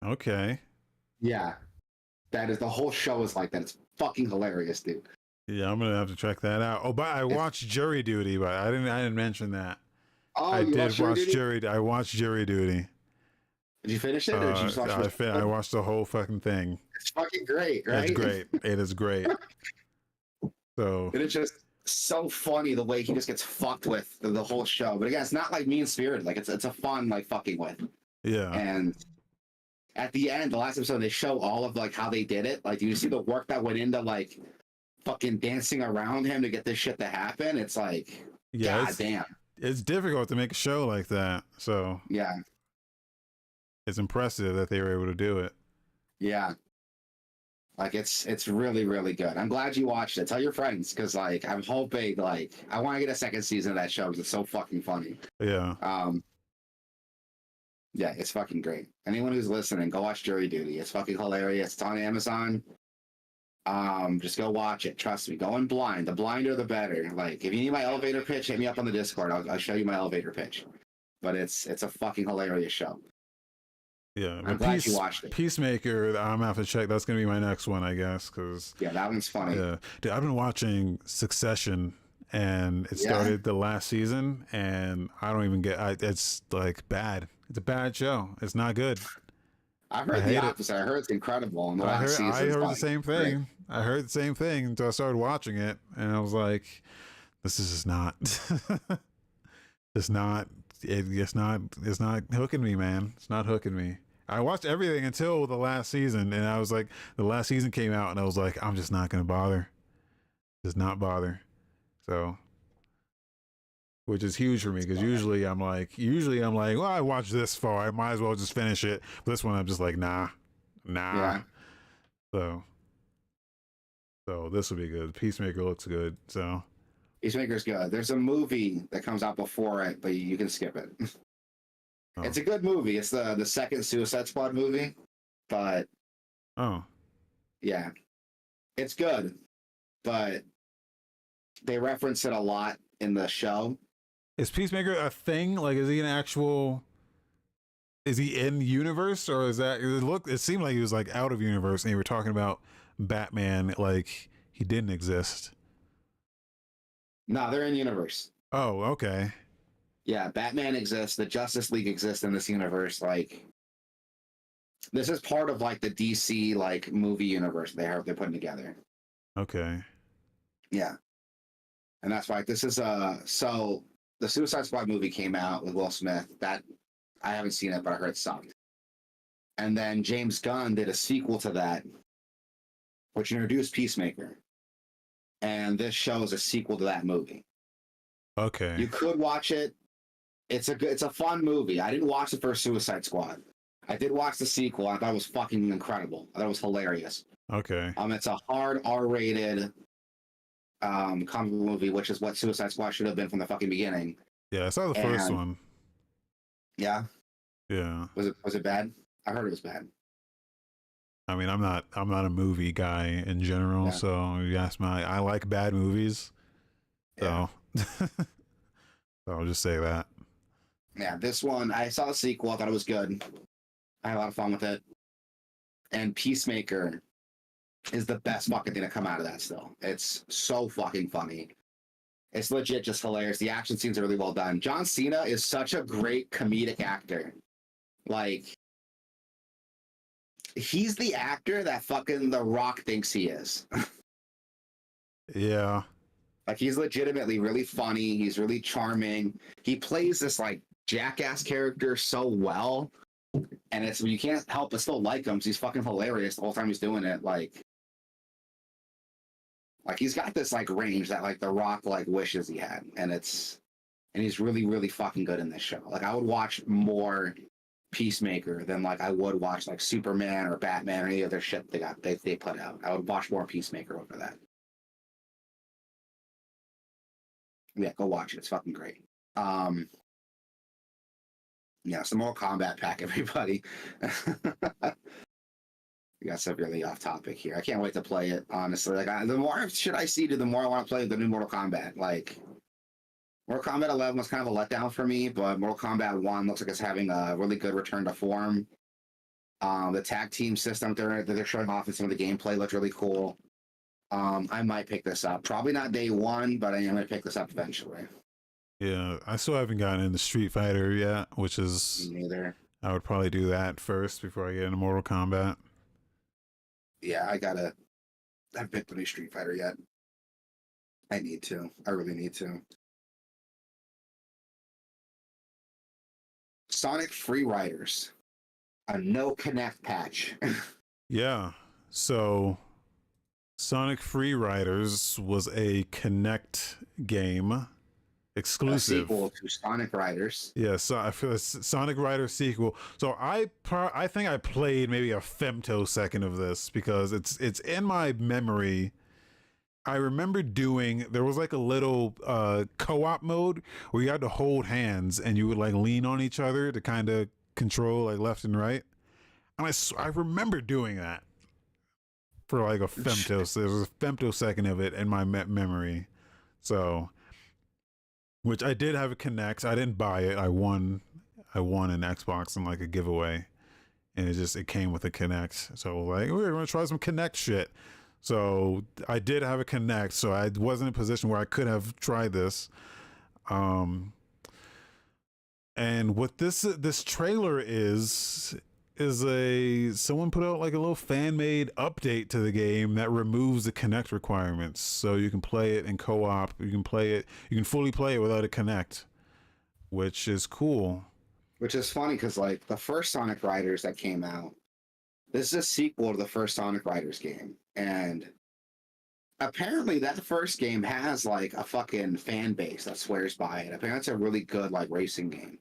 Okay. Yeah. That is, the whole show is like that. It's fucking hilarious, dude. Yeah, I'm gonna have to check that out. Oh, but I watched Jury Duty, but I didn't mention that. Oh, I did watch Jury? I watched Jury Duty. Did you finish it? Or did you just watch I watched the whole fucking thing. It's fucking great, right? It's great. It is great. So and it's just so funny the way he just gets fucked with the whole show. But again, it's not like mean spirited. Like it's a fun like fucking with. yeah. And at the end, the last episode, they show all of like how they did it. Like, do you see the work that went into like fucking dancing around him to get this shit to happen? It's like, yeah, God damn. It's difficult to make a show like that. So yeah, it's impressive that they were able to do it. Yeah. Like it's really, really good. I'm glad you watched it. Tell your friends, because like I'm hoping like I want to get a second season of that show because it's so fucking funny. Yeah. Yeah, it's fucking great. Anyone who's listening, go watch Jury Duty. It's fucking hilarious. It's on Amazon. Just go watch it. Trust me. Going blind. The blinder, the better. Like, if you need my elevator pitch, hit me up on the Discord. I'll show you my elevator pitch. But it's a fucking hilarious show. Yeah, I'm glad you watched it. Peacemaker, I'm gonna have to check. That's gonna be my next one, I guess. Cause Yeah, that one's funny. yeah, dude, I've been watching Succession, and it started the last season, and I don't even get. It's like bad. It's a bad show. It's not good. I heard the opposite. I heard it's incredible in the last season. I heard the same thing. Great. I heard the same thing until I started watching it, and I was like, "This is just not. It's not. It's not. It's not hooking me, man. It's not hooking me." I watched everything until the last season, and I was like, the last season came out, and I was like, I'm just not gonna bother. Just not bother. So, which is huge for me because usually I'm like, well, I watched this far, I might as well just finish it. But this one, I'm just like, nah. Yeah. So this will be good. Peacemaker looks good. So Peacemaker's good. There's a movie that comes out before it, but you can skip it. Oh. It's a good movie. It's the second Suicide Squad movie, but yeah, it's good, but they reference it a lot in the show. Is Peacemaker a thing? Like, is he an actual? Is he in universe, or is that? It seemed like he was like out of universe, and you were talking about Batman like he didn't exist. No, they're in universe. Oh, okay. Yeah, Batman exists. The Justice League exists in this universe. Like, this is part of like the DC like movie universe they're putting together. Okay. Yeah, and that's why this is so the Suicide Squad movie came out with Will Smith. That I haven't seen it, but I heard it sucked. And then James Gunn did a sequel to that, which introduced Peacemaker, and this show is a sequel to that movie. Okay. You could watch it. It's a fun movie. I didn't watch the first Suicide Squad. I did watch the sequel. I thought it was fucking incredible. I thought it was hilarious. Okay. It's a hard R-rated comic movie, which is what Suicide Squad should have been from the fucking beginning. Yeah, I saw the first one. Yeah. Yeah. Was it bad? I heard it was bad. I mean, I'm not a movie guy in general, so you ask me, I like bad movies. So so I'll just say that. Yeah, this one, I saw the sequel. I thought it was good. I had a lot of fun with it. And Peacemaker is the best fucking thing to come out of that still. It's so fucking funny. It's legit just hilarious. The action scenes are really well done. John Cena is such a great comedic actor. Like, he's the actor that fucking The Rock thinks he is. Yeah. Like, he's legitimately really funny. He's really charming. He plays this, like, jackass character so well. And it's, you can't help but still like him. He's fucking hilarious the whole time he's doing it. Like he's got this, like, range that, like, The Rock, like, wishes he had. And he's really, really fucking good in this show. Like, I would watch more Peacemaker than, like, I would watch, like, Superman or Batman or any other shit they put out. I would watch more Peacemaker over that. Yeah, go watch it. It's fucking great. Yeah, some more Kombat pack, everybody. We got stuff really off topic here. I can't wait to play it, honestly. Like, the more shit I see, the more I want to play the new Mortal Kombat. Like, Mortal Kombat 11 was kind of a letdown for me, but Mortal Kombat 1 looks like it's having a really good return to form. The tag team system that they're showing off in some of the gameplay looks really cool. I might pick this up. Probably not day one, but I am going to pick this up eventually. Yeah, I still haven't gotten into Street Fighter yet, which is... Me neither. I would probably do that first before I get into Mortal Kombat. Yeah, I haven't picked any Street Fighter yet. I need to. I really need to. Sonic Free Riders. A no Kinect patch. Yeah, so... Sonic Free Riders was a Kinect game, exclusive. A sequel to Sonic Riders. Yeah, so I feel Sonic Riders sequel. So I think I played maybe a femtosecond of this because it's in my memory. I remember there was like a little co-op mode where you had to hold hands and you would like lean on each other to kind of control like left and right. And I remember doing that. For like a femtosecond, there was a femtosecond of it in my memory. So, which I did have a Kinect. I didn't buy it. I won an Xbox in like a giveaway, and it came with a Kinect. So like, we're gonna try some Kinect shit. So I did have a Kinect, so I wasn't in a position where I could have tried this. And what this trailer is someone put out like a little fan made update to the game that removes the Kinect requirements, so you can play it in co-op. You can fully play it without a Kinect, which is cool. Which is funny because like the first Sonic Riders that came out, this is a sequel to the first Sonic Riders game, and apparently that first game has like a fucking fan base that swears by it. Apparently it's a really good like racing game.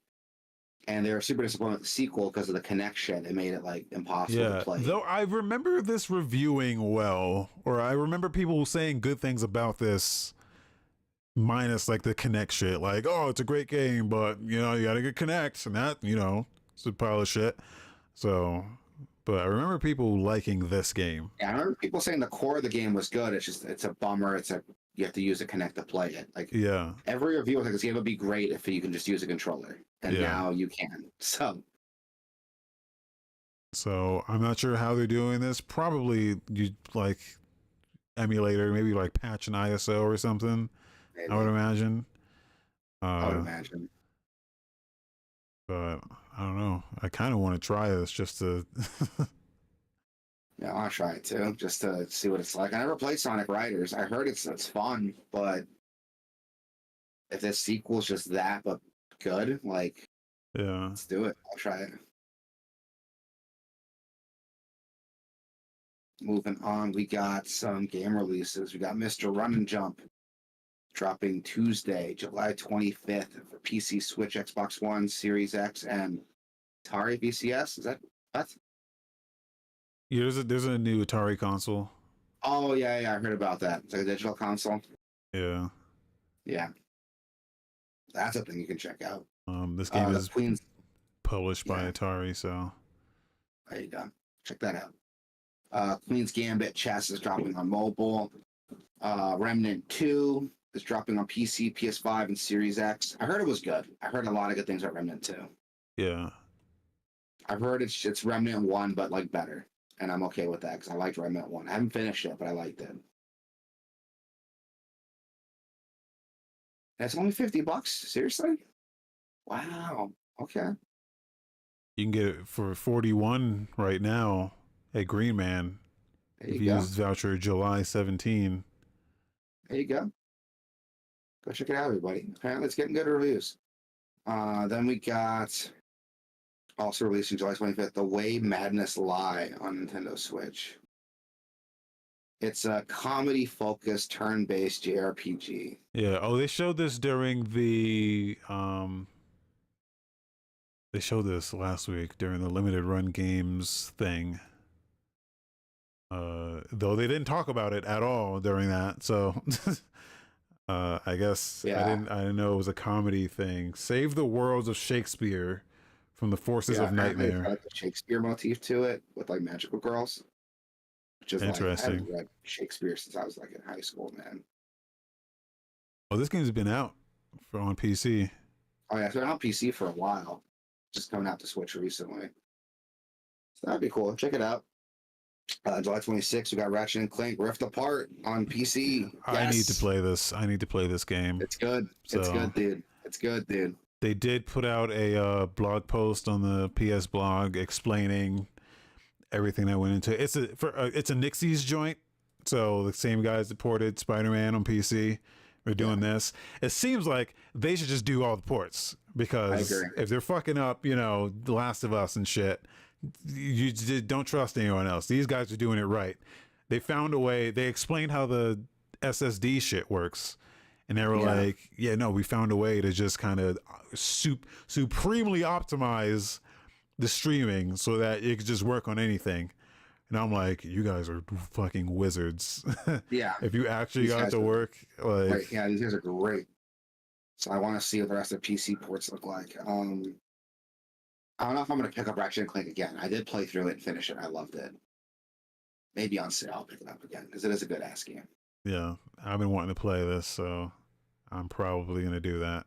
And they were super disappointed with the sequel because of the connection. It made it like impossible to play. Though I remember this reviewing well, or I remember people saying good things about this, minus like the Kinect shit. Like, oh, it's a great game, but you know, you gotta get Kinect, and that, you know, it's a pile of shit. So, but I remember people liking this game. Yeah, I remember people saying the core of the game was good. It's just, it's a bummer. You have to use a Kinect to play it. Like, yeah, every review was like, this game would be great if you can just use a controller. And now you can. So I'm not sure how they're doing this. Probably you like emulator, maybe like patch an ISO or something. Maybe. I would imagine. But I don't know. I kind of want to try this just to. Yeah, I want to try it too, just to see what it's like. I never played Sonic Riders. I heard it's fun, but if this sequel's just that, but good, like, yeah, let's do it. I'll try it. Moving on, we got some game releases. We got Mr. Run and Jump dropping Tuesday, July 25th for PC, Switch, Xbox One, Series X, and Atari VCS. Is that what? Yeah, there's a new Atari console. Oh yeah, I heard about that. It's like a digital console. Yeah. That's a thing you can check out. This game is published by Atari, so there you go. Check that out. Queen's Gambit Chess is dropping on mobile. Remnant 2 is dropping on PC, PS5, and Series X. I heard it was good. I heard a lot of good things about Remnant 2. Yeah. I've heard it's Remnant 1, but like better. And I'm okay with that because I liked Remnant 1. I haven't finished it, but I liked it. That's only $50? Seriously? Wow. Okay. You can get it for 41 right now at Green Man. If you use voucher July 17. There you go. Go check it out, everybody. Apparently it's getting good reviews. Then we got also releasing July 25th, The Way Madness Lie on Nintendo Switch. It's a comedy-focused, turn-based JRPG. Yeah. Oh, they showed this during the they showed this last week during the limited run games thing. Though they didn't talk about it at all during that, so I guess I didn't know it was a comedy thing. Save the worlds of Shakespeare from the forces of nightmare. Got the Shakespeare motif to it with like magical girls. Which is interesting. Like, I haven't read Shakespeare since I was like in high school, man. Oh, this game's been out on PC. Oh yeah, it's been on PC for a while. Just coming out to Switch recently. So that'd be cool. Check it out. July 26th, we got Ratchet and Clank Rift Apart on PC. Yes. I need to play this. I need to play this game. It's good. It's good, dude. It's good, dude. They did put out a blog post on the PS blog explaining everything that went into it. It's a Nixie's joint. So the same guys that ported Spider-Man on PC are doing this. It seems like they should just do all the ports, because if they're fucking up, you know, The Last of Us and shit, you just don't trust anyone else. These guys are doing it right. They found a way. They explained how the SSD shit works, and they were like, yeah, no, we found a way to just kind of supremely optimize the streaming so that it could just work on anything. And I'm like, you guys are fucking wizards. Yeah. If you actually got to work, like, right. Yeah, these guys are great. So I want to see what the rest of PC ports look like. I don't know if I'm going to pick up Ratchet and Clank again. I did play through it and finish it. I loved it. Maybe on sale I'll pick it up again, because it is a good ass game. Yeah, I've been wanting to play this, so I'm probably going to do that.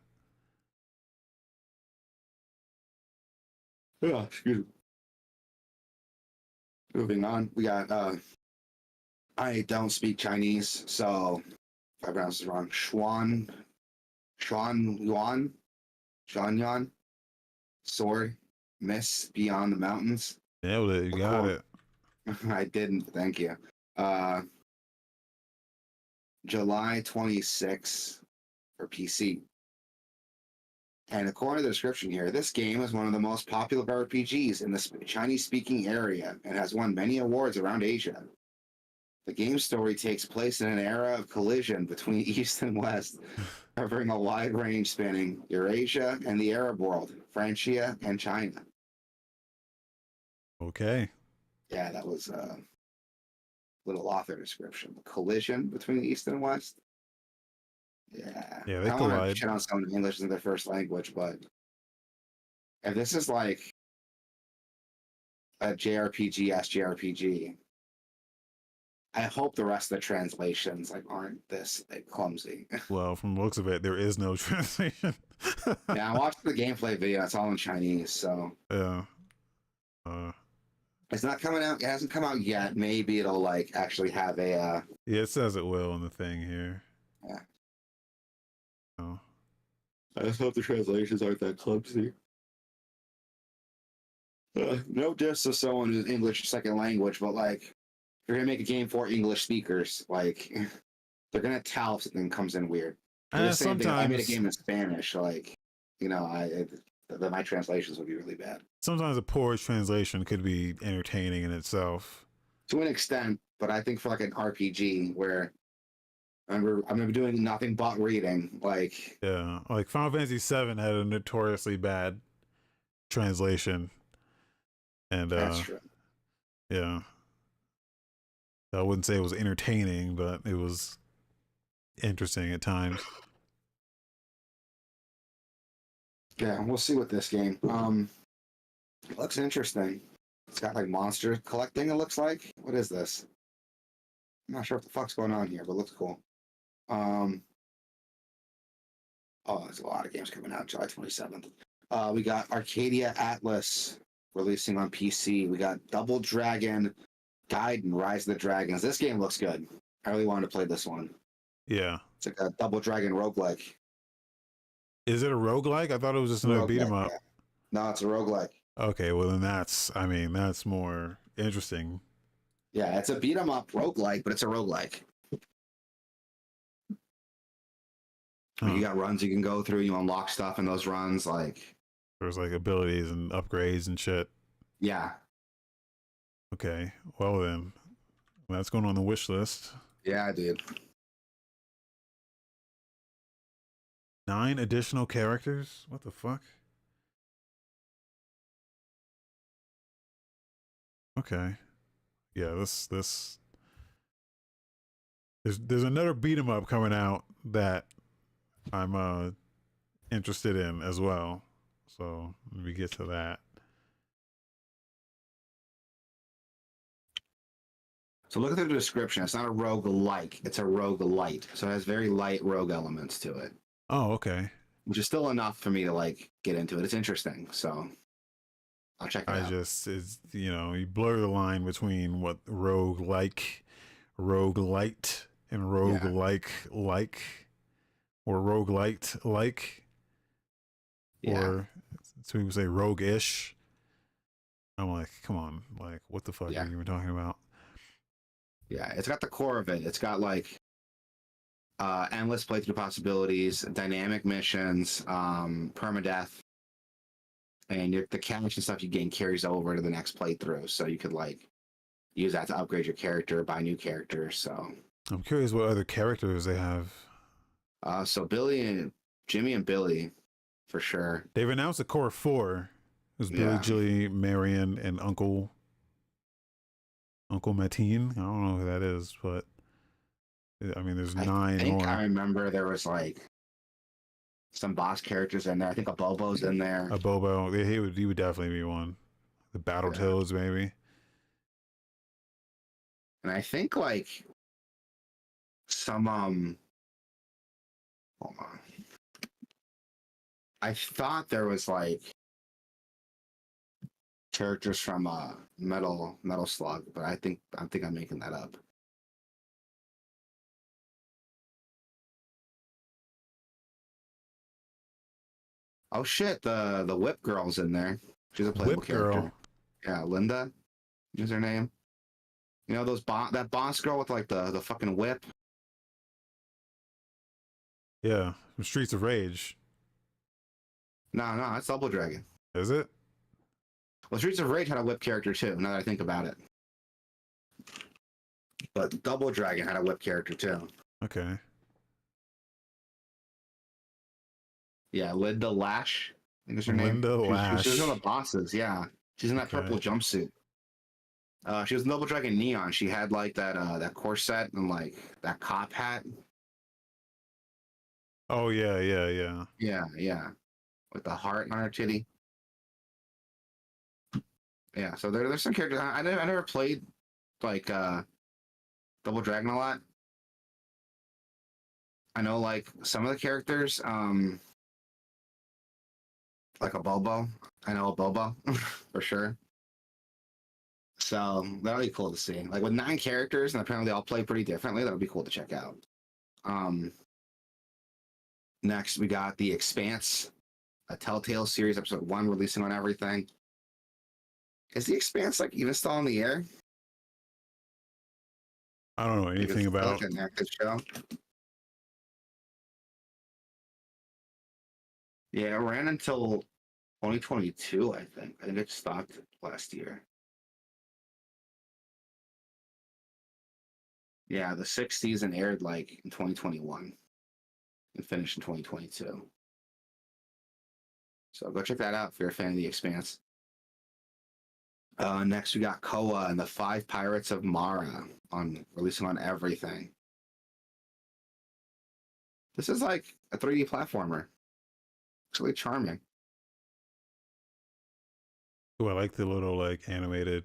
Yeah, excuse me. Moving on, we got I don't speak Chinese, so if I pronounce this wrong, Xuan Yuan, Sword, Miss Beyond the Mountains. Nailed it. You got it. I didn't, thank you. July 26th for PC. And according to the description here, this game is one of the most popular RPGs in the Chinese-speaking area and has won many awards around Asia. The game's story takes place in an era of collision between East and West, covering a wide range spanning Eurasia and the Arab world, Francia, and China. Okay. Yeah, that was a little author description. Collision between East and West. Yeah. Yeah, I they don't want to collide. shit on someone English isn't their first language, but if this is like a JRPG, SJRPG, I hope the rest of the translations like aren't this like clumsy. Well, from the looks of it, there is no translation. Yeah, I watched the gameplay video. It's all in Chinese, so Yeah. it's not coming out. It hasn't come out yet. Maybe it'll like actually have a. Yeah, it says it will in the thing here. Yeah. Oh. I just hope the translations aren't that clumsy. No diss to someone who's English second language, but like, if you're gonna make a game for English speakers, like, they're gonna tell if something comes in weird. The same thing. If I made a game in Spanish, like, you know, my translations would be really bad. Sometimes a poor translation could be entertaining in itself. To an extent, but I think for like an RPG where I'm gonna be doing nothing but reading, like Yeah, like Final Fantasy VII had a notoriously bad translation, and that's true. yeah, I wouldn't say it was entertaining, but it was interesting at times. Yeah, we'll see with this game. It looks interesting. It's got like monster collecting. It looks like. What is this? I'm not sure what the fuck's going on here, but it looks cool. Oh, there's a lot of games coming out July 27th. We got Arcadia Atlas releasing on PC. We got Double Dragon Guide and Rise of the Dragons. This game looks good. I really wanted to play this one. Yeah. It's like a Double Dragon roguelike. Is it a roguelike? I thought it was just another beat 'em up. Yeah. No, it's a roguelike. Okay, well then that's more interesting. Yeah, it's a beat 'em up roguelike, but it's a roguelike. You got runs you can go through, you unlock stuff in those runs, like there's like abilities and upgrades and shit. Yeah. Okay. Well then. That's going on the wish list. Yeah, dude. 9 additional characters? What the fuck? Okay. Yeah, this there's another beat 'em up coming out that I'm interested in as well. So let me get to that. So look at the description. It's not a roguelike, it's a roguelite. So it has very light rogue elements to it. Oh, okay. Which is still enough for me to like get into it. It's interesting. So I'll check it out. It's you blur the line between what roguelike, roguelite, and roguelike like, or roguelite like, or some people say rogue-ish. I'm like, come on, like, what the fuck are you even talking about? Yeah, it's got the core of it. It's got like endless playthrough possibilities, dynamic missions, permadeath, and the cash and stuff you gain carries over to the next playthrough. So you could like use that to upgrade your character, buy new characters. So I'm curious what other characters they have. So Jimmy and Billy, for sure. They've announced a core 4. It was Billy, Jilly, Marion, and Uncle Mateen. I don't know who that is, but I mean, there's 9 I think more. I remember there was like some boss characters in there. I think a Bobo's in there. A Bobo. He would definitely be one. The Battletoads, maybe. And I think like some hold on. I thought there was like characters from Metal Slug, but I think I'm making that up. Oh shit, the Whip Girl's in there. She's a playable Whip character. Girl. Yeah, Linda is her name. You know that boss girl with like the fucking whip? Yeah, from Streets of Rage. No, that's Double Dragon. Is it? Well, Streets of Rage had a whip character too, now that I think about it. But Double Dragon had a whip character too. Okay. Yeah, Linda Lash, I think is her name. Linda Lash. She was one of the bosses, yeah. She's in that Okay. purple jumpsuit. She was in Double Dragon Neon. She had like that corset and like that cop hat. Oh yeah. Yeah. With the heart on her titty. Yeah, so there's some characters. I never played like Double Dragon a lot. I know like some of the characters, like a Bobo. I know a Bobo for sure. So that'll be cool to see. Like with 9 characters, and apparently they all play pretty differently. That'll be cool to check out. Next we got The Expanse, a Telltale series, episode 1 releasing on everything. Is The Expanse like even still on the air? I don't know anything about. Like an active show. Yeah, it ran until 2022, I think. I think it stopped last year. Yeah, the 6th season aired like in 2021 and finished in 2022. So go check that out if you're a fan of The Expanse. Next, we got Koa and the 5 Pirates of Mara releasing on everything. This is like a 3D platformer. It's really charming. Oh, I like the little like animated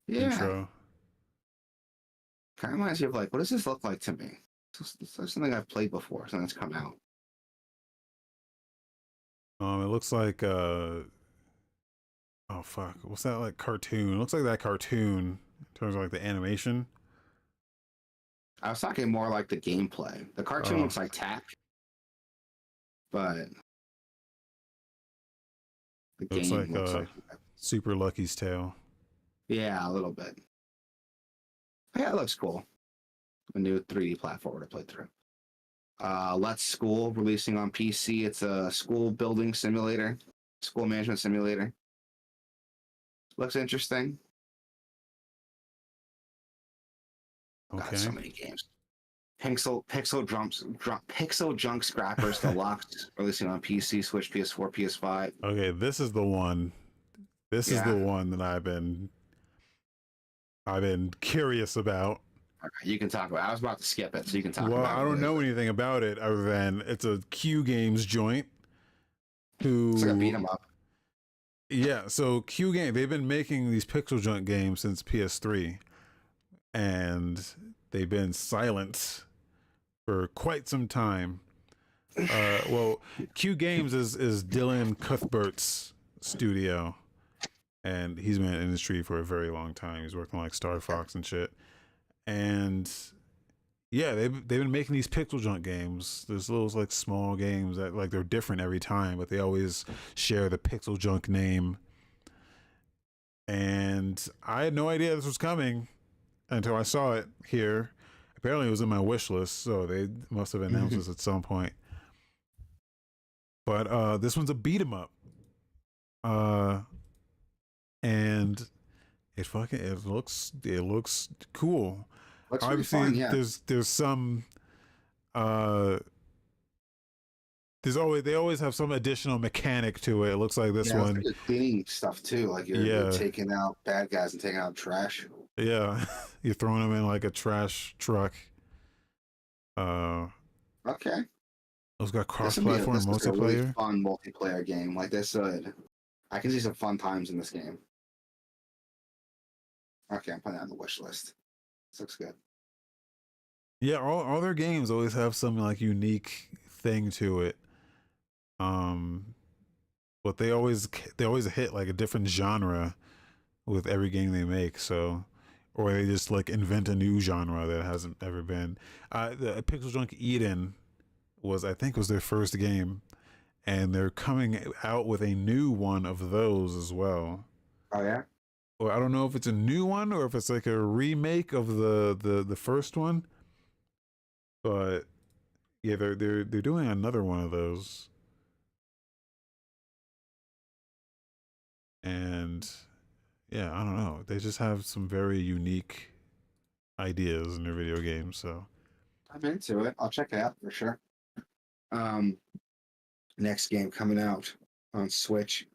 intro. Kind of reminds me of like, what does this look like to me? It's something I've played before, something that's come out. It looks like oh fuck, what's that like cartoon? It looks like that cartoon in terms of like the animation. I was talking more like the gameplay. The cartoon looks like tap, but the looks game like looks like Super Lucky's Tale. Yeah, a little bit. Yeah, it looks cool. A new 3D platformer to play through. Let's School releasing on PC. It's a school building simulator, school management simulator. Looks interesting. Okay. God, so many games. Pixel Junk Scrappers Deluxe releasing on PC, Switch, PS4, PS5. Okay, this is the one. This is the one that I've been curious about. Okay, you can talk about it. I was about to skip it, so you can talk well, about it. I don't know anything about it other than it's a Q Games joint. It's like a beat 'em up. Yeah, so Q Game, they've been making these Pixel Junk games since PS3, and they've been silent for quite some time. Well, Q Games is Dylan Cuthbert's studio, and he's been in the industry for a very long time. He's working on like Star Fox and shit. And yeah, they've been making these Pixel Junk games. There's little like small games that like they're different every time, but they always share the Pixel Junk name. And I had no idea this was coming until I saw it here. Apparently it was in my wish list, so they must have announced this at some point. But this one's a beat 'em up. And it looks cool. Looks Obviously really fun, yeah. there's some they always have some additional mechanic to it. It looks like this one. It's cleaning stuff too, like you're taking out bad guys and taking out trash. Yeah, you're throwing them in like a trash truck. Okay. It's got cross-platform multiplayer. This is a really fun multiplayer game. Like this, I can see some fun times in this game. Okay, I'm putting that on the wish list. This looks good. Yeah, all their games always have some like unique thing to it. But they always hit like a different genre with every game they make. So, or they just like invent a new genre that hasn't ever been. The Pixel Junk Eden was, I think, was their first game, and they're coming out with a new one of those as well. Oh yeah. Or I don't know if it's a new one or if it's like a remake of the first one, but yeah, they're doing another one of those, and yeah, I don't know. They just have some very unique ideas in their video games. So I'm into it. I'll check it out for sure. Next game coming out on Switch,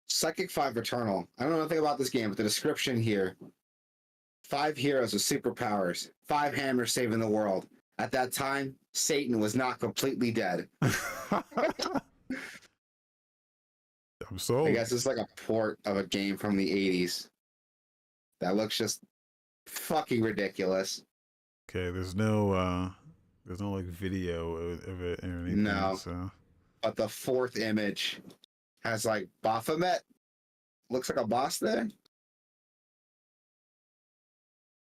Psychic 5 Eternal. I don't know anything about this game, but the description here: 5 heroes with superpowers, 5 hammers saving the world. At that time, Satan was not completely dead. I'm sold. I guess it's like a port of a game from the 80s. That looks just fucking ridiculous. Okay, there's no like video of it or anything. No. So. But the 4th image has like Baphomet. Looks like a boss there.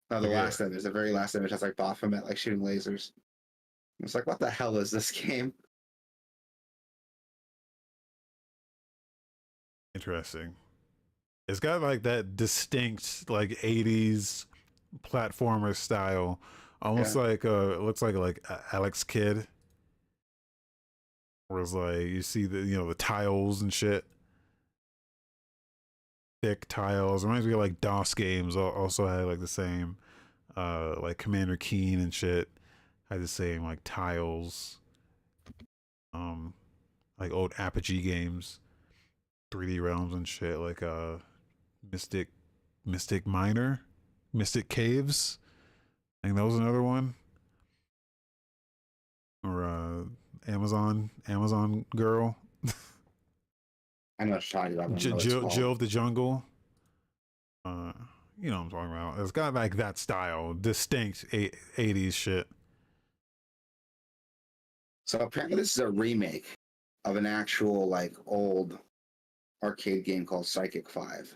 No, the last image, the very last image has like Baphomet like shooting lasers. It's like, what the hell is this game? Interesting. It's got like that distinct like 80s platformer style, almost like it looks like Alex Kidd, where it's like you see the tiles and shit, thick tiles. Reminds me of like DOS games. Also had like the same, like Commander Keen and shit had the same like tiles. Like old Apogee games, 3D Realms and shit, like Mystic Miner, Mystic Caves. I think that was another one. Or Amazon Girl. I know what you're talking about. Jill of the Jungle. You know what I'm talking about. It's got like that style, distinct 80s shit. So apparently this is a remake of an actual like old arcade game called Psychic 5.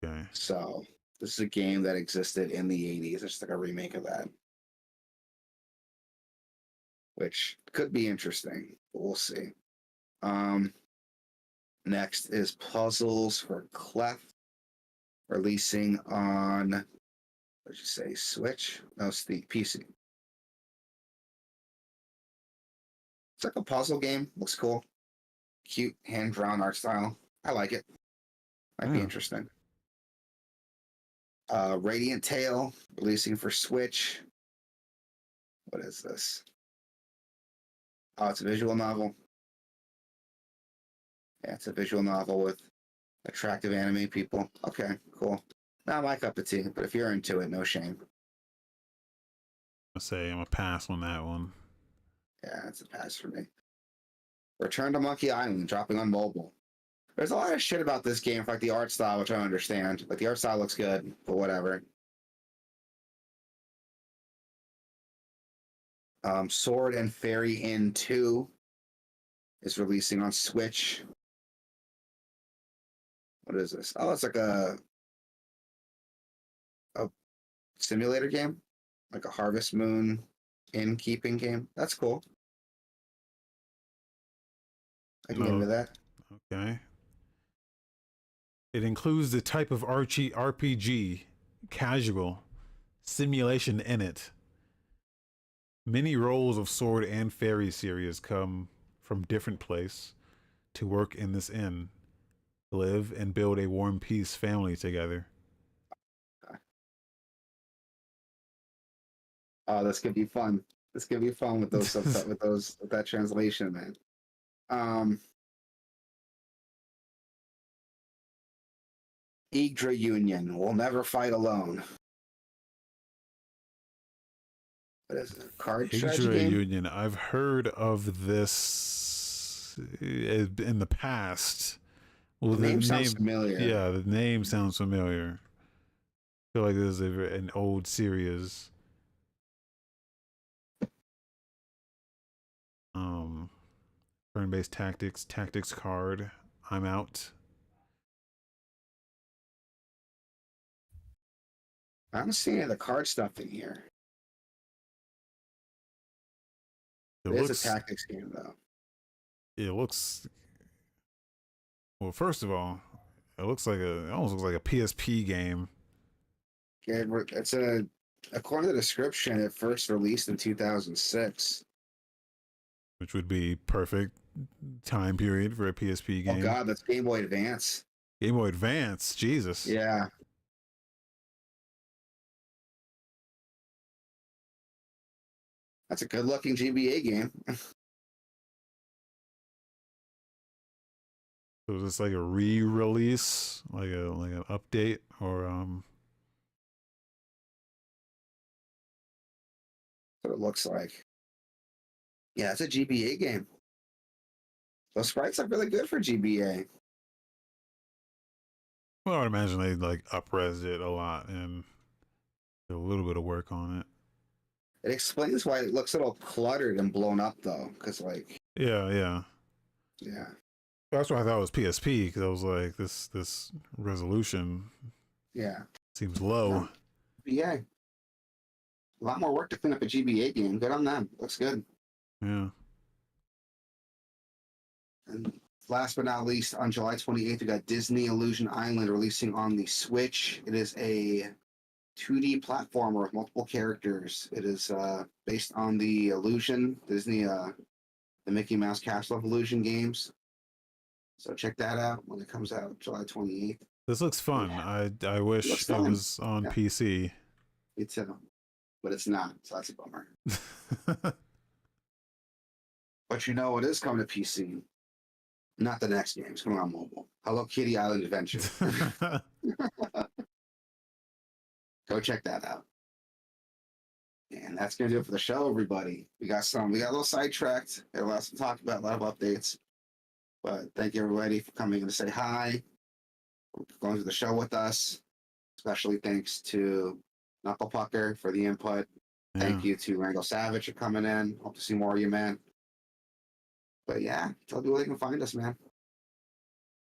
Okay. So this is a game that existed in the 80s. It's like a remake of that, which could be interesting, but we'll see. Next is Puzzles for Clef, releasing on, what did you say, Switch? No, it's the PC. It's like a puzzle game. Looks cool. Cute, hand-drawn art style. I like it. Might be interesting. Radiant Tail, releasing for Switch. What is this? Oh, it's a visual novel. Yeah, it's a visual novel with attractive anime people. Okay, cool. Not my cup of tea, but if you're into it, no shame. I'll say I'm a pass on that one. Yeah, it's a pass for me. Return to Monkey Island, dropping on mobile. There's a lot of shit about this game for like the art style, which I understand. Like the art style looks good, but whatever. Sword and Fairy Inn 2 is releasing on Switch. What is this? Oh, it's like a simulator game, like a Harvest Moon innkeeping game. That's cool. I can get into that. Okay. It includes the type of RPG, casual, simulation in it. Many roles of Sword and Fairy series come from different place to work in this inn, live and build a warm peace family together. Oh, this could be fun. This could be fun with those with that translation, man. Yggdra Union will never fight alone. What is it? Card strategy Yggdra game? Union. I've heard of this in the past. Well, the name sounds familiar. Yeah, the name sounds familiar. I feel like this is an old series. Turn-based tactics card. I'm out. I don't see any of the card stuff in here. It is a tactics game, though. It looks. Well, first of all, it almost looks like a PSP game. Yeah, it's according to the description, it first released in 2006. Which would be perfect time period for a PSP game. Oh God, that's Game Boy Advance. Game Boy Advance, Jesus. Yeah. That's a good-looking GBA game. So is this like a re-release, like an update, or That's what it looks like. Yeah, it's a GBA game. Those sprites are really good for GBA. Well, I would imagine they like up-resed it a lot and did a little bit of work on it. It explains why it looks a little cluttered and blown up, though, because like Yeah. That's why I thought it was PSP, because I was like, this resolution seems low. Yeah. A lot more work to clean up a GBA game. Good on them. Looks good. Yeah. And last but not least, on July 28th, we got Disney Illusion Island releasing on the Switch. It is a 2D platformer with multiple characters. It is based on the Illusion, Disney, the Mickey Mouse Castle of Illusion games. So check that out when it comes out July 28th. This looks fun. Yeah. I wish it was on PC. Me too. But it's not, so that's a bummer. But you know what is coming to PC? Not the next game. It's coming on mobile. Hello Kitty Island Adventure. Go check that out. And that's gonna do it for the show, everybody. We got a little sidetracked. Got a lot to talk about, a lot of updates. But thank you everybody for coming in to say hi, for going through the show with us. Especially thanks to Knuckle Pucker for the input. Yeah. Thank you to Rango Savage for coming in. Hope to see more of you, man. But yeah, tell people they can find us, man.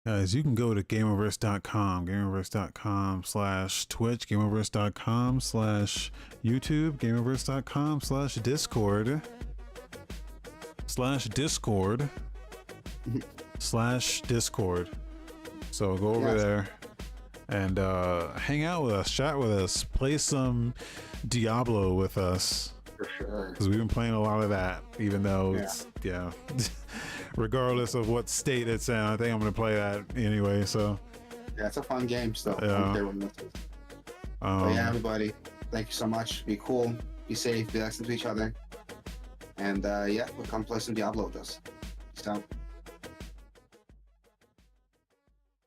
Guys, you can go to Gameoverse.com, Gameoverse.com/Twitch, Gameoverse.com/YouTube, Gameoverse.com/Discord, So go over there and hang out with us, chat with us, play some Diablo with us. For sure. Because we've been playing a lot of that, even though it's, regardless of what state it's in, I think I'm going to play that anyway, so. Yeah, it's a fun game still. Yeah. But yeah, everybody, thank you so much. Be cool, be safe, be excellent to each other. And yeah, we'll come play some Diablo with us. Peace out.